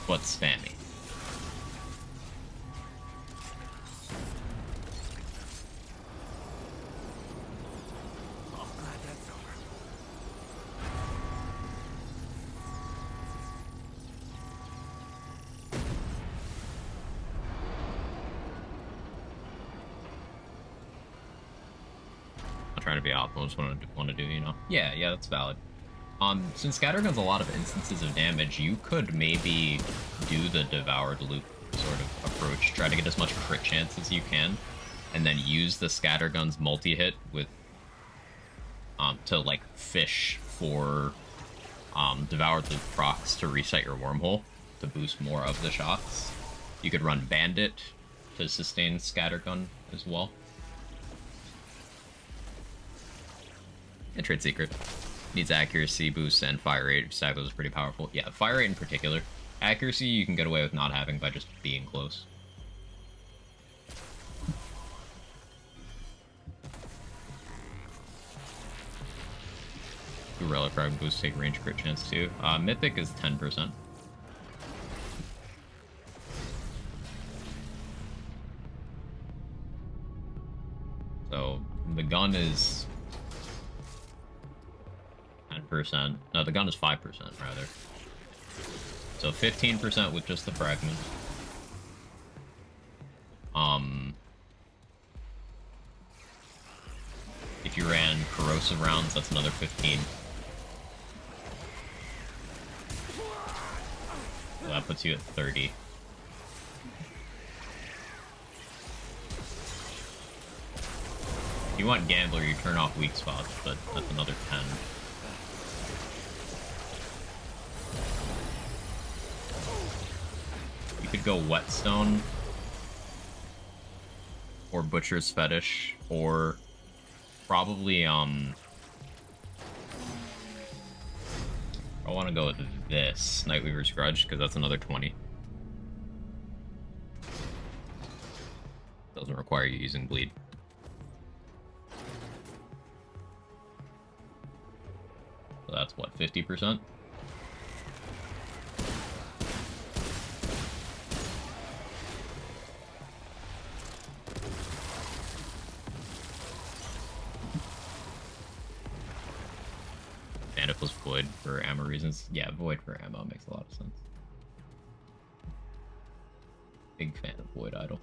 but spammy. Oh, glad that's over. Not trying to be optimal, just want to do, you know. Yeah, that's valid. Since Scattergun's a lot of instances of damage, you could maybe do the Devoured Loop sort of approach. Try to get as much crit chance as you can, and then use the Scattergun's multi-hit with, to, like, fish for Devour the procs to reset your wormhole to boost more of the shots. You could run Bandit to sustain Scattergun as well. And Trade Secret. Needs accuracy boost and fire rate. Stack those is pretty powerful. Yeah, fire rate in particular. Accuracy you can get away with not having by just being close. Relic Frag boost take range crit chance too. Mythic is 10%. So the gun is 10%. No, the gun is 5% rather. So 15% with just the fragment. If you ran corrosive rounds, that's another 15. So that puts you at 30. If you want Gambler, you turn off weak spots, but that's another 10. You could go Whetstone, or Butcher's Fetish, or probably, I want to go with this, Nightweaver's Grudge, because that's another 20. Doesn't require you using Bleed. So that's what, 50%? Bandit plus Void for ammo reasons. Yeah, Void for ammo makes a lot of sense. Big fan of Void Idol.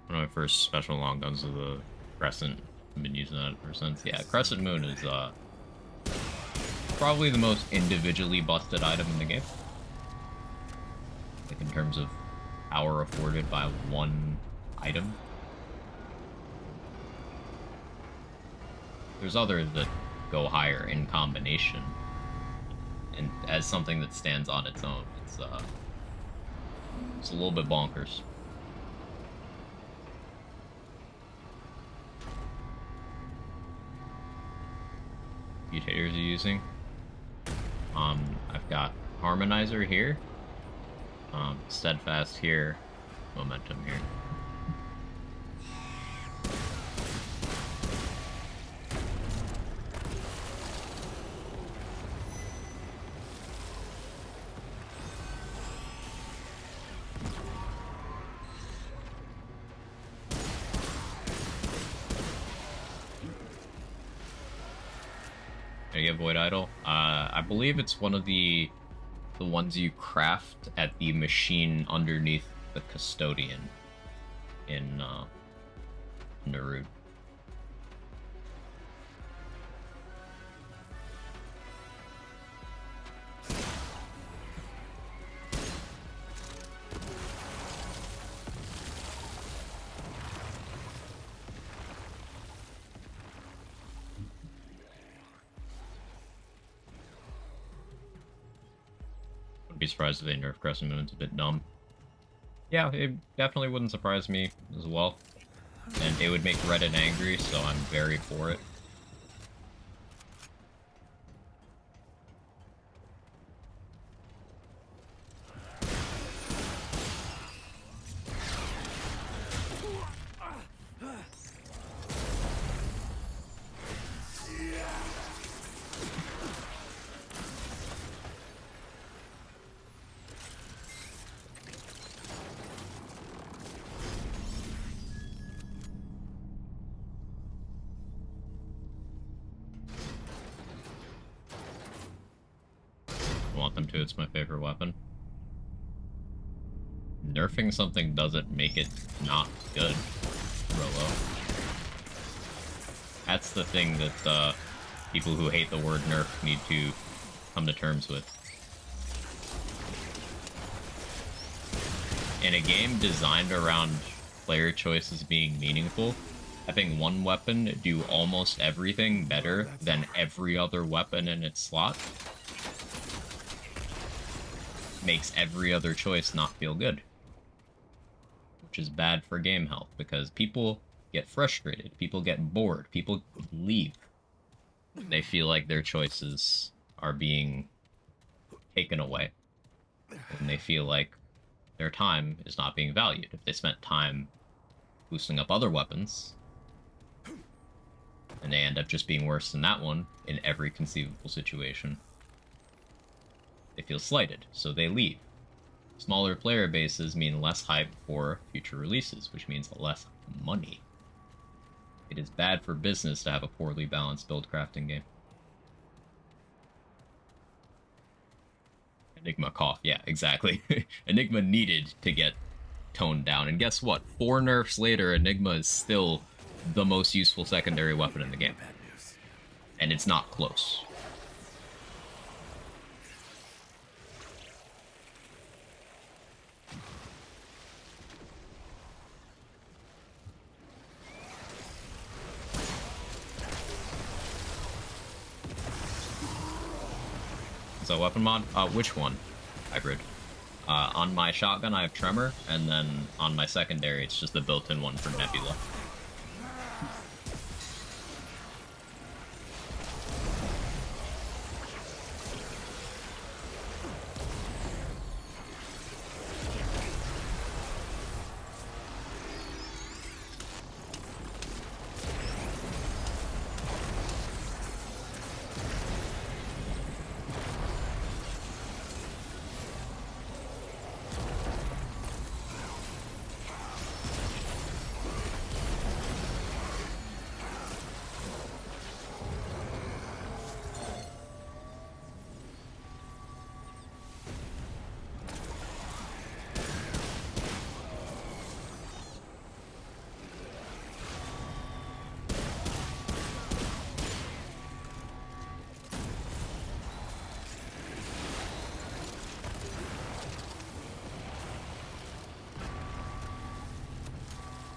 One of my first special long guns is the Crescent. I've been using that ever since. Yeah, Crescent Moon is probably the most individually busted item in the game. Like in terms of power afforded by one item. There's others that go higher in combination. And as something that stands on its own, it's a little bit bonkers. Mutators are using. I've got Harmonizer here, Steadfast here, Momentum here. Can I get Void Idol? I believe it's one of the ones you craft at the machine underneath the Custodian in Naruto. Be surprised if they nerf Crescent Moon. It's a bit dumb. Yeah, it definitely wouldn't surprise me as well. And it would make Reddit angry, so I'm very for it. Want them to, it's my favorite weapon. Nerfing something doesn't make it not good. Rolo. That's the thing that people who hate the word nerf need to come to terms with. In a game designed around player choices being meaningful, having one weapon do almost everything better than every other weapon in its slot makes every other choice not feel good. Which is bad for game health, because people get frustrated, people get bored, people leave. They feel like their choices are being taken away. And they feel like their time is not being valued. If they spent time boosting up other weapons, and they end up just being worse than that one in every conceivable situation, they feel slighted, so they leave. Smaller player bases mean less hype for future releases, which means less money. It is bad for business to have a poorly balanced build crafting game. Enigma cough, yeah, exactly. Enigma needed to get toned down, and guess what? 4 nerfs later, Enigma is still the most useful secondary weapon in the game. And it's not close. So weapon mod? Which one? Hybrid. On my shotgun I have Tremor, and then on my secondary it's just the built-in one for Nebula.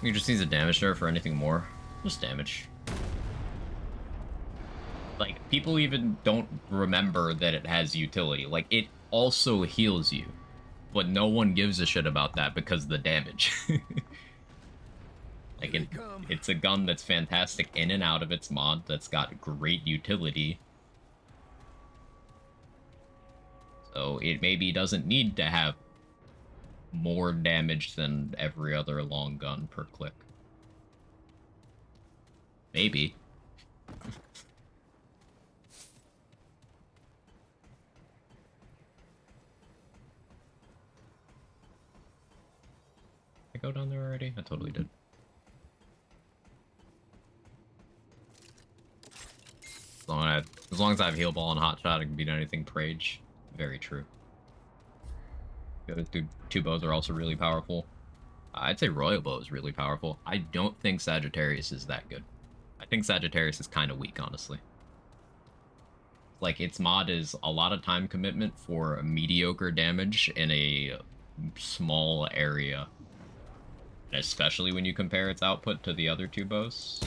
You just needs a damage nerf for anything more. Just damage. Like, people even don't remember that it has utility. Like, it also heals you. But no one gives a shit about that because of the damage. Like, it's a gun that's fantastic in and out of its mod, that's got great utility. So it maybe doesn't need to have more damage than every other long gun per click. Maybe. I go down there already? I totally did. As long as I have heal ball and hot shot, I can beat anything Prage. Very true. The other two bows are also really powerful. I'd say Royal Bow is really powerful. I don't think Sagittarius is that good. I think Sagittarius is kind of weak, honestly. Like, its mod is a lot of time commitment for mediocre damage in a small area. And especially when you compare its output to the other two bows.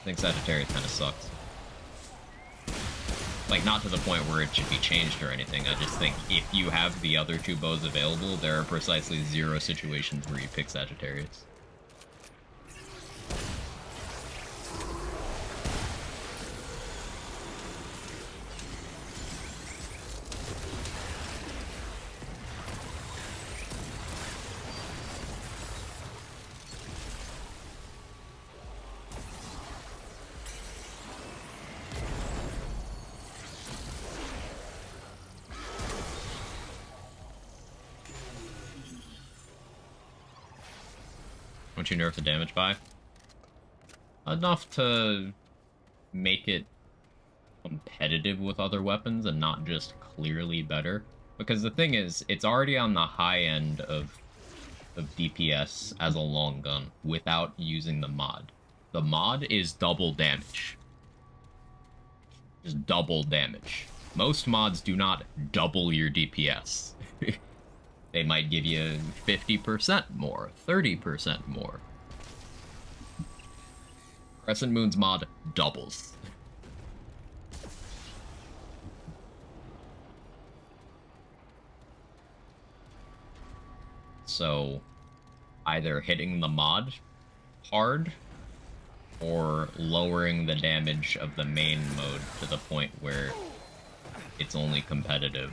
I think Sagittarius kind of sucks. Like, not to the point where it should be changed or anything. I just think if you have the other two bows available, there are precisely 0 situations where you pick Sagittarius. What you nerf the damage by? Enough to make it competitive with other weapons and not just clearly better. Because the thing is, it's already on the high end of of DPS as a long gun without using the mod. The mod is double damage. Just double damage. Most mods do not double your DPS. They might give you 50% more, 30% more. Crescent Moon's mod doubles. So, either hitting the mod hard or lowering the damage of the main mode to the point where it's only competitive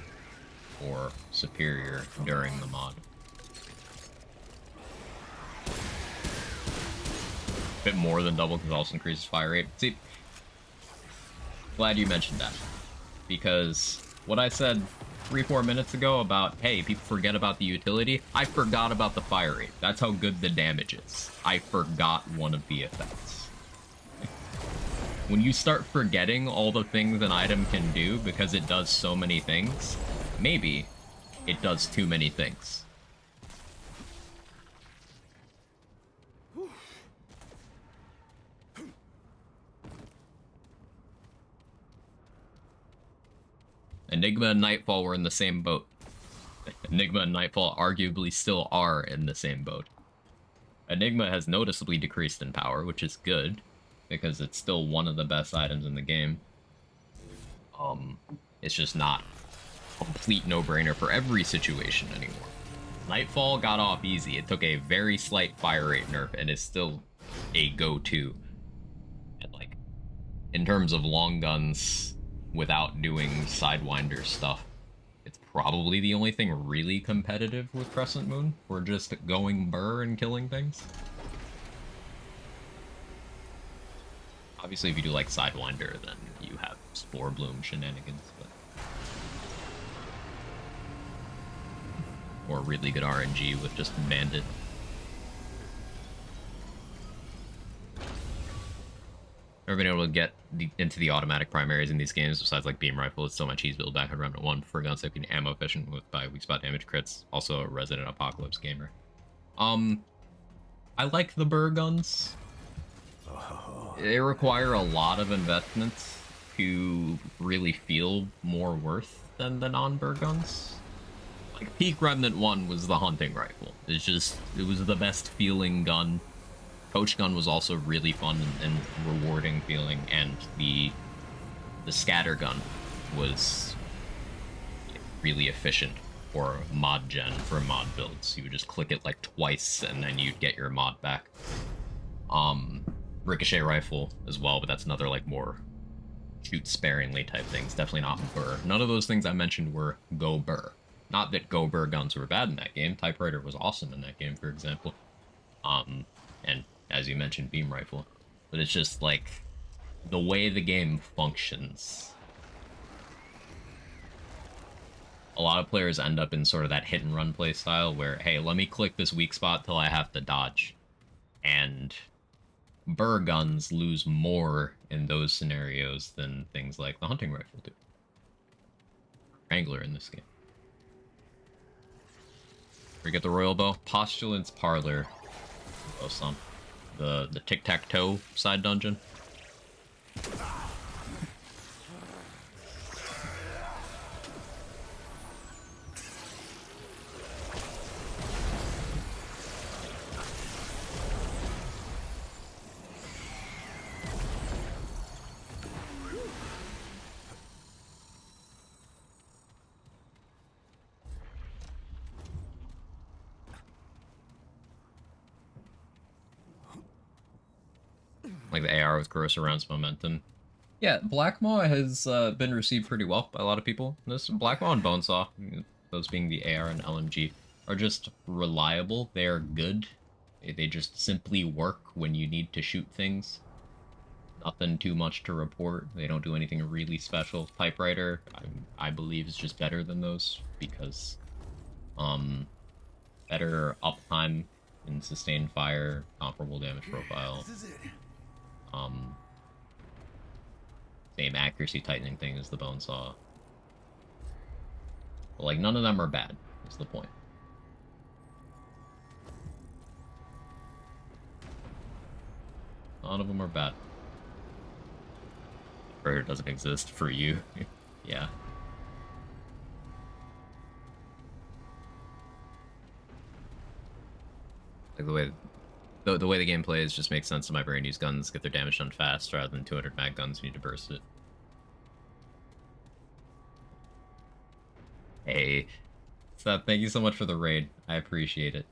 or superior during the mod. A bit more than double because it also increases fire rate. See, glad you mentioned that. Because what I said 3-4 minutes ago about, hey, people forget about the utility, I forgot about the fire rate. That's how good the damage is. I forgot one of the effects. When you start forgetting all the things an item can do because it does so many things, maybe it does too many things. Enigma and Nightfall were in the same boat. Enigma and Nightfall arguably still are in the same boat. Enigma has noticeably decreased in power, which is good, because it's still one of the best items in the game. It's just not a complete no-brainer for every situation anymore. Nightfall got off easy. It took a very slight fire rate nerf and is still a go-to. And like, in terms of long guns without doing Sidewinder stuff, it's probably the only thing really competitive with Crescent Moon. We're just going burr and killing things. Obviously, if you do like Sidewinder, then you have Spore Bloom shenanigans, but... or really good RNG with just Bandit. Never been able to get into the automatic primaries in these games, besides like Beam Rifle. It's still my cheese build back on Remnant 1 for guns that can ammo efficient with by weak spot damage crits. Also a resident Apocalypse gamer. I like the burr guns. They require a lot of investments to really feel more worth than the non-burr guns. Like, peak Remnant 1 was the hunting rifle. It's just, it was the best feeling gun. Coach gun was also really fun and rewarding feeling, and the scatter gun was really efficient for mod gen, for mod builds. You would just click it like twice and then you'd get your mod back. Ricochet rifle as well, but that's another like more shoot sparingly type things. Definitely not burr. None of those things I mentioned were go burr. Not that go burr guns were bad in that game. Typewriter was awesome in that game, for example. And as you mentioned, beam rifle. But it's just like the way the game functions. A lot of players end up in sort of that hit and run play style where, hey, let me click this weak spot till I have to dodge. And burr guns lose more in those scenarios than things like the hunting rifle do. Wrangler in this game. We get the Royal Bow. Postulant's Parlor. Oh, some. The tic-tac-toe side dungeon. Like the AR with gross arounds momentum. Yeah, Black Maw has been received pretty well by a lot of people. This Black Maw and Bonesaw, those being the AR and LMG, are just reliable. They are good. They just simply work when you need to shoot things. Nothing too much to report. They don't do anything really special. Typewriter, I believe, is just better than those because better uptime and sustained fire, comparable damage profile. This is it. Same accuracy tightening thing as the Bonesaw. But like none of them are bad, is the point. None of them are bad. Burger doesn't exist for you. Yeah. Like the way the game plays just makes sense to my brain. Use guns, get their damage done fast, rather than 200 mag guns. You need to burst it. Hey, Seth, thank you so much for the raid. I appreciate it.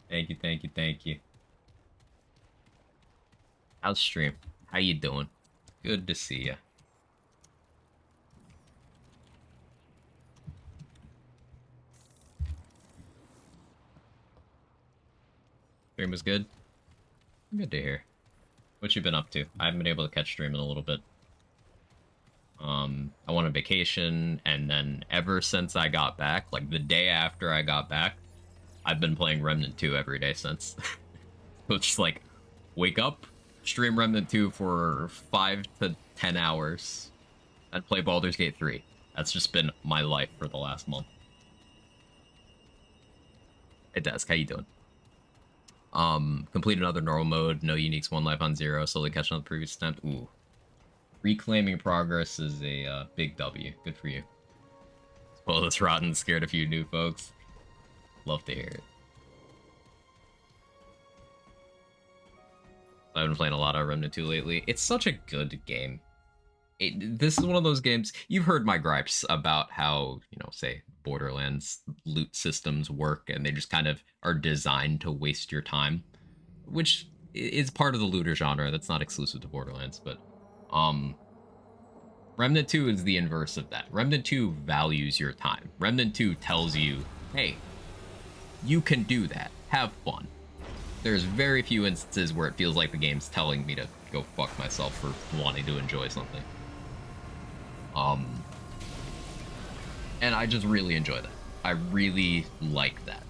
Thank you, thank you, thank you. How's stream? How you doing? Good to see ya. Stream was good? Good to hear. What you been up to? I haven't been able to catch stream in a little bit. I went on vacation, and then ever since I got back, like the day after I got back, I've been playing Remnant 2 every day since. So it's just like, wake up, stream Remnant 2 for 5 to 10 hours, and play Baldur's Gate 3. That's just been my life for the last month. Hey Desk, how you doing? Complete another normal mode, no uniques, 1 life on 0, slowly catching up the previous attempt. Ooh. Reclaiming progress is a big W. Good for you. Well, this rotten scared a few new folks. Love to hear it. I've been playing a lot of Remnant 2 lately. It's such a good game. This is one of those games... You've heard my gripes about how, you know, say, Borderlands loot systems work, and they just kind of are designed to waste your time. Which is part of the looter genre. That's not exclusive to Borderlands, but... Remnant 2 is the inverse of that. Remnant 2 values your time. Remnant 2 tells you, hey, you can do that. Have fun. There's very few instances where it feels like the game's telling me to go fuck myself for wanting to enjoy something. And I just really enjoy that. I really like that.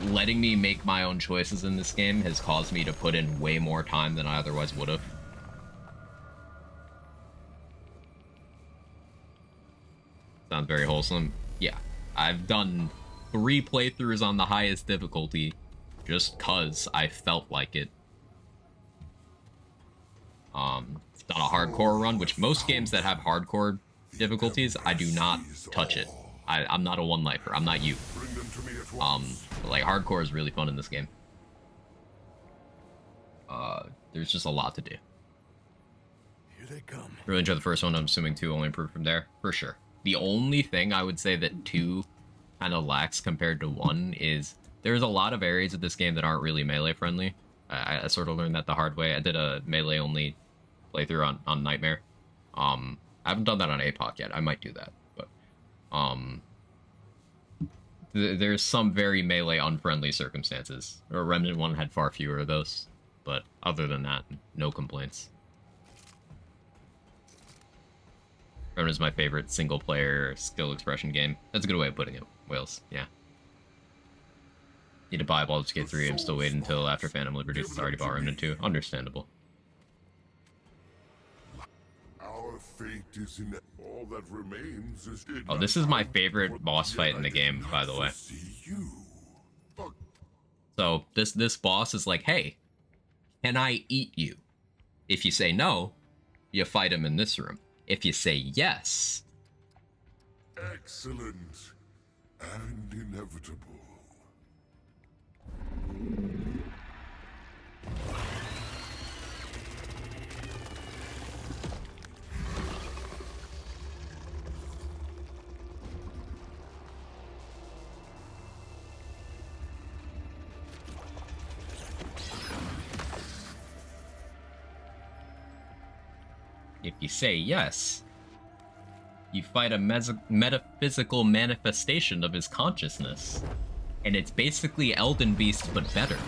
Letting me make my own choices in this game has caused me to put in way more time than I otherwise would have. Sounds very wholesome. Yeah, I've done 3 playthroughs on the highest difficulty just cause I felt like it. Done a hardcore run, which most games that have hardcore difficulties, I do not touch it. I'm not a one-lifer. I'm not you. But like hardcore is really fun in this game. There's just a lot to do. Here they come. Really enjoyed the first one. I'm assuming 2 only improved from there, for sure. The only thing I would say that 2 kind of lacks compared to 1 is there's a lot of areas of this game that aren't really melee friendly. I sort of learned that the hard way. I did a melee only playthrough on Nightmare. I haven't done that on Apoc yet. I might do that, but there's some very melee unfriendly circumstances. Remnant 1 had far fewer of those, but other than that, no complaints. Remnant is my favorite single-player skill expression game. That's a good way of putting it, Wales. Yeah. Need to buy Baldur's Gate 3. I'm still waiting until after Phantom Liberty. It's already bought Remnant 2. Understandable. Our fate is in all that remains is... Oh, this is my favorite boss fight in the game, by the way. So, this boss is like, hey, can I eat you? If you say no, you fight him in this room. If you say yes... Excellent and inevitable. If you say yes, you fight a metaphysical manifestation of his consciousness. And it's basically Elden Beast, but better.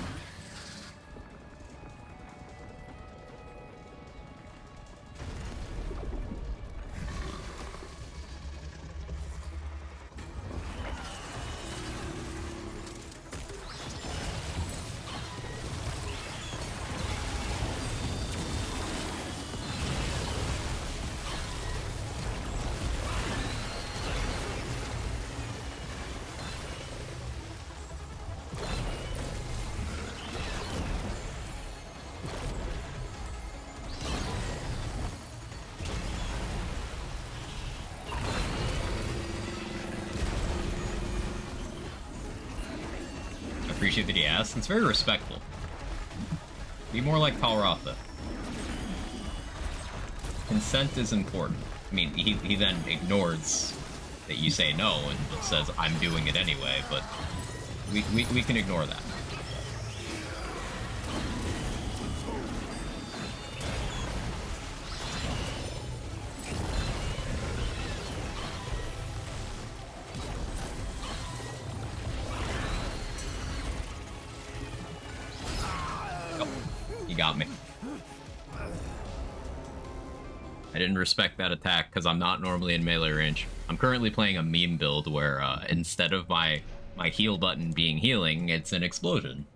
appreciate that he asked. It's very respectful. Be more like Palratha. Consent is important. I mean, he then ignores that you say no and just says, I'm doing it anyway, but we can ignore that. Oh, you got me. I didn't respect that attack because I'm not normally in melee range. I'm currently playing a meme build where instead of my heal button being healing, it's an explosion.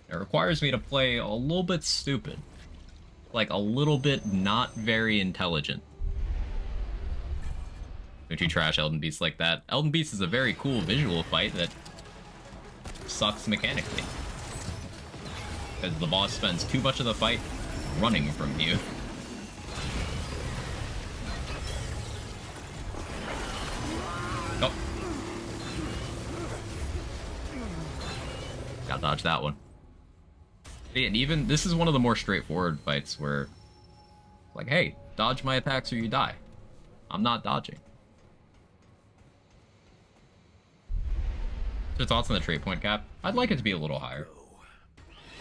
It requires me to play a little bit stupid. Like a little bit not very intelligent. Don't you trash Elden Beast like that? Elden Beast is a very cool visual fight that sucks mechanically. Because the boss spends too much of the fight running from you. Oh. Gotta dodge that one. And even, this is one of the more straightforward fights where, like, hey, dodge my attacks or you die. I'm not dodging. So thoughts on the trait point cap? I'd like it to be a little higher.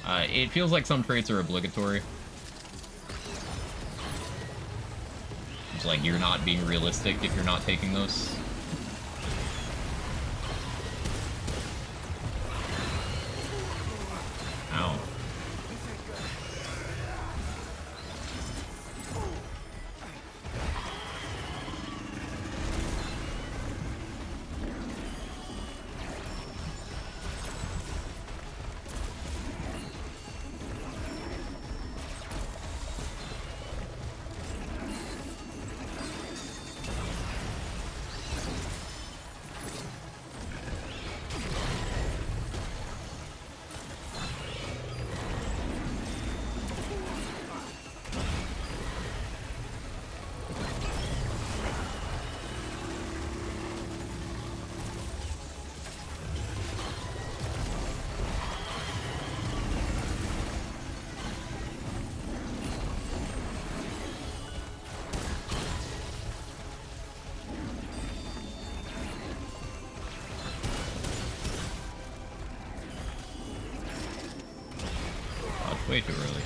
It feels like some traits are obligatory. It's like you're not being realistic if you're not taking those. Ow. Way too early.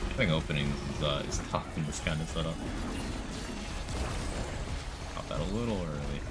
I think openings is tough in this kind of setup. Pop that a little early.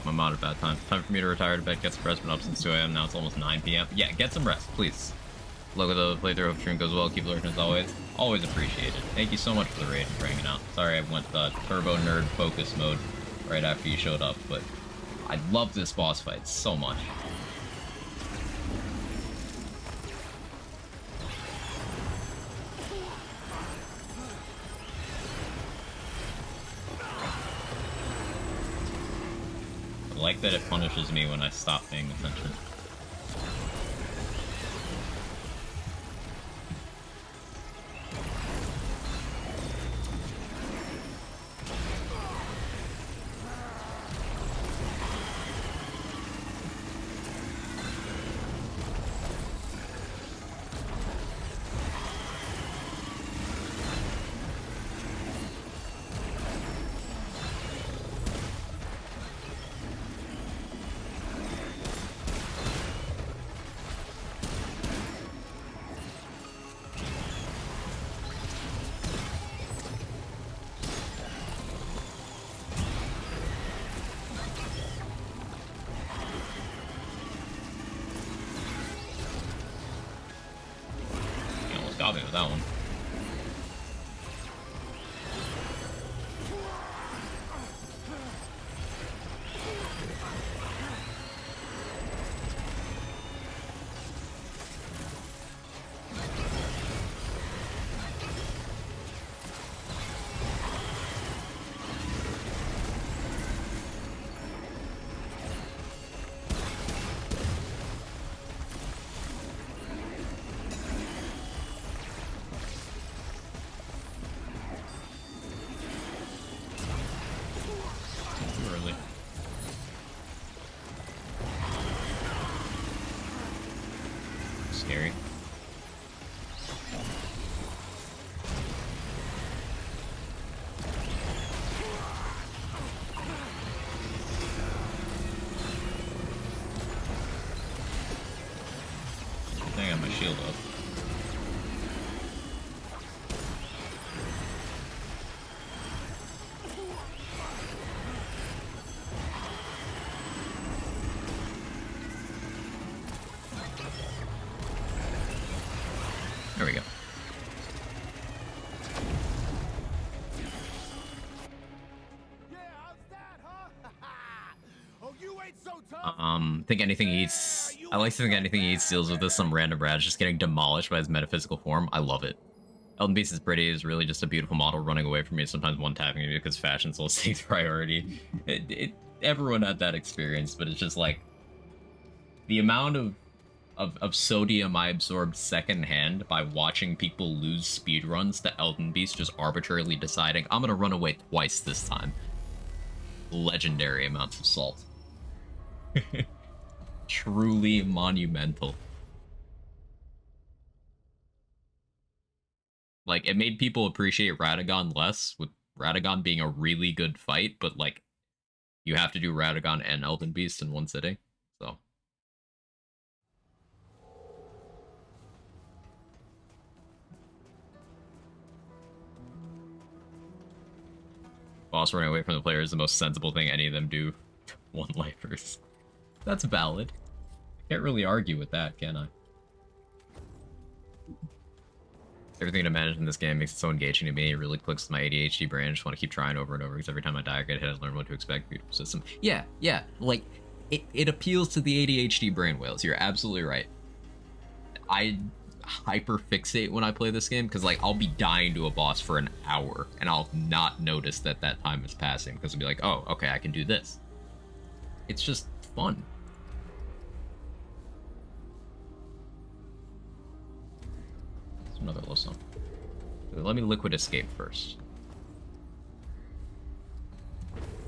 I'm out of bad time. Time for me to retire to bed, get some rest, been up since 2 a.m. Now it's almost 9 p.m. Yeah, get some rest, please. Look at the playthrough. Hope stream goes well. Keep lurking as always. Always appreciated. Thank you so much for the raid and for hanging out. Sorry I went turbo nerd focus mode right after you showed up, but I love this boss fight so much. I like that it punishes me when I stop paying attention. Got me with that one. Scary. I think I got my shield up. There we go. Yeah, how's that, huh? Oh, you ain't so tough. Think anything he eats. I like to think anything he eats deals with this. Some random Brad's just getting demolished by his metaphysical form. I love it. Elden Beast is pretty. Is really just a beautiful model running away from me. Sometimes one tapping me because fashion still takes priority. Everyone had that experience, but it's just like the amount of sodium I absorbed secondhand by watching people lose speedruns to Elden Beast just arbitrarily deciding, I'm gonna run away twice this time. Legendary amounts of salt. Truly monumental. Like, it made people appreciate Radagon less, with Radagon being a really good fight, but, like, you have to do Radagon and Elden Beast in one sitting, so... Boss running away from the player is the most sensible thing any of them do. One-lifers. That's valid. I can't really argue with that, can I? Everything to manage in this game makes it so engaging to me. It really clicks with my ADHD brain. I just want to keep trying over and over because every time I die, I get hit and learn what to expect. Beautiful system. Yeah, like, it appeals to the ADHD brain whales. You're absolutely right. I hyper-fixate when I play this game because, like, I'll be dying to a boss for an hour and I'll not notice that that time is passing because I'll be like, oh, okay, I can do this. It's just fun. Another low song. Let me liquid escape first.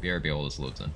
BRB all this loads in.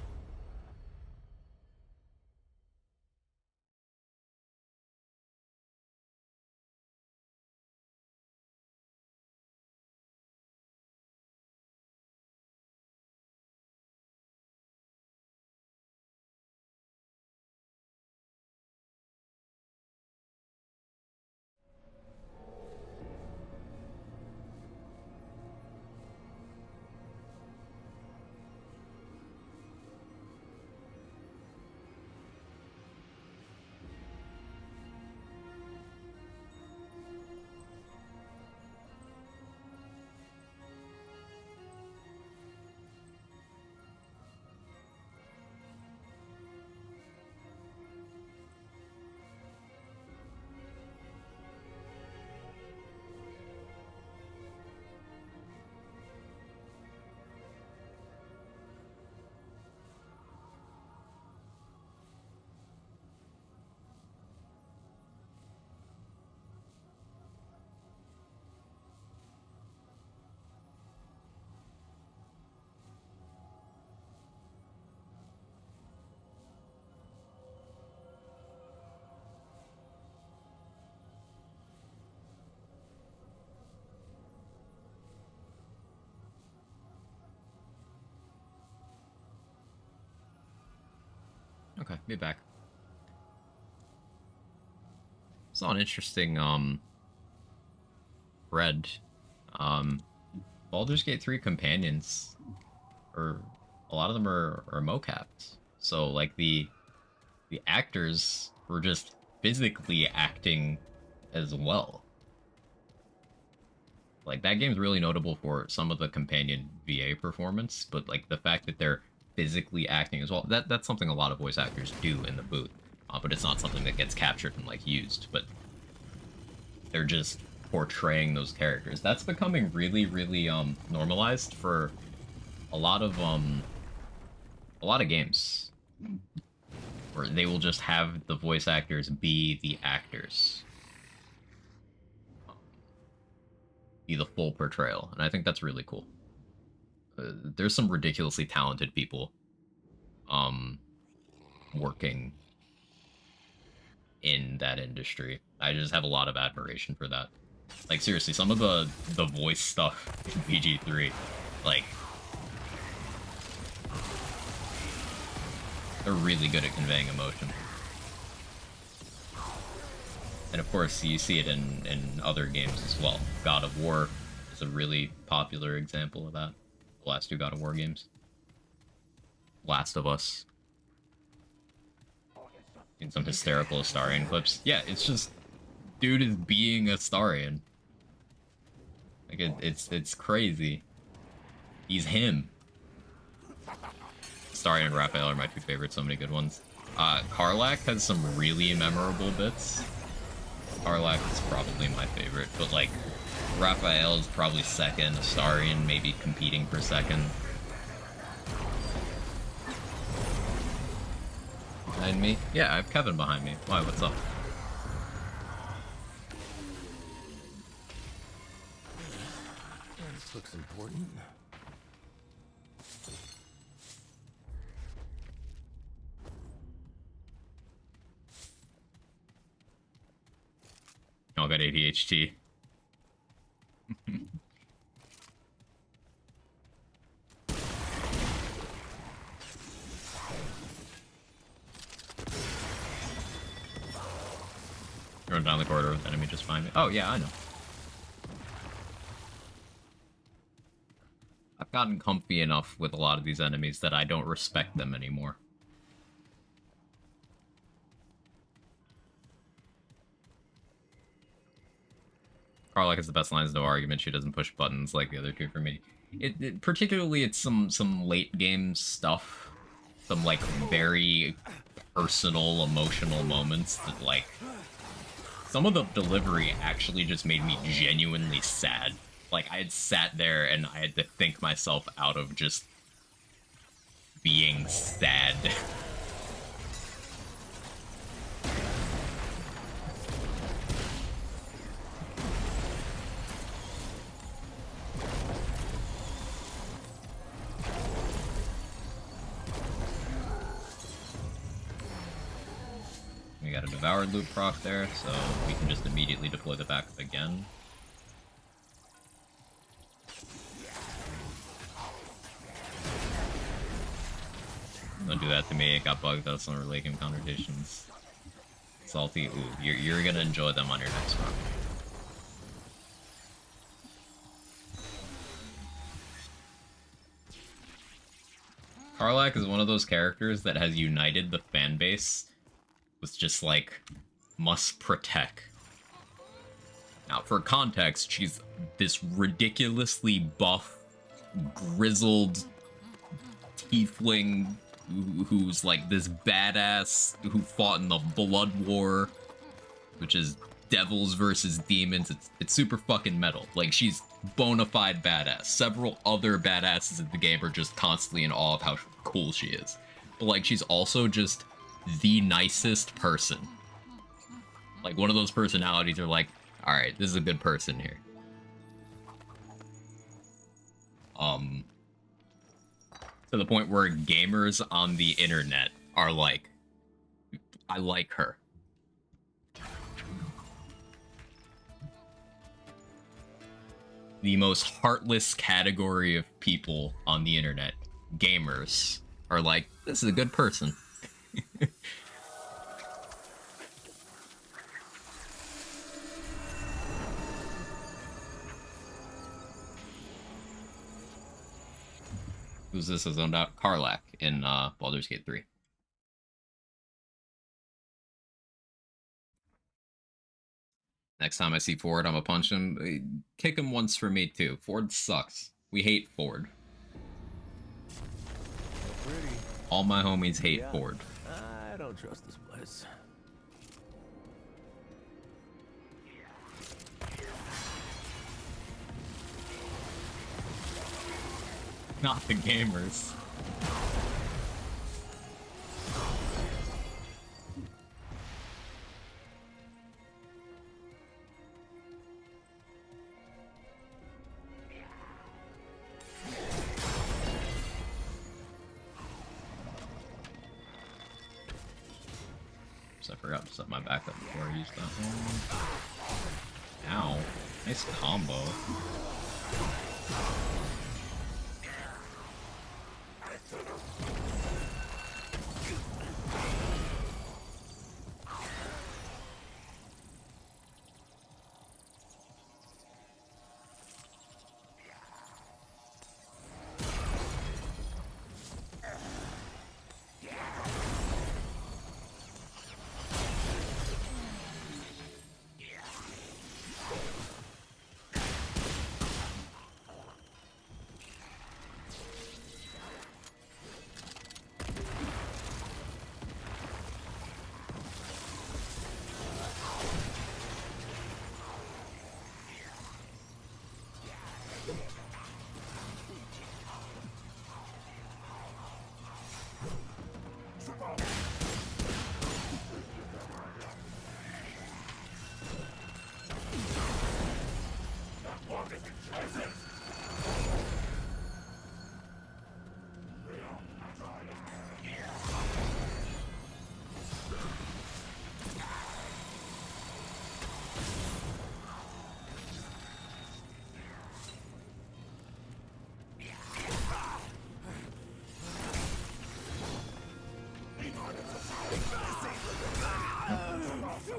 Okay, be back. Saw an interesting thread. Baldur's Gate 3 companions, or a lot of them are mocapped. So like the actors were just physically acting as well. Like that game's really notable for some of the companion VA performance, but like the fact that they're physically acting as well, that's something a lot of voice actors do in the booth. But it's not something that gets captured and like used, but they're just portraying those characters. That's becoming really, really normalized for a lot of games, where they will just have the voice actors be the actors, be the full portrayal, and I think that's really cool. There's some ridiculously talented people working in that industry. I just have a lot of admiration for that. Like seriously, some of the voice stuff in PG3, like they're really good at conveying emotion. And of course, you see it in other games as well. God of War is a really popular example of that. The last two God of War games. Last of Us. In some hysterical Astarion clips. Yeah, it's just dude is being Astarion. Like it's crazy. He's him. Astarion and Raphael are my two favorites. So many good ones. Karlach has some really memorable bits. Karlach is probably my favorite, but like Raphael is probably second. Astarion maybe competing for second. Behind me? Yeah, I have Kevin behind me. Why? What's up? This looks important. Y'all got ADHD. Run down the corridor with enemy, just find me. Oh yeah, I know. I've gotten comfy enough with a lot of these enemies that I don't respect them anymore. Karlach has the best lines, no argument. She doesn't push buttons like the other two for me. Particularly, it's some late game stuff, some like very personal, emotional moments that like some of the delivery actually just made me genuinely sad. Like I had sat there and I had to think myself out of just being sad. We got a devoured loop proc there, so we can just immediately deploy the backup again. Don't do that to me, it got bugged out some relay game conversations. Salty, ooh, you're gonna enjoy them on your next run. Karlach is one of those characters that has united the fan base with just like, must protect. Now, for context, she's this ridiculously buff, grizzled tiefling who's like this badass who fought in the Blood War, which is devils versus demons. It's super fucking metal. Like, she's bona fide badass. Several other badasses in the game are just constantly in awe of how cool she is. But like, she's also just the nicest person. Like, one of those personalities are like, alright, this is a good person here. To the point where gamers on the internet are like, I like her. The most heartless category of people on the internet, gamers, are like, this is a good person. Who's this? Is zoned out? Karlak in Baldur's Gate 3. Next time I see Ford, I'm gonna punch him. Kick him once for me too. Ford sucks. We hate Ford. Pretty. All my homies hate Yeah. Ford. I don't trust this place. Not the gamers. I forgot to set my backup before I used that one. Ow. Nice combo.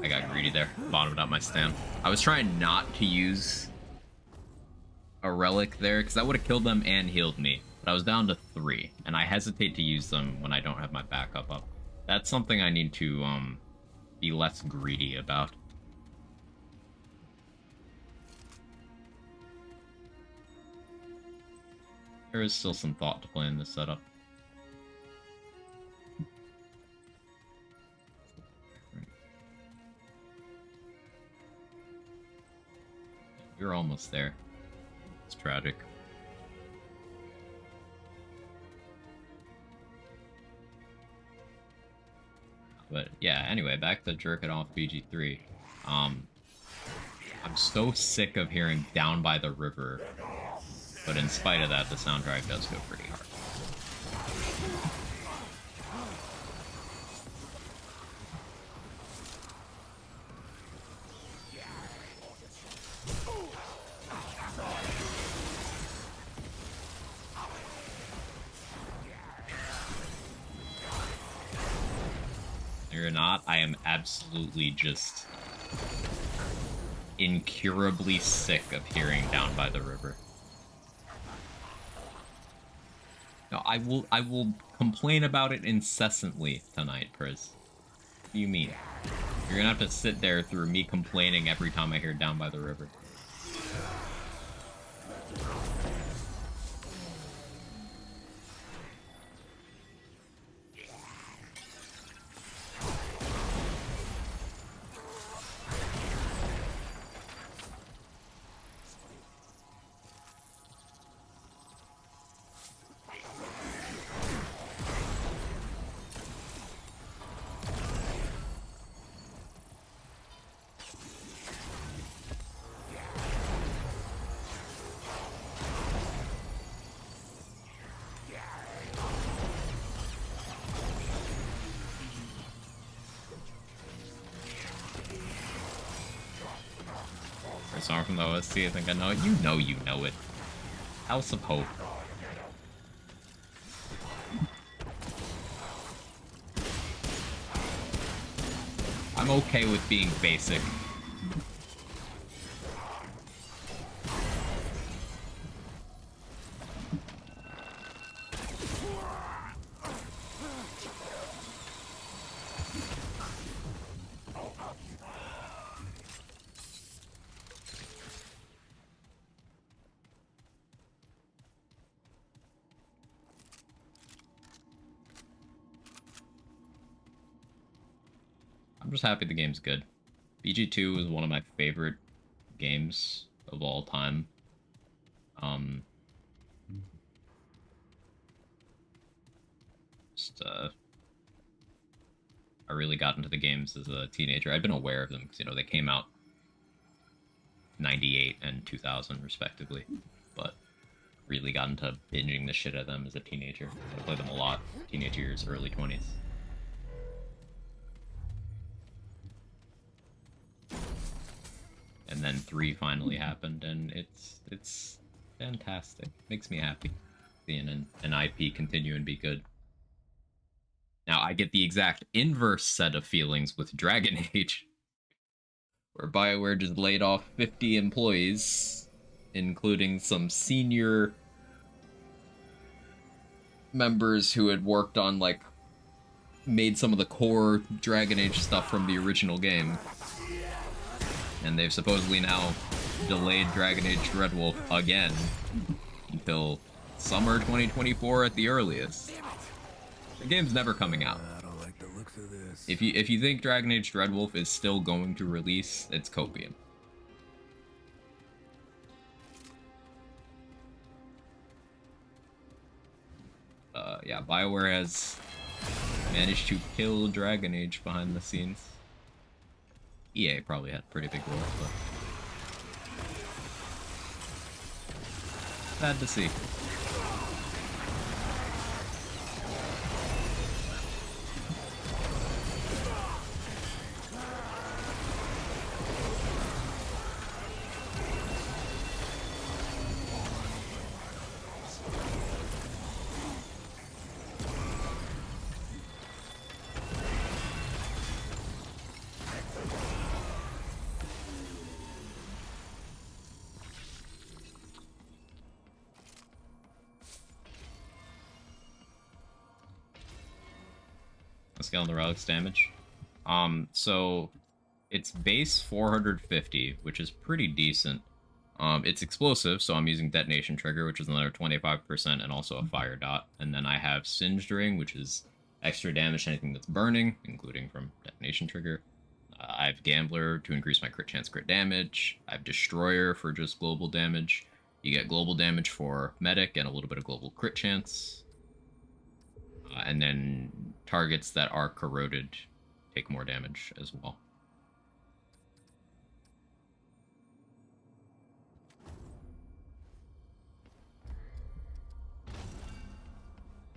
I got greedy there. Bottomed out my stand. I was trying not to use a relic there, because that would have killed them and healed me. But I was down to 3, and I hesitate to use them when I don't have my backup up. That's something I need to be less greedy about. There is still some thought to playing this setup. You're almost there. It's tragic. But yeah, anyway, back to jerk it off BG3. I'm so sick of hearing Down by the River, but in spite of that, the soundtrack does go pretty hard. You're not, I am absolutely just incurably sick of hearing Down by the River. No, I will complain about it incessantly tonight, Priz. What do you mean? You're gonna have to sit there through me complaining every time I hear Down by the River. Song from the OST, I think I know it. You know it. House of Hope. I'm okay with being basic. just happy the game's good. BG2 is one of my favorite games of all time. I really got into the games as a teenager. I'd been aware of them because, you know, they came out 98 and 2000 respectively, but really got into binging the shit out of them as a teenager. I played them a lot, teenage years, early 20s. And then 3 finally happened, and it's fantastic. Makes me happy seeing an IP continue and be good. Now, I get the exact inverse set of feelings with Dragon Age, where BioWare just laid off 50 employees, including some senior members who had worked on, like, made some of the core Dragon Age stuff from the original game. And they've supposedly now delayed Dragon Age Dreadwolf again until summer 2024 at the earliest. The game's never coming out. I don't like the looks of this. If you think Dragon Age Dreadwolf is still going to release, it's copium. Yeah, BioWare has managed to kill Dragon Age behind the scenes. EA probably had a pretty big role, but sad to see. Scale on the relics damage. So it's base 450, which is pretty decent. It's explosive, so I'm using detonation trigger, which is another 25%, and also a fire dot. And then I have singed ring, which is extra damage to anything that's burning, including from detonation trigger. I have gambler to increase my crit chance crit damage. I have destroyer for just global damage. You get global damage for medic and a little bit of global crit chance. And then targets that are corroded take more damage as well.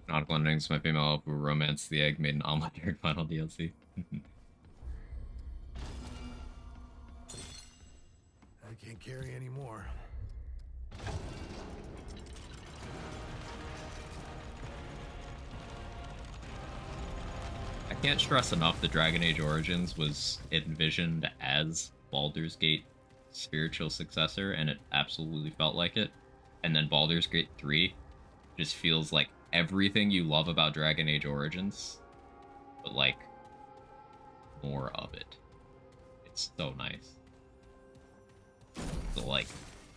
Nautical endings, my female elf who romanced the egg made an omelet during final DLC. I can't carry anymore. I can't stress enough that Dragon Age Origins was envisioned as Baldur's Gate spiritual successor, and it absolutely felt like it. And then Baldur's Gate 3 just feels like everything you love about Dragon Age Origins, but like more of it. It's so nice. So like,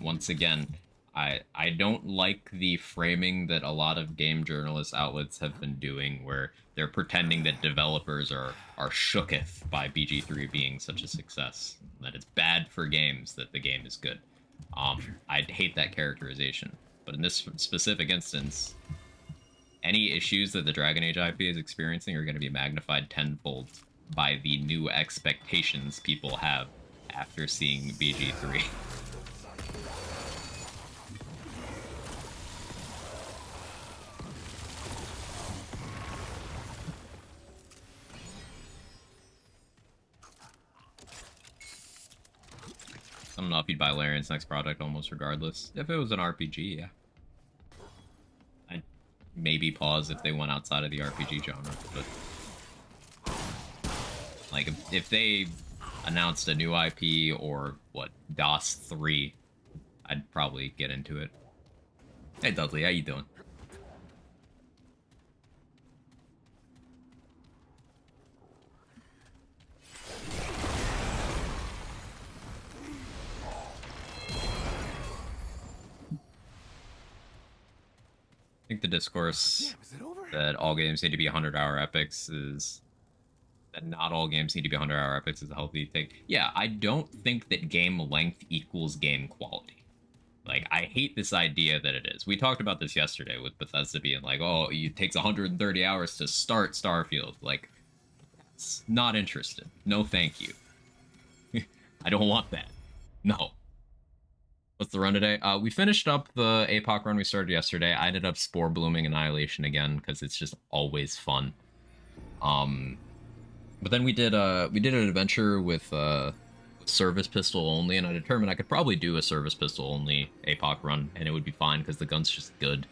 once again, I don't like the framing that a lot of game journalist outlets have been doing, where they're pretending that developers are shooketh by BG3 being such a success, that it's bad for games that the game is good. I hate that characterization. But in this specific instance, any issues that the Dragon Age IP is experiencing are going to be magnified tenfold by the new expectations people have after seeing BG3. I don't know if you'd buy Larian's next product almost regardless. If it was an RPG, yeah. I'd maybe pause if they went outside of the RPG genre, but like if they announced a new IP or what, DOS 3, I'd probably get into it. Hey Dudley, how you doing? I think the discourse Damn, is it over? that all games need to be 100-hour epics is that not all games need to be 100-hour epics is a healthy take. Yeah, I don't think that game length equals game quality. Like, I hate this idea that it is. We talked about this yesterday with Bethesda being like, oh, it takes 130 hours to start Starfield. Like, that's not interested. No, thank you. I don't want that. No. What's the run today? We finished up the Apoc run we started yesterday. I ended up Spore Blooming Annihilation again because it's just always fun. But then we did an adventure with service pistol only, and I determined I could probably do a service pistol only Apoc run, and it would be fine because the gun's just good.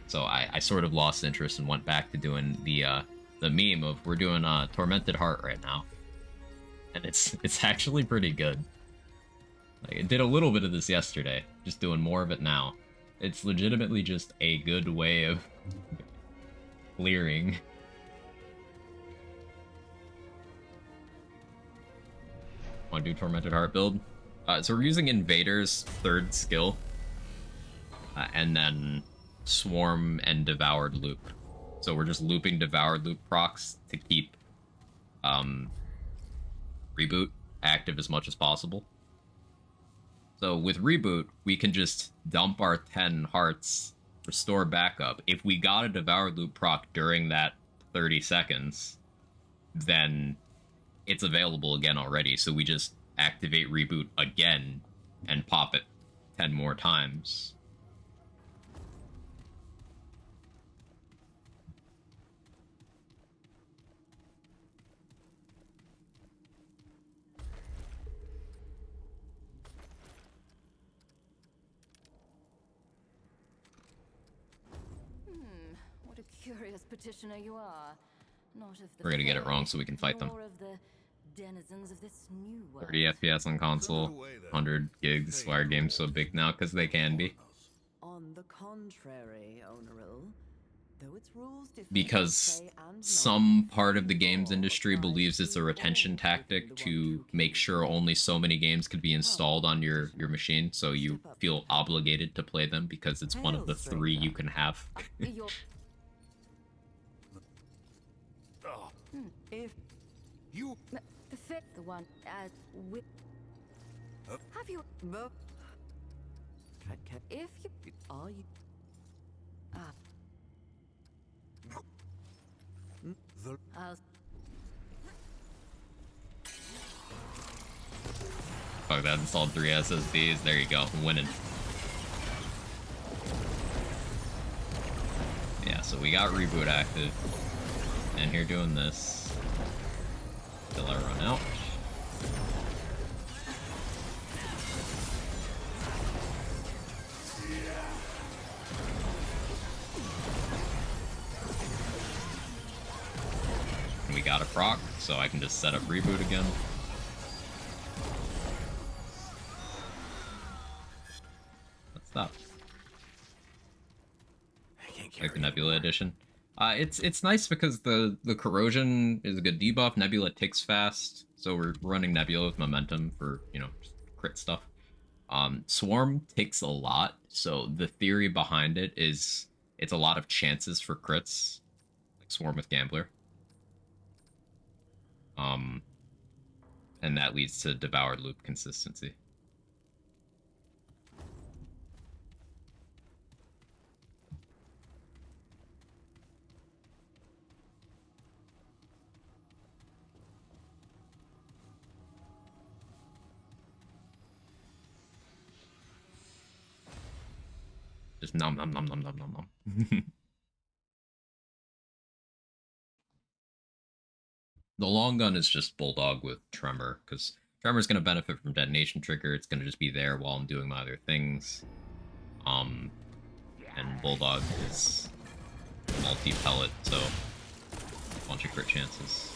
So I sort of lost interest and went back to doing the meme of we're doing Tormented Heart right now, and it's actually pretty good. Like, I did a little bit of this yesterday, just doing more of it now. It's legitimately just a good way of clearing. Want to do Tormented Heart build? So we're using Invader's third skill, and then Swarm and Devoured Loop. So we're just looping Devoured Loop procs to keep Reboot active as much as possible. So with Reboot, we can just dump our 10 hearts, restore backup. If we got a Devoured Loop proc during that 30 seconds, then it's available again already. So we just activate Reboot again and pop it 10 more times. What a curious petitioner you are. Not of the We're gonna get it wrong so we can fight them. nor of the denizens of this new world. 30 FPS on console, 100 gigs. Why are games so big now? Because they can be. On the contrary, Oneril, though its rules differ Because say and some not, part of the games law industry applies believes it's a to retention all tactic within the to 1-2 make sure only so many games could be installed on your machine, so you feel obligated to play them because it's one of the 3 you can have. Your If You the fit the one with have you the if you are you the I'll Fuck that, installed 3 SSDs. There you go, winning. Yeah, so we got Reboot active. And here doing this. Till I run out. And we got a proc, so I can just set up Reboot again. Let's stop. Like the Nebula edition. It's nice because the corrosion is a good debuff. Nebula ticks fast, so we're running Nebula with momentum for, you know, just crit stuff. Swarm ticks a lot, so the theory behind it is it's a lot of chances for crits, like Swarm with Gambler. And that leads to Devoured Loop consistency. Just nom nom nom nom nom nom nom. The long gun is just Bulldog with Tremor, because Tremor's going to benefit from Detonation Trigger. It's going to just be there while I'm doing my other things. And Bulldog is multi-pellet, so a bunch of crit chances.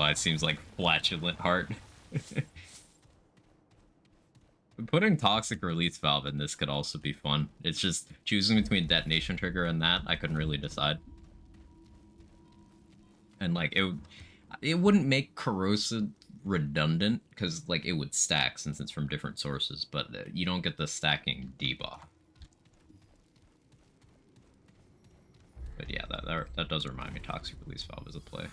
why it seems like flatulent heart. Putting toxic release valve in this could also be fun. It's just choosing between detonation trigger and that, I couldn't really decide. And like it wouldn't make corrosive redundant because like it would stack since it's from different sources, but you don't get the stacking debuff. But yeah, that does remind me toxic release valve is a play.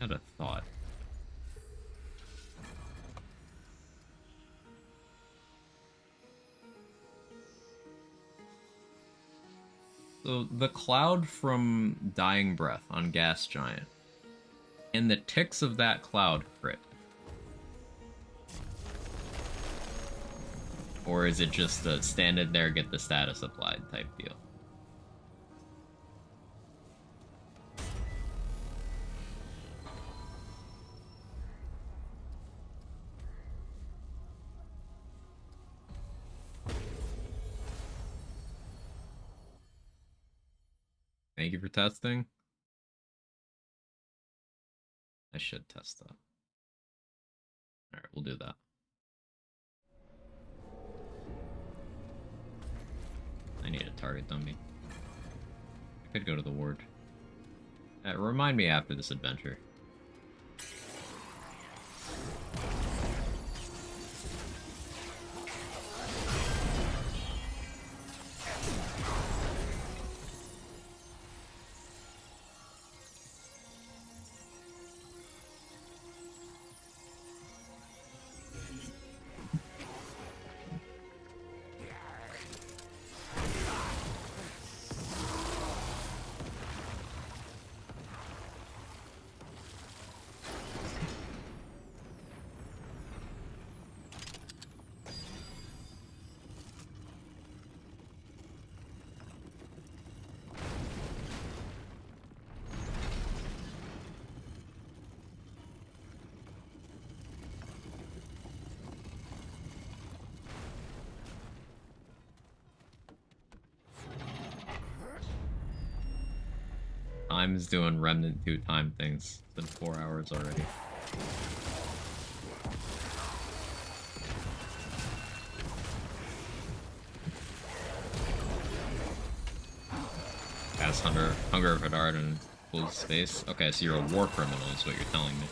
I had a thought. So the cloud from Dying Breath on Gas Giant, and the ticks of that cloud crit. Or is it just a stand in there, get the status applied type deal? Thank you for testing. I should test that. Alright, we'll do that. I need a target dummy. I could go to the ward. Remind me after this adventure. Time's doing Remnant 2 time things. It's been 4 hours already. As Hunger of Hadard and full space. Okay, so you're a war criminal is what you're telling me.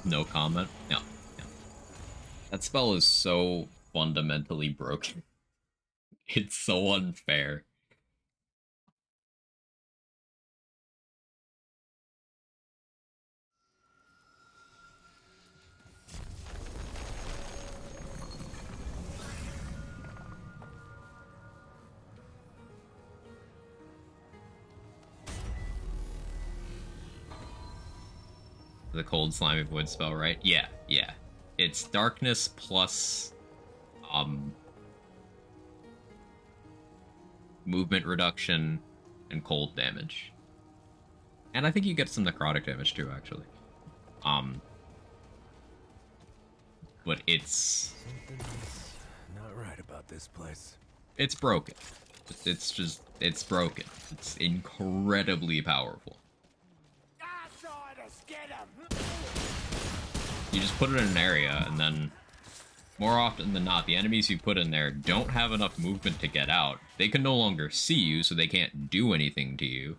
No comment? No. No. That spell is so fundamentally broken. It's so unfair. The cold slimy void spell, right? Yeah, yeah. It's darkness plus movement reduction and cold damage. And I think you get some necrotic damage too, actually. But it's Something's not right about this place. it's broken. It's broken. It's incredibly powerful. You just put it in an area, and then more often than not, the enemies you put in there don't have enough movement to get out. They can no longer see you, so they can't do anything to you.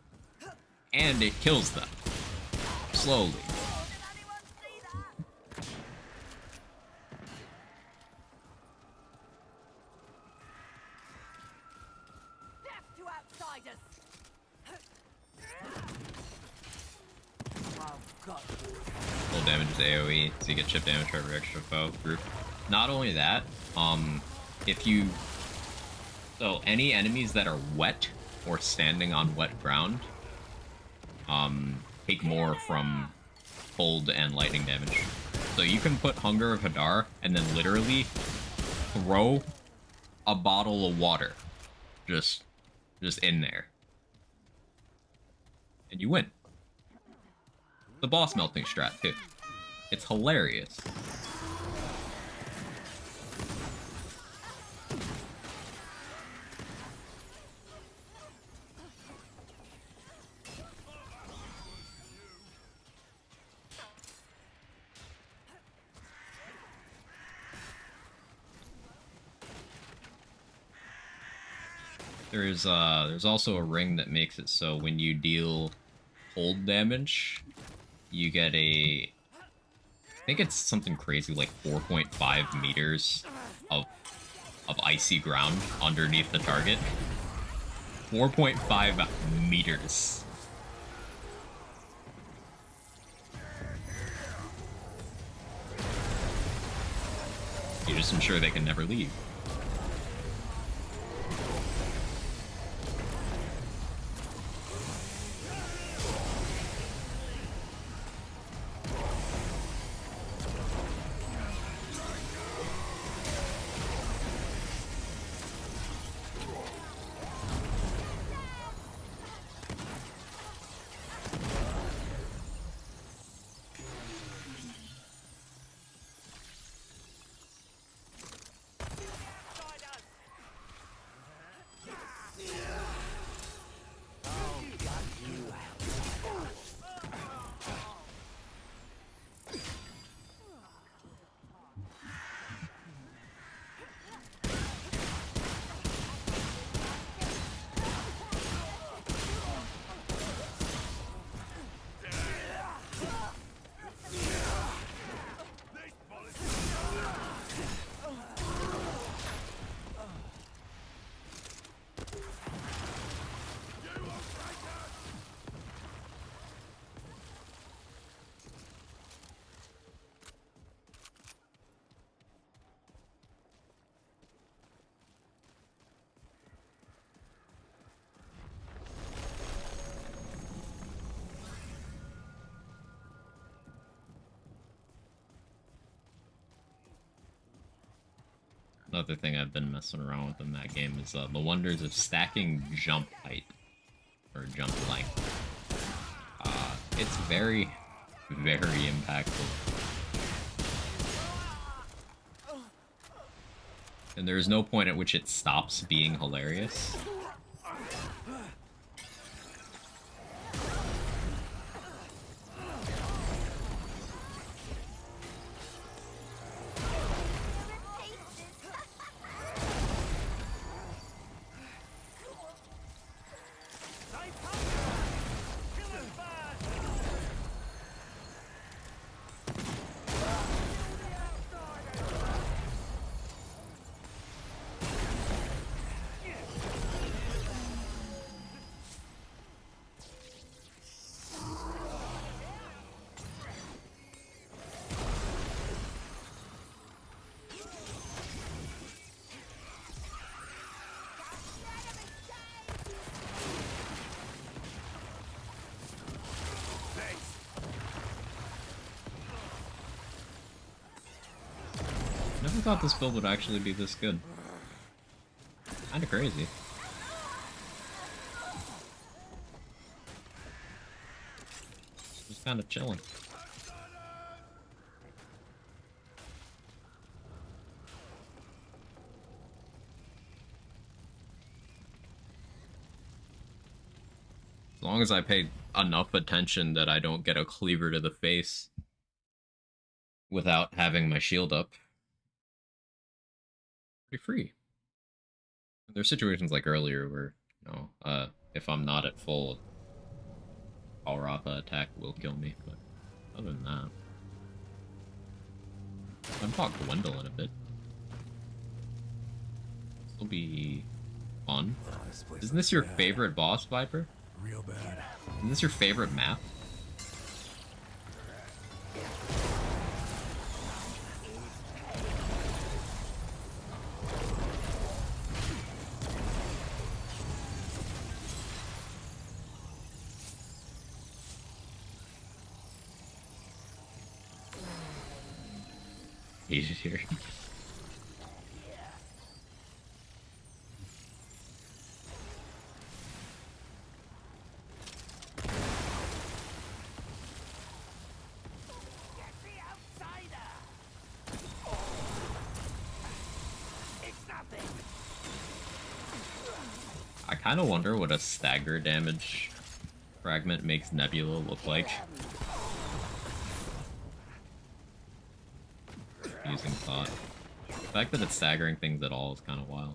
And it kills them. Slowly. full damage is AoE, so you get chip damage for every extra foe group. Not only that, if you... So any enemies that are wet or standing on wet ground, take more from cold and lightning damage. So you can put Hunger of Hadar and then literally throw a bottle of water just in there. And you win. The boss melting strat, too. It's hilarious. There's also a ring that makes it so when you deal cold damage, you get a... I think it's something crazy like 4.5 meters of icy ground underneath the target. 4.5 meters. You just ensure they can never leave. Another thing I've been messing around with in that game is the wonders of stacking jump height, or jump length. It's very, very impactful. And there is no point at which it stops being hilarious. Never thought this build would actually be this good. Kinda crazy. Just kinda chilling. As long as I pay enough attention that I don't get a cleaver to the face without having my shield up. Pretty free. There's situations like earlier where, you know, if I'm not at full, Alratha attack will kill me, but other than that, I've fought Gwendolyn a bit. This will be fun. Isn't this your favorite boss, Viper? Real bad. Isn't this your favorite map? Hated here. Get the outsider! It's nothing! I kind of wonder what a stagger damage fragment makes Nebula look like. Using thought. The fact that it's staggering things at all is kind of wild.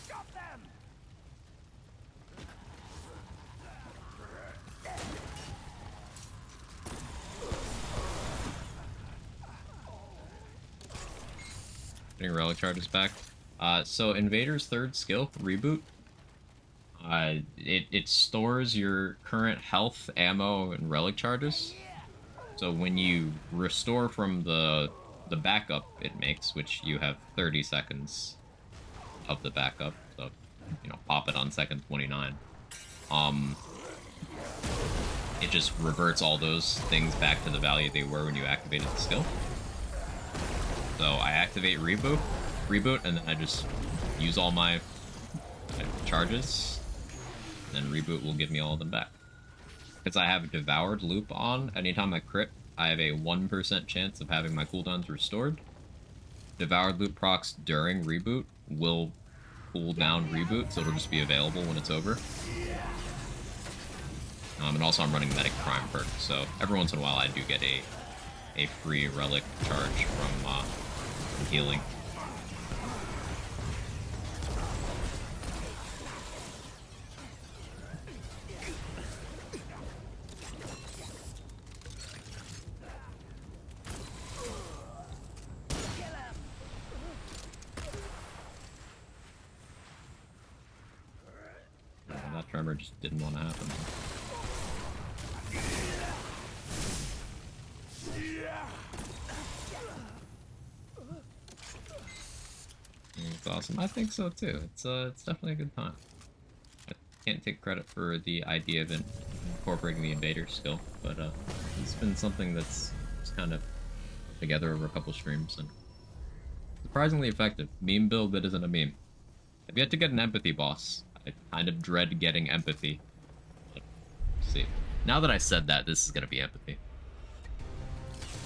Stop them! Getting relic charges back. So Invader's third skill, Reboot. It stores your current health, ammo, and relic charges. So when you restore from the backup it makes, which you have 30 seconds of the backup, so you know, pop it on second 29. It just reverts all those things back to the value they were when you activated the skill. So I activate reboot, and then I just use all my charges, and then reboot will give me all of them back. Because I have Devoured Loop on, anytime I crit, I have a 1% chance of having my cooldowns restored. Devoured Loop procs during reboot will cool down reboot, so it'll just be available when it's over. And also I'm running Medic Prime perk, so every once in a while I do get a free relic charge from healing. That tremor just didn't want to happen. It's awesome. I think so too. It's definitely a good time. I can't take credit for the idea of incorporating the invader skill, but it's been something that's kind of together over a couple streams and surprisingly effective. Meme build that isn't a meme. I've yet to get an empathy boss. I kind of dread getting empathy. But, see. Now that I said that, this is gonna be empathy.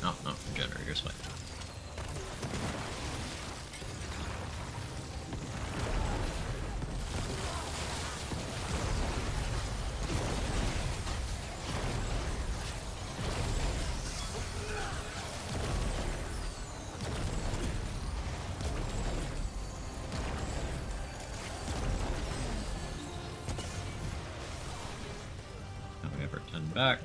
No, generator's fine. Now we have our 10 back.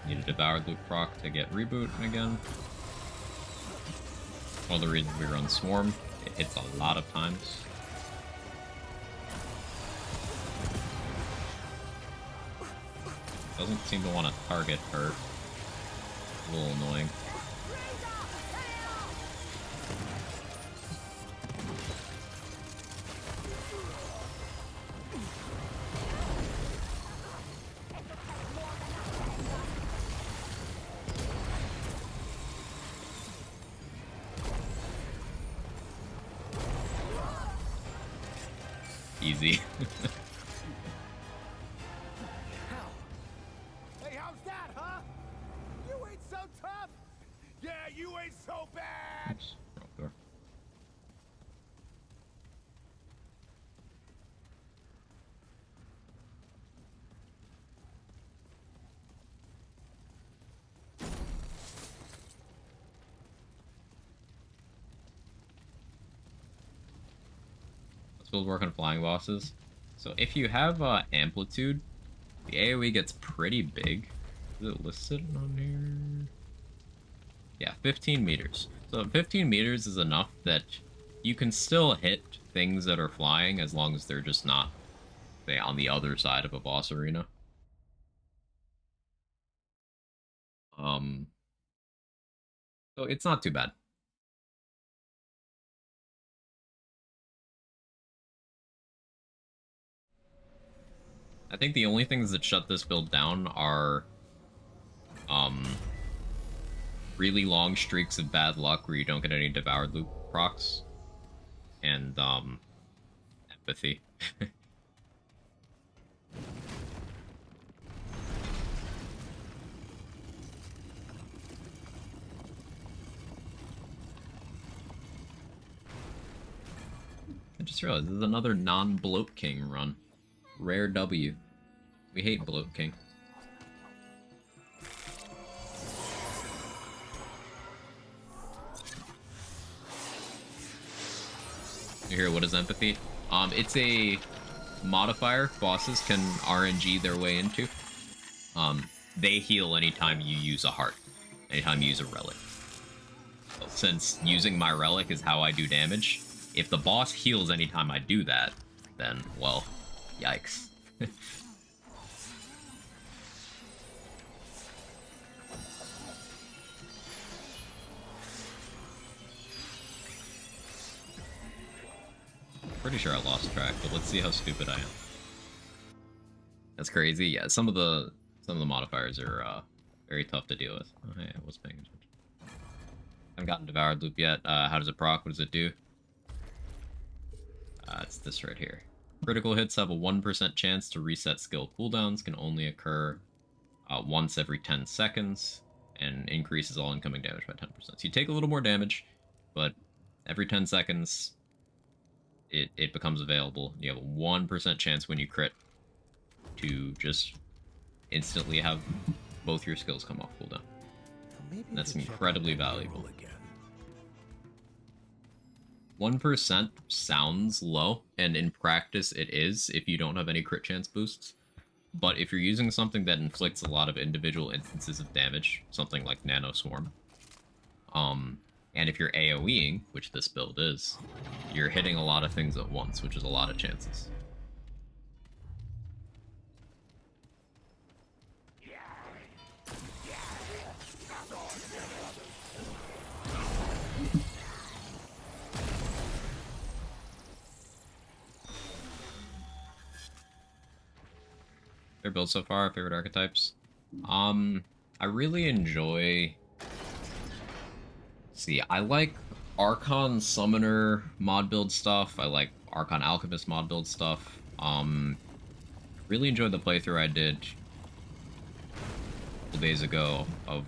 Need a Devoured Loop proc to get reboot again. One of the reasons we run Swarm, it hits a lot of times. Doesn't seem to want to target her. A little annoying. Easy. Hey, how's that, huh? You ain't so tough. Yeah, you ain't so bad. Oops, wrong door. Let's build work on flying bosses. So if you have amplitude, the AoE gets pretty big. Is it listed on here? Yeah, 15 meters. So 15 meters is enough that you can still hit things that are flying as long as they're just not, say, on the other side of a boss arena. So it's not too bad. I think the only things that shut this build down are um really long streaks of bad luck where you don't get any devoured loop procs, and empathy. I just realized this is another non-Bloat King run. Rare W. We hate Bloat King. You hear what is empathy? It's a modifier bosses can RNG their way into. They heal anytime you use a heart, anytime you use a relic. So since using my relic is how I do damage, if the boss heals anytime I do that, then, well, yikes. Pretty sure I lost track, but let's see how stupid I am. That's crazy. Yeah, some of the modifiers are very tough to deal with. Oh, hey, I was paying attention. Haven't gotten Devoured Loop yet. How does it proc? What does it do? It's this right here. Critical hits have a 1% chance to reset skill cooldowns, can only occur once every 10 seconds, and increases all incoming damage by 10%. So you take a little more damage, but every 10 seconds, it becomes available. You have a 1% chance when you crit to just instantly have both your skills come off cooldown. That's incredibly valuable. 1% sounds low, and in practice it is if you don't have any crit chance boosts. But if you're using something that inflicts a lot of individual instances of damage, something like Nano Swarm, and if you're AoEing, which this build is, you're hitting a lot of things at once, which is a lot of chances. Their build so far, favorite archetypes. I really enjoy. See, I like Archon Summoner mod build stuff. I like Archon Alchemist mod build stuff. Really enjoyed the playthrough I did a couple days ago of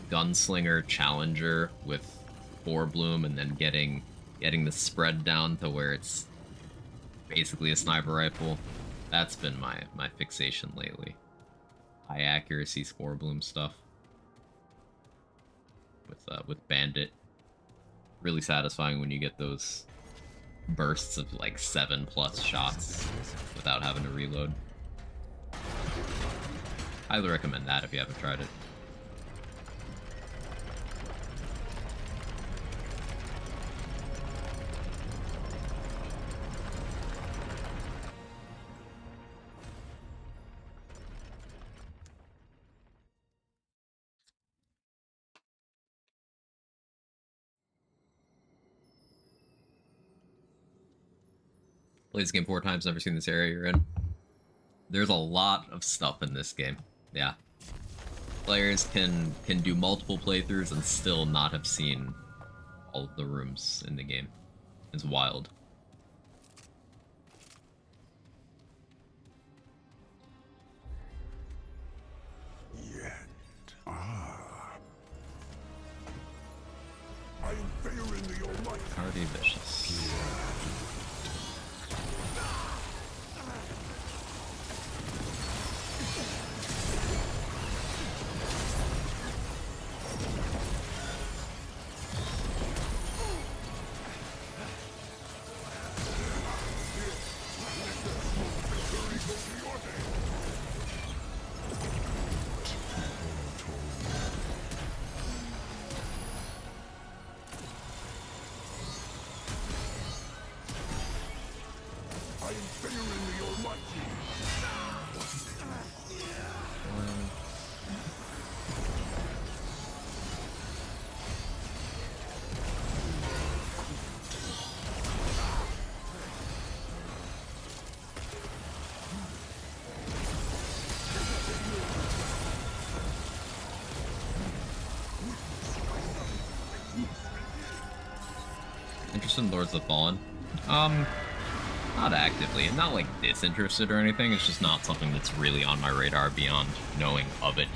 Gunslinger Challenger with Bloom, and then getting the spread down to where it's basically a sniper rifle. That's been my fixation lately. High accuracy Spore Bloom stuff with Bandit. Really satisfying when you get those bursts of like 7+ shots without having to reload. Highly recommend that if you haven't tried it. Played this game 4 times, never seen this area you're in. There's a lot of stuff in this game. Yeah. Players can do multiple playthroughs and still not have seen all of the rooms in the game. It's wild. I am failing the Almighty. Interested in Lords of the Fallen? Not actively. I'm not like disinterested or anything. It's just not something that's really on my radar beyond knowing of it.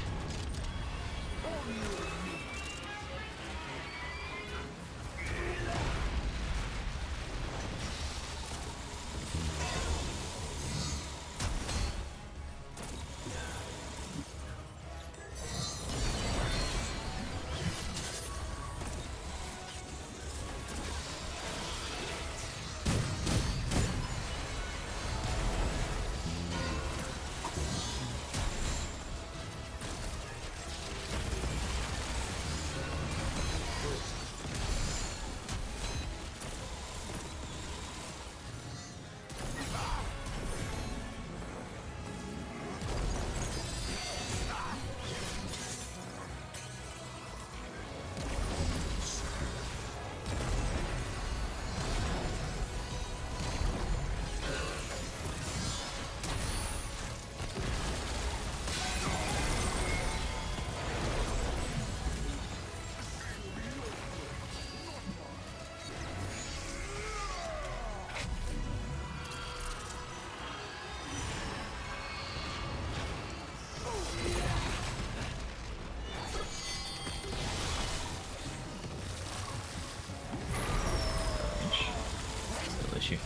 Still issue.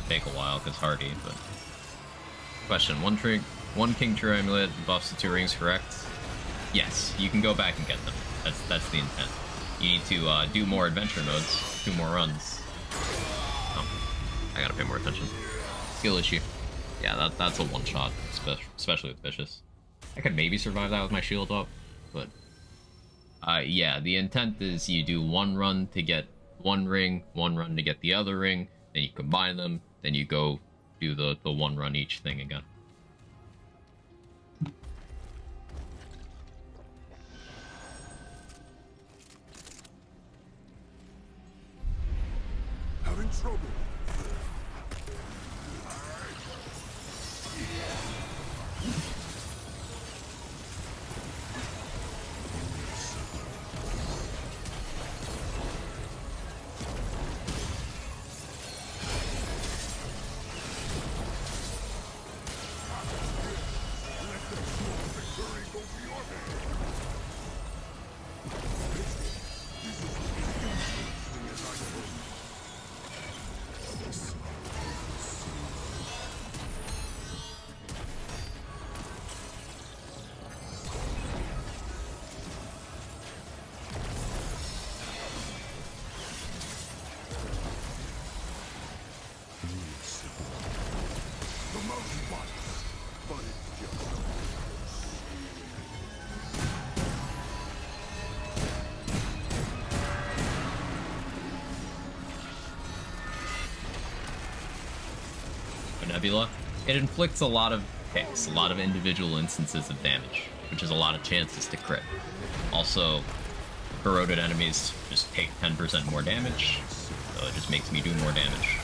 Take a while because hardy, but question: one King True Amulet buffs the 2 rings, correct? Yes, you can go back and get them. That's the intent. You need to do more adventure modes, 2 more runs. Oh, I gotta pay more attention. Skill issue. Yeah, that's a one shot, especially with Vicious. I could maybe survive that with my shield up, but yeah, the intent is you do 1 run to get 1 ring, 1 run to get the other ring, then you combine them, then you go do the 1 run each thing again. Having trouble. Nebula, it inflicts a lot of hits, a lot of individual instances of damage, which is a lot of chances to crit. Also, corroded enemies just take 10% more damage, so it just makes me do more damage.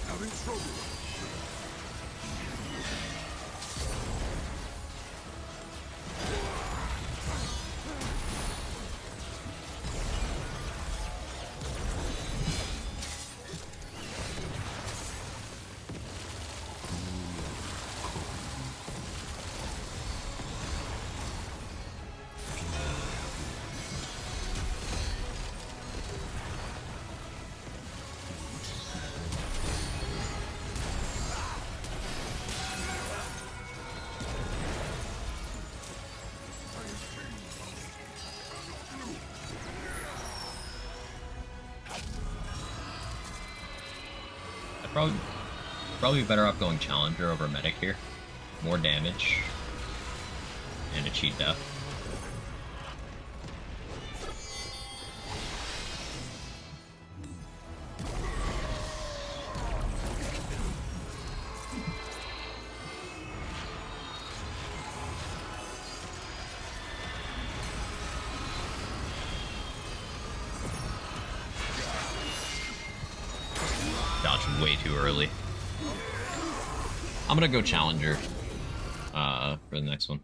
Having trouble. Probably better off going Challenger over Medic here. More damage. And a cheat death. Dodged way too early. I'm gonna go Challenger for the next one.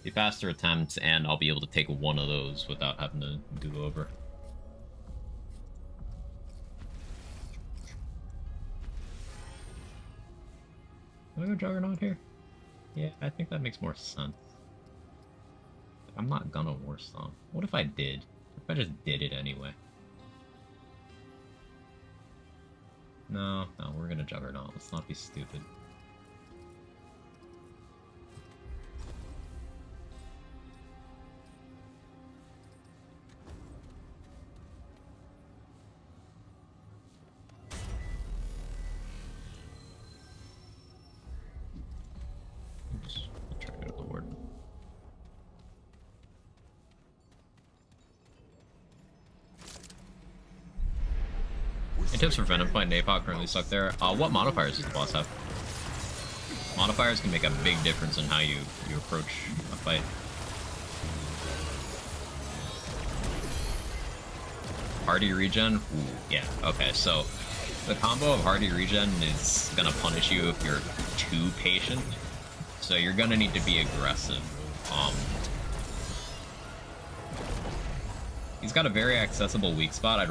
The faster attempts, and I'll be able to take one of those without having to do over. Do I go Juggernaut here? Yeah, I think that makes more sense. I'm not gonna War Stomp. What if I did? What if I just did it anyway? No, we're gonna Juggernaut. Let's not be stupid. Oops, I'll try to go to the Warden. And tips for Venom fighting Apoc currently stuck there. What modifiers does the boss have? Modifiers can make a big difference in how you approach a fight. Hardy regen? Ooh, yeah, okay, so the combo of Hardy regen is gonna punish you if you're too patient. So you're gonna need to be aggressive. He's got a very accessible weak spot. I'd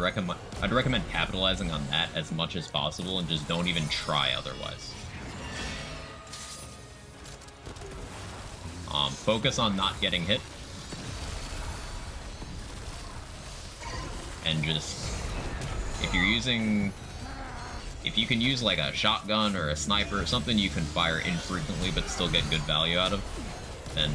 recommend capitalizing on that as much as possible and just don't even try otherwise. Focus on not getting hit. And just, if you can use like a shotgun or a sniper or something you can fire infrequently but still get good value out of, then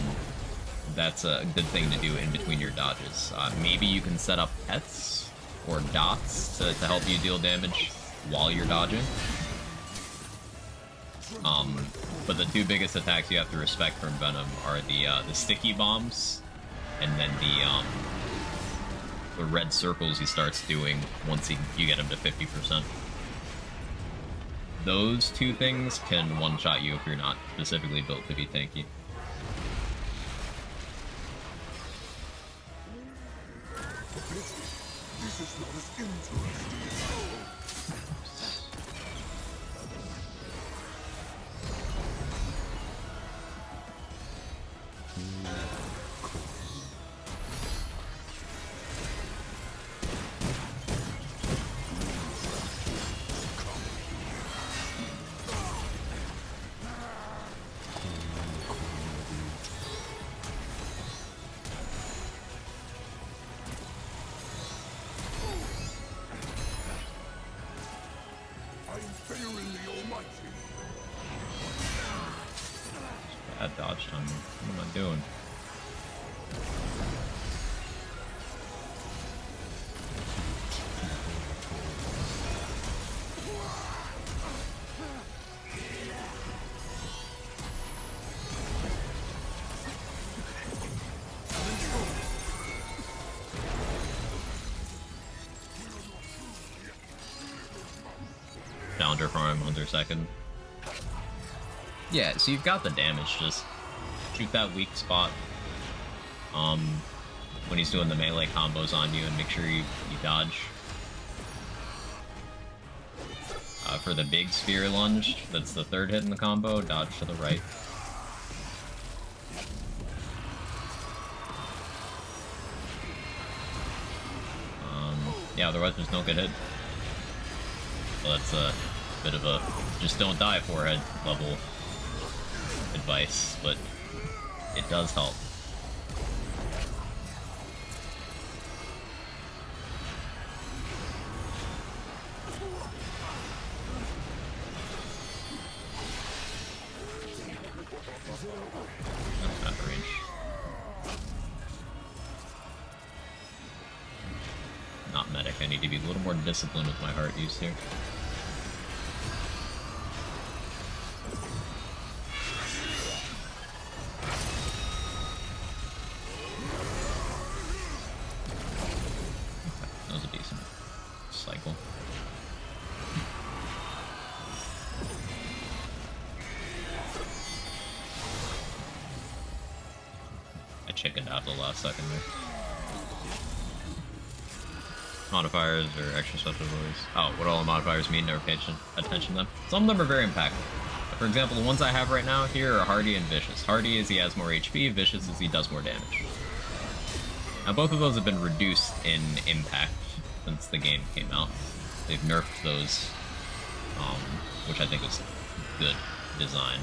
that's a good thing to do in between your dodges. Maybe you can set up pets or dots to help you deal damage while you're dodging. But the two biggest attacks you have to respect from Venom are the sticky bombs and then the red circles he starts doing once you get him to 50%. Those two things can one-shot you if you're not specifically built to be tanky. This is not as interesting as I hoped. I am fearing the Almighty. Bad dodge time. What am I doing? Challenger farm under second. Yeah, so you've got the damage, just shoot that weak spot when he's doing the melee combos on you and make sure you dodge. For the big sphere lunge, that's the third hit in the combo, dodge to the right. Yeah, otherwise there's no good hit. So that's a bit of a just don't die forehead level advice, but it does help. That's not range. Not medic. erratic. I need to be a little more disciplined with my heart use here. That was a decent cycle. I chickened out the last second there. Modifiers or extra special abilities. Oh, what all the modifiers mean, never pay attention to them. Some of them are very impactful. For example, the ones I have right now here are Hardy and Vicious. Hardy is he has more HP, Vicious is he does more damage. Now both of those have been reduced in impact since the game came out. They've nerfed those, which I think is good design.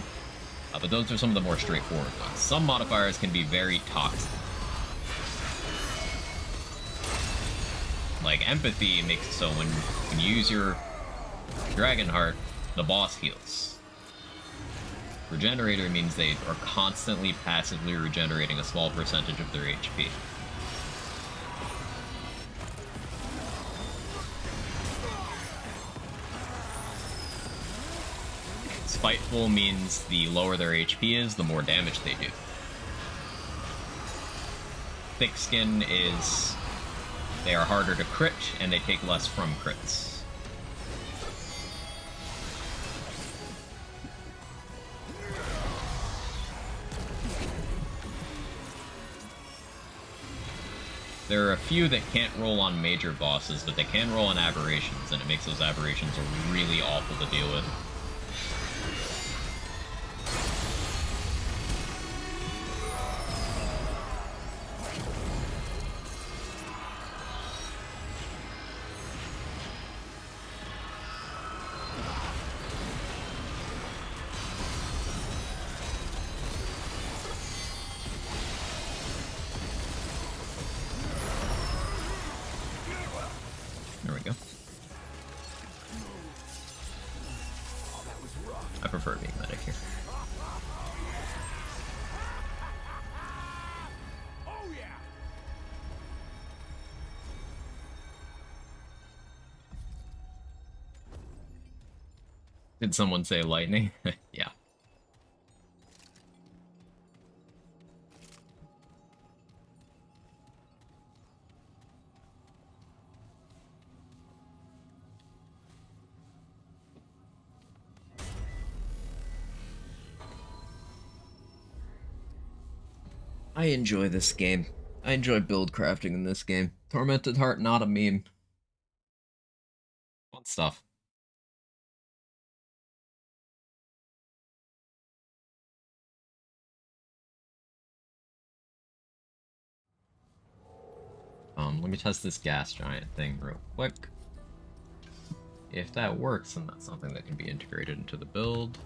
But those are some of the more straightforward ones. Some modifiers can be very toxic. Like Empathy makes it so when you use your Dragon Heart, the boss heals. Regenerator means they are constantly passively regenerating a small percentage of their HP. Spiteful means the lower their HP is, the more damage they do. Thick Skin is they are harder to crit, and they take less from crits. There are a few that can't roll on major bosses, but they can roll on aberrations, and it makes those aberrations really awful to deal with. There we go. I prefer being medic here. Oh yeah. Did someone say lightning? Yeah. I enjoy this game. I enjoy build crafting in this game. Tormented Heart, not a meme. Fun stuff. Let me test this gas giant thing real quick. If that works, then that's something that can be integrated into the build.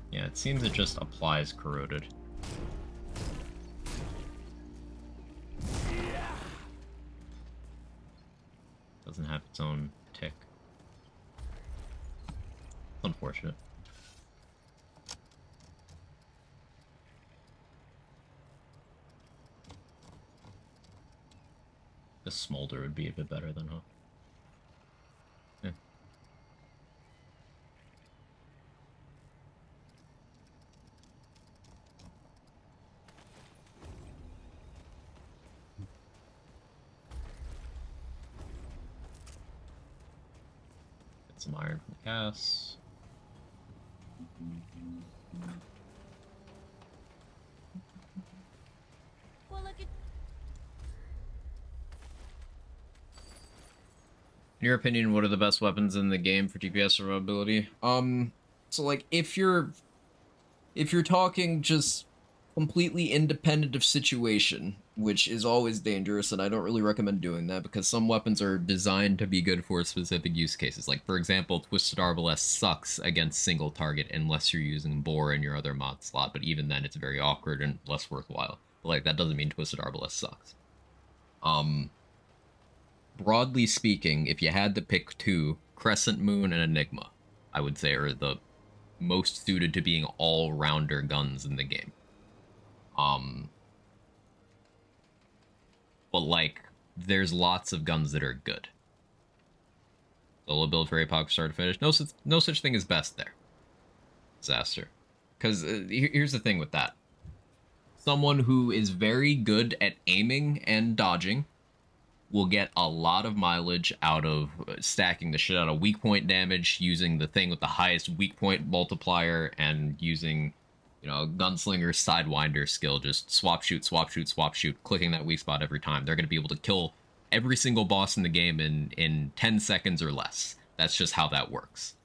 Yeah, it seems it just applies corroded. Doesn't have its own tick. Unfortunate. The smolder would be a bit better than, huh? Yeah. Get some iron from Cass. Well, look at In your opinion, what are the best weapons in the game for DPS survivability? So like if you're if you're talking just completely independent of situation, which is always dangerous, and I don't really recommend doing that because some weapons are designed to be good for specific use cases. Like, for example, Twisted Arbalest sucks against single target unless you're using Boar in your other mod slot, but even then it's very awkward and less worthwhile. But, like, that doesn't mean Twisted Arbalest sucks. Broadly speaking, if you had to pick two, Crescent Moon and Enigma, I would say are the most suited to being all-rounder guns in the game. But like, there's lots of guns that are good. Solo build for Apoc start to finish. No such thing as best there. Disaster. Because here's the thing with that. Someone who is very good at aiming and dodging will get a lot of mileage out of stacking the shit out of weak point damage, using the thing with the highest weak point multiplier, and using, you know, Gunslinger's Sidewinder skill, just swap shoot, swap shoot, swap shoot, clicking that weak spot every time. They're going to be able to kill every single boss in the game in 10 seconds or less. That's just how that works.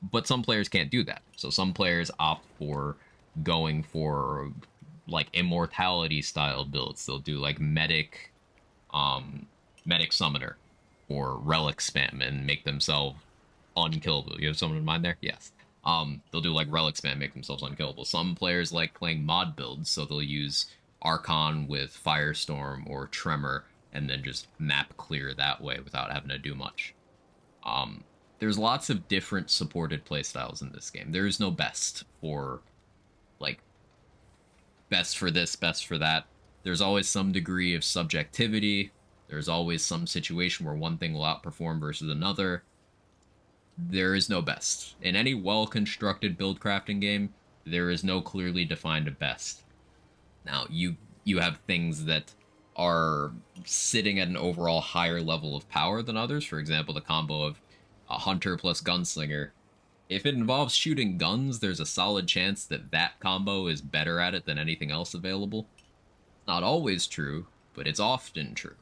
But some players can't do that. So some players opt for going for, like, immortality style builds. They'll do, like, medic summoner or relic spam and make themselves unkillable. You have someone in mind there? Yes. They'll do like relic spam, make themselves unkillable. Some players like playing mod builds, so they'll use Archon with Firestorm or Tremor and then just map clear that way without having to do much. There's lots of different supported playstyles in this game. There is no best for, like, best for this, best for that. There's always some degree of subjectivity. There's always some situation where one thing will outperform versus another. There is no best. In any well-constructed build crafting game, there is no clearly defined best. Now, you have things that are sitting at an overall higher level of power than others. For example, the combo of a Hunter plus Gunslinger. If it involves shooting guns, there's a solid chance that that combo is better at it than anything else available. Not always true, but it's often true.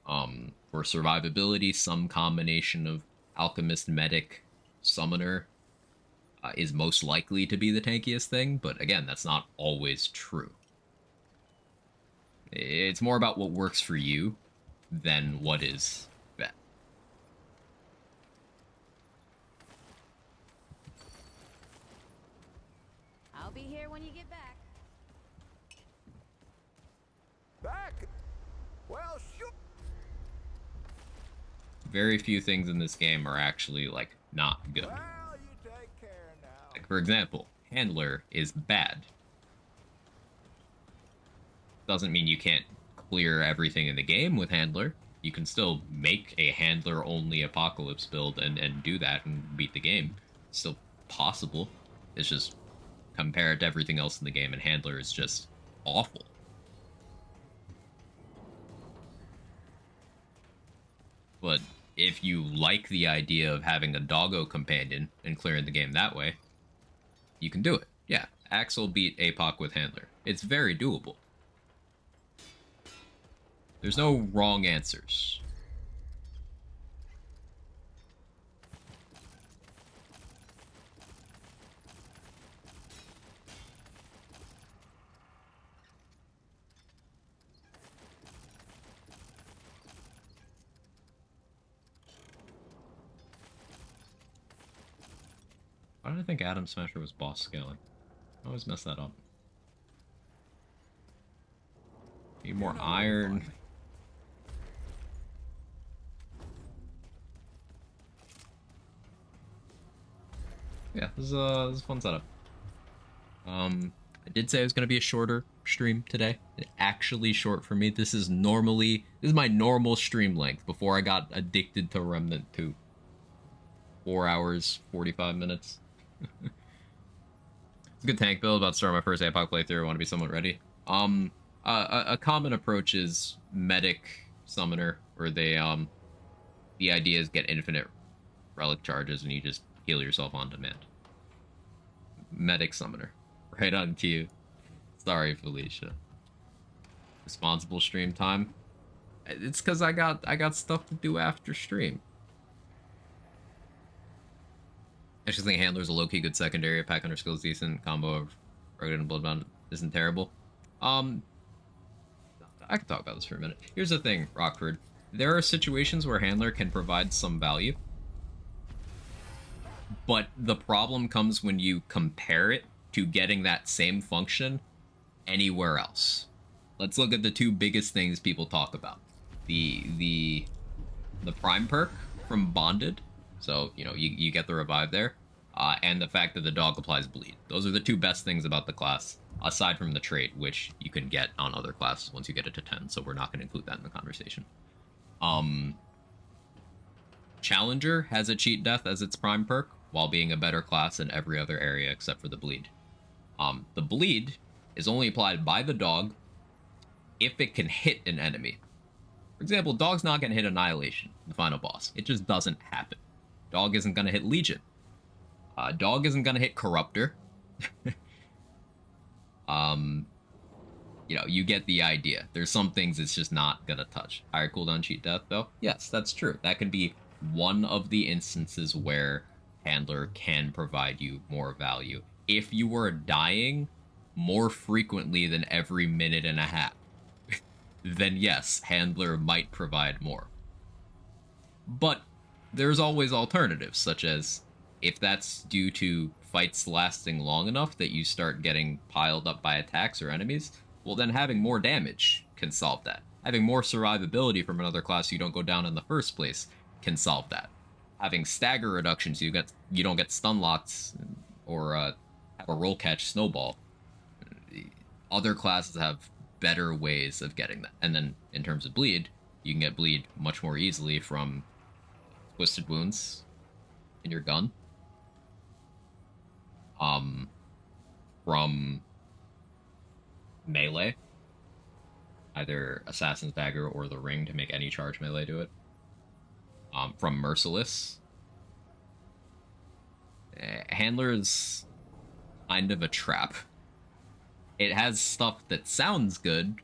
For survivability, some combination of Alchemist, Medic, Summoner is most likely to be the tankiest thing, but again, that's not always true. It's more about what works for you than what is best. I'll be here when you get back. Back? Well, shoot. Very few things in this game are actually, like, not good. Well, you take care now. Like, for example, Handler is bad. Doesn't mean you can't clear everything in the game with Handler. You can still make a Handler-only Apocalypse build and do that and beat the game. It's still possible. It's just, compare it to everything else in the game, and Handler is just awful. But if you like the idea of having a doggo companion and clearing the game that way, you can do it. Yeah, Axel beat Apoc with Handler. It's very doable. There's no wrong answers. Why did I think Atom Smasher was boss scaling? I always mess that up. Need more iron. Yeah, this is a fun setup. I did say it was going to be a shorter stream today. It's actually short for me. This is my normal stream length before I got addicted to Remnant 2. 4 hours, 45 minutes. It's a good tank build. About to start my first Apoc playthrough. I want to be somewhat ready. A common approach is Medic Summoner, where they, the idea is get infinite relic charges and you just heal yourself on demand. Medic Summoner. Right on cue. Sorry, Felicia. Responsible stream time. It's because I got stuff to do after stream. actually think Handler's a low-key good secondary. Pack Hunter skills decent. Combo of Rugged and Bloodbound isn't terrible. I can talk about this for a minute. Here's the thing, Rockford. There are situations where Handler can provide some value. But the problem comes when you compare it to getting that same function anywhere else. Let's look at the two biggest things people talk about. The Prime perk from Bonded. So, you know, you get the revive there. And the fact that the dog applies bleed. Those are the two best things about the class, aside from the trait, which you can get on other classes once you get it to 10, so we're not going to include that in the conversation. Challenger has a cheat death as its prime perk, while being a better class in every other area except for the bleed. The bleed is only applied by the dog if it can hit an enemy. For example, dog's not going to hit Annihilation, the final boss. It just doesn't happen. Dog isn't going to hit Legion. Dog isn't going to hit Corruptor. You know, you get the idea. There's some things it's just not going to touch. Higher cooldown cheat death, though? Yes, that's true. That can be one of the instances where Handler can provide you more value. If you were dying more frequently than every minute and a half, then yes, Handler might provide more. But there's always alternatives, such as if that's due to fights lasting long enough that you start getting piled up by attacks or enemies, well then having more damage can solve that. Having more survivability from another class you don't go down in the first place can solve that. Having stagger reductions so you don't get stun locked or have a roll catch snowball. Other classes have better ways of getting that. And then in terms of bleed, you can get bleed much more easily from twisted wounds in your gun. From melee, either Assassin's Dagger or the Ring to make any charge melee do it. From Merciless. Handler is kind of a trap. It has stuff that sounds good,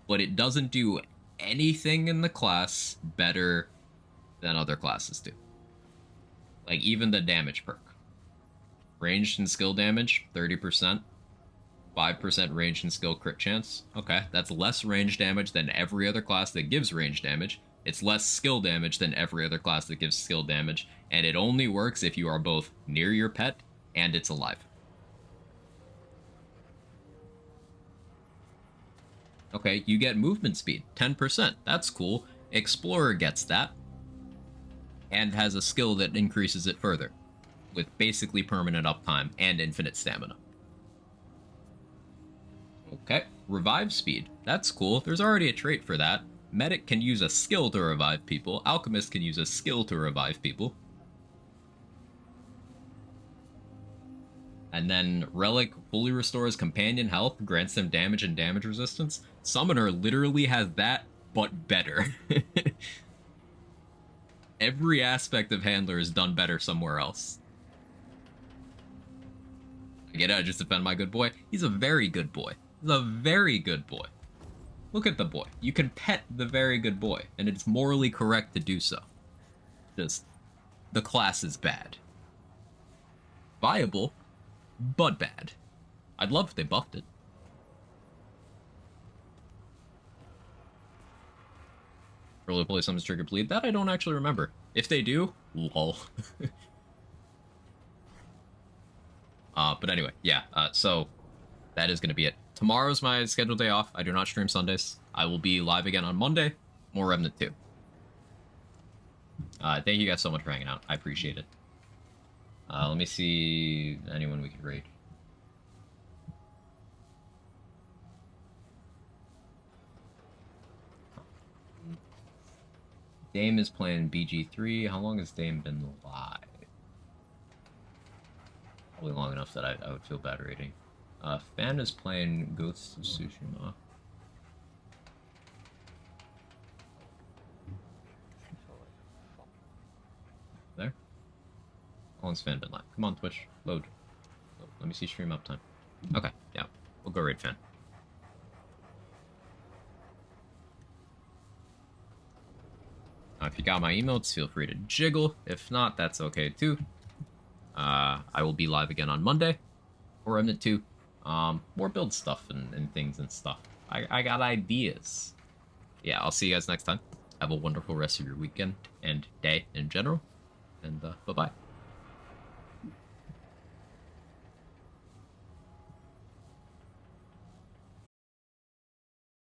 but it doesn't do anything in the class better than other classes do. Like, even the damage perk. Ranged and skill damage, 30%. 5% range and skill crit chance. Okay, that's less range damage than every other class that gives range damage. It's less skill damage than every other class that gives skill damage. And it only works if you are both near your pet and it's alive. Okay, you get movement speed, 10%. That's cool. Explorer gets that. And has a skill that increases it further, with basically permanent uptime and infinite stamina. Okay, revive speed. That's cool. There's already a trait for that. Medic can use a skill to revive people. Alchemist can use a skill to revive people. And then Relic fully restores companion health, grants them damage and damage resistance. Summoner literally has that, but better. Every aspect of Handler is done better somewhere else. I get it, I just defend my good boy. He's a very good boy. He's a very good boy. Look at the boy. You can pet the very good boy, and it's morally correct to do so. Just, the class is bad. Viable, but bad. I'd love if they buffed it. Early play summons trigger bleed. That I don't actually remember. If they do, lol. But anyway, yeah. So that is going to be it. Tomorrow's my scheduled day off. I do not stream Sundays. I will be live again on Monday. More Remnant 2. Thank you guys so much for hanging out. I appreciate it. Let me see anyone we could raid. Dame is playing BG3. How long has Dame been live? Probably long enough that I would feel bad rating. Fan is playing Ghosts of Tsushima. There? How long's Fan been live? Come on, Twitch. Load. Let me see stream uptime. Okay, yeah. We'll go raid Fan. If you got my emotes, feel free to jiggle. If not, that's okay too. I will be live again on Monday for Remnant 2. More build stuff and things and stuff. I got ideas. Yeah, I'll see you guys next time. Have a wonderful rest of your weekend and day in general. And bye-bye.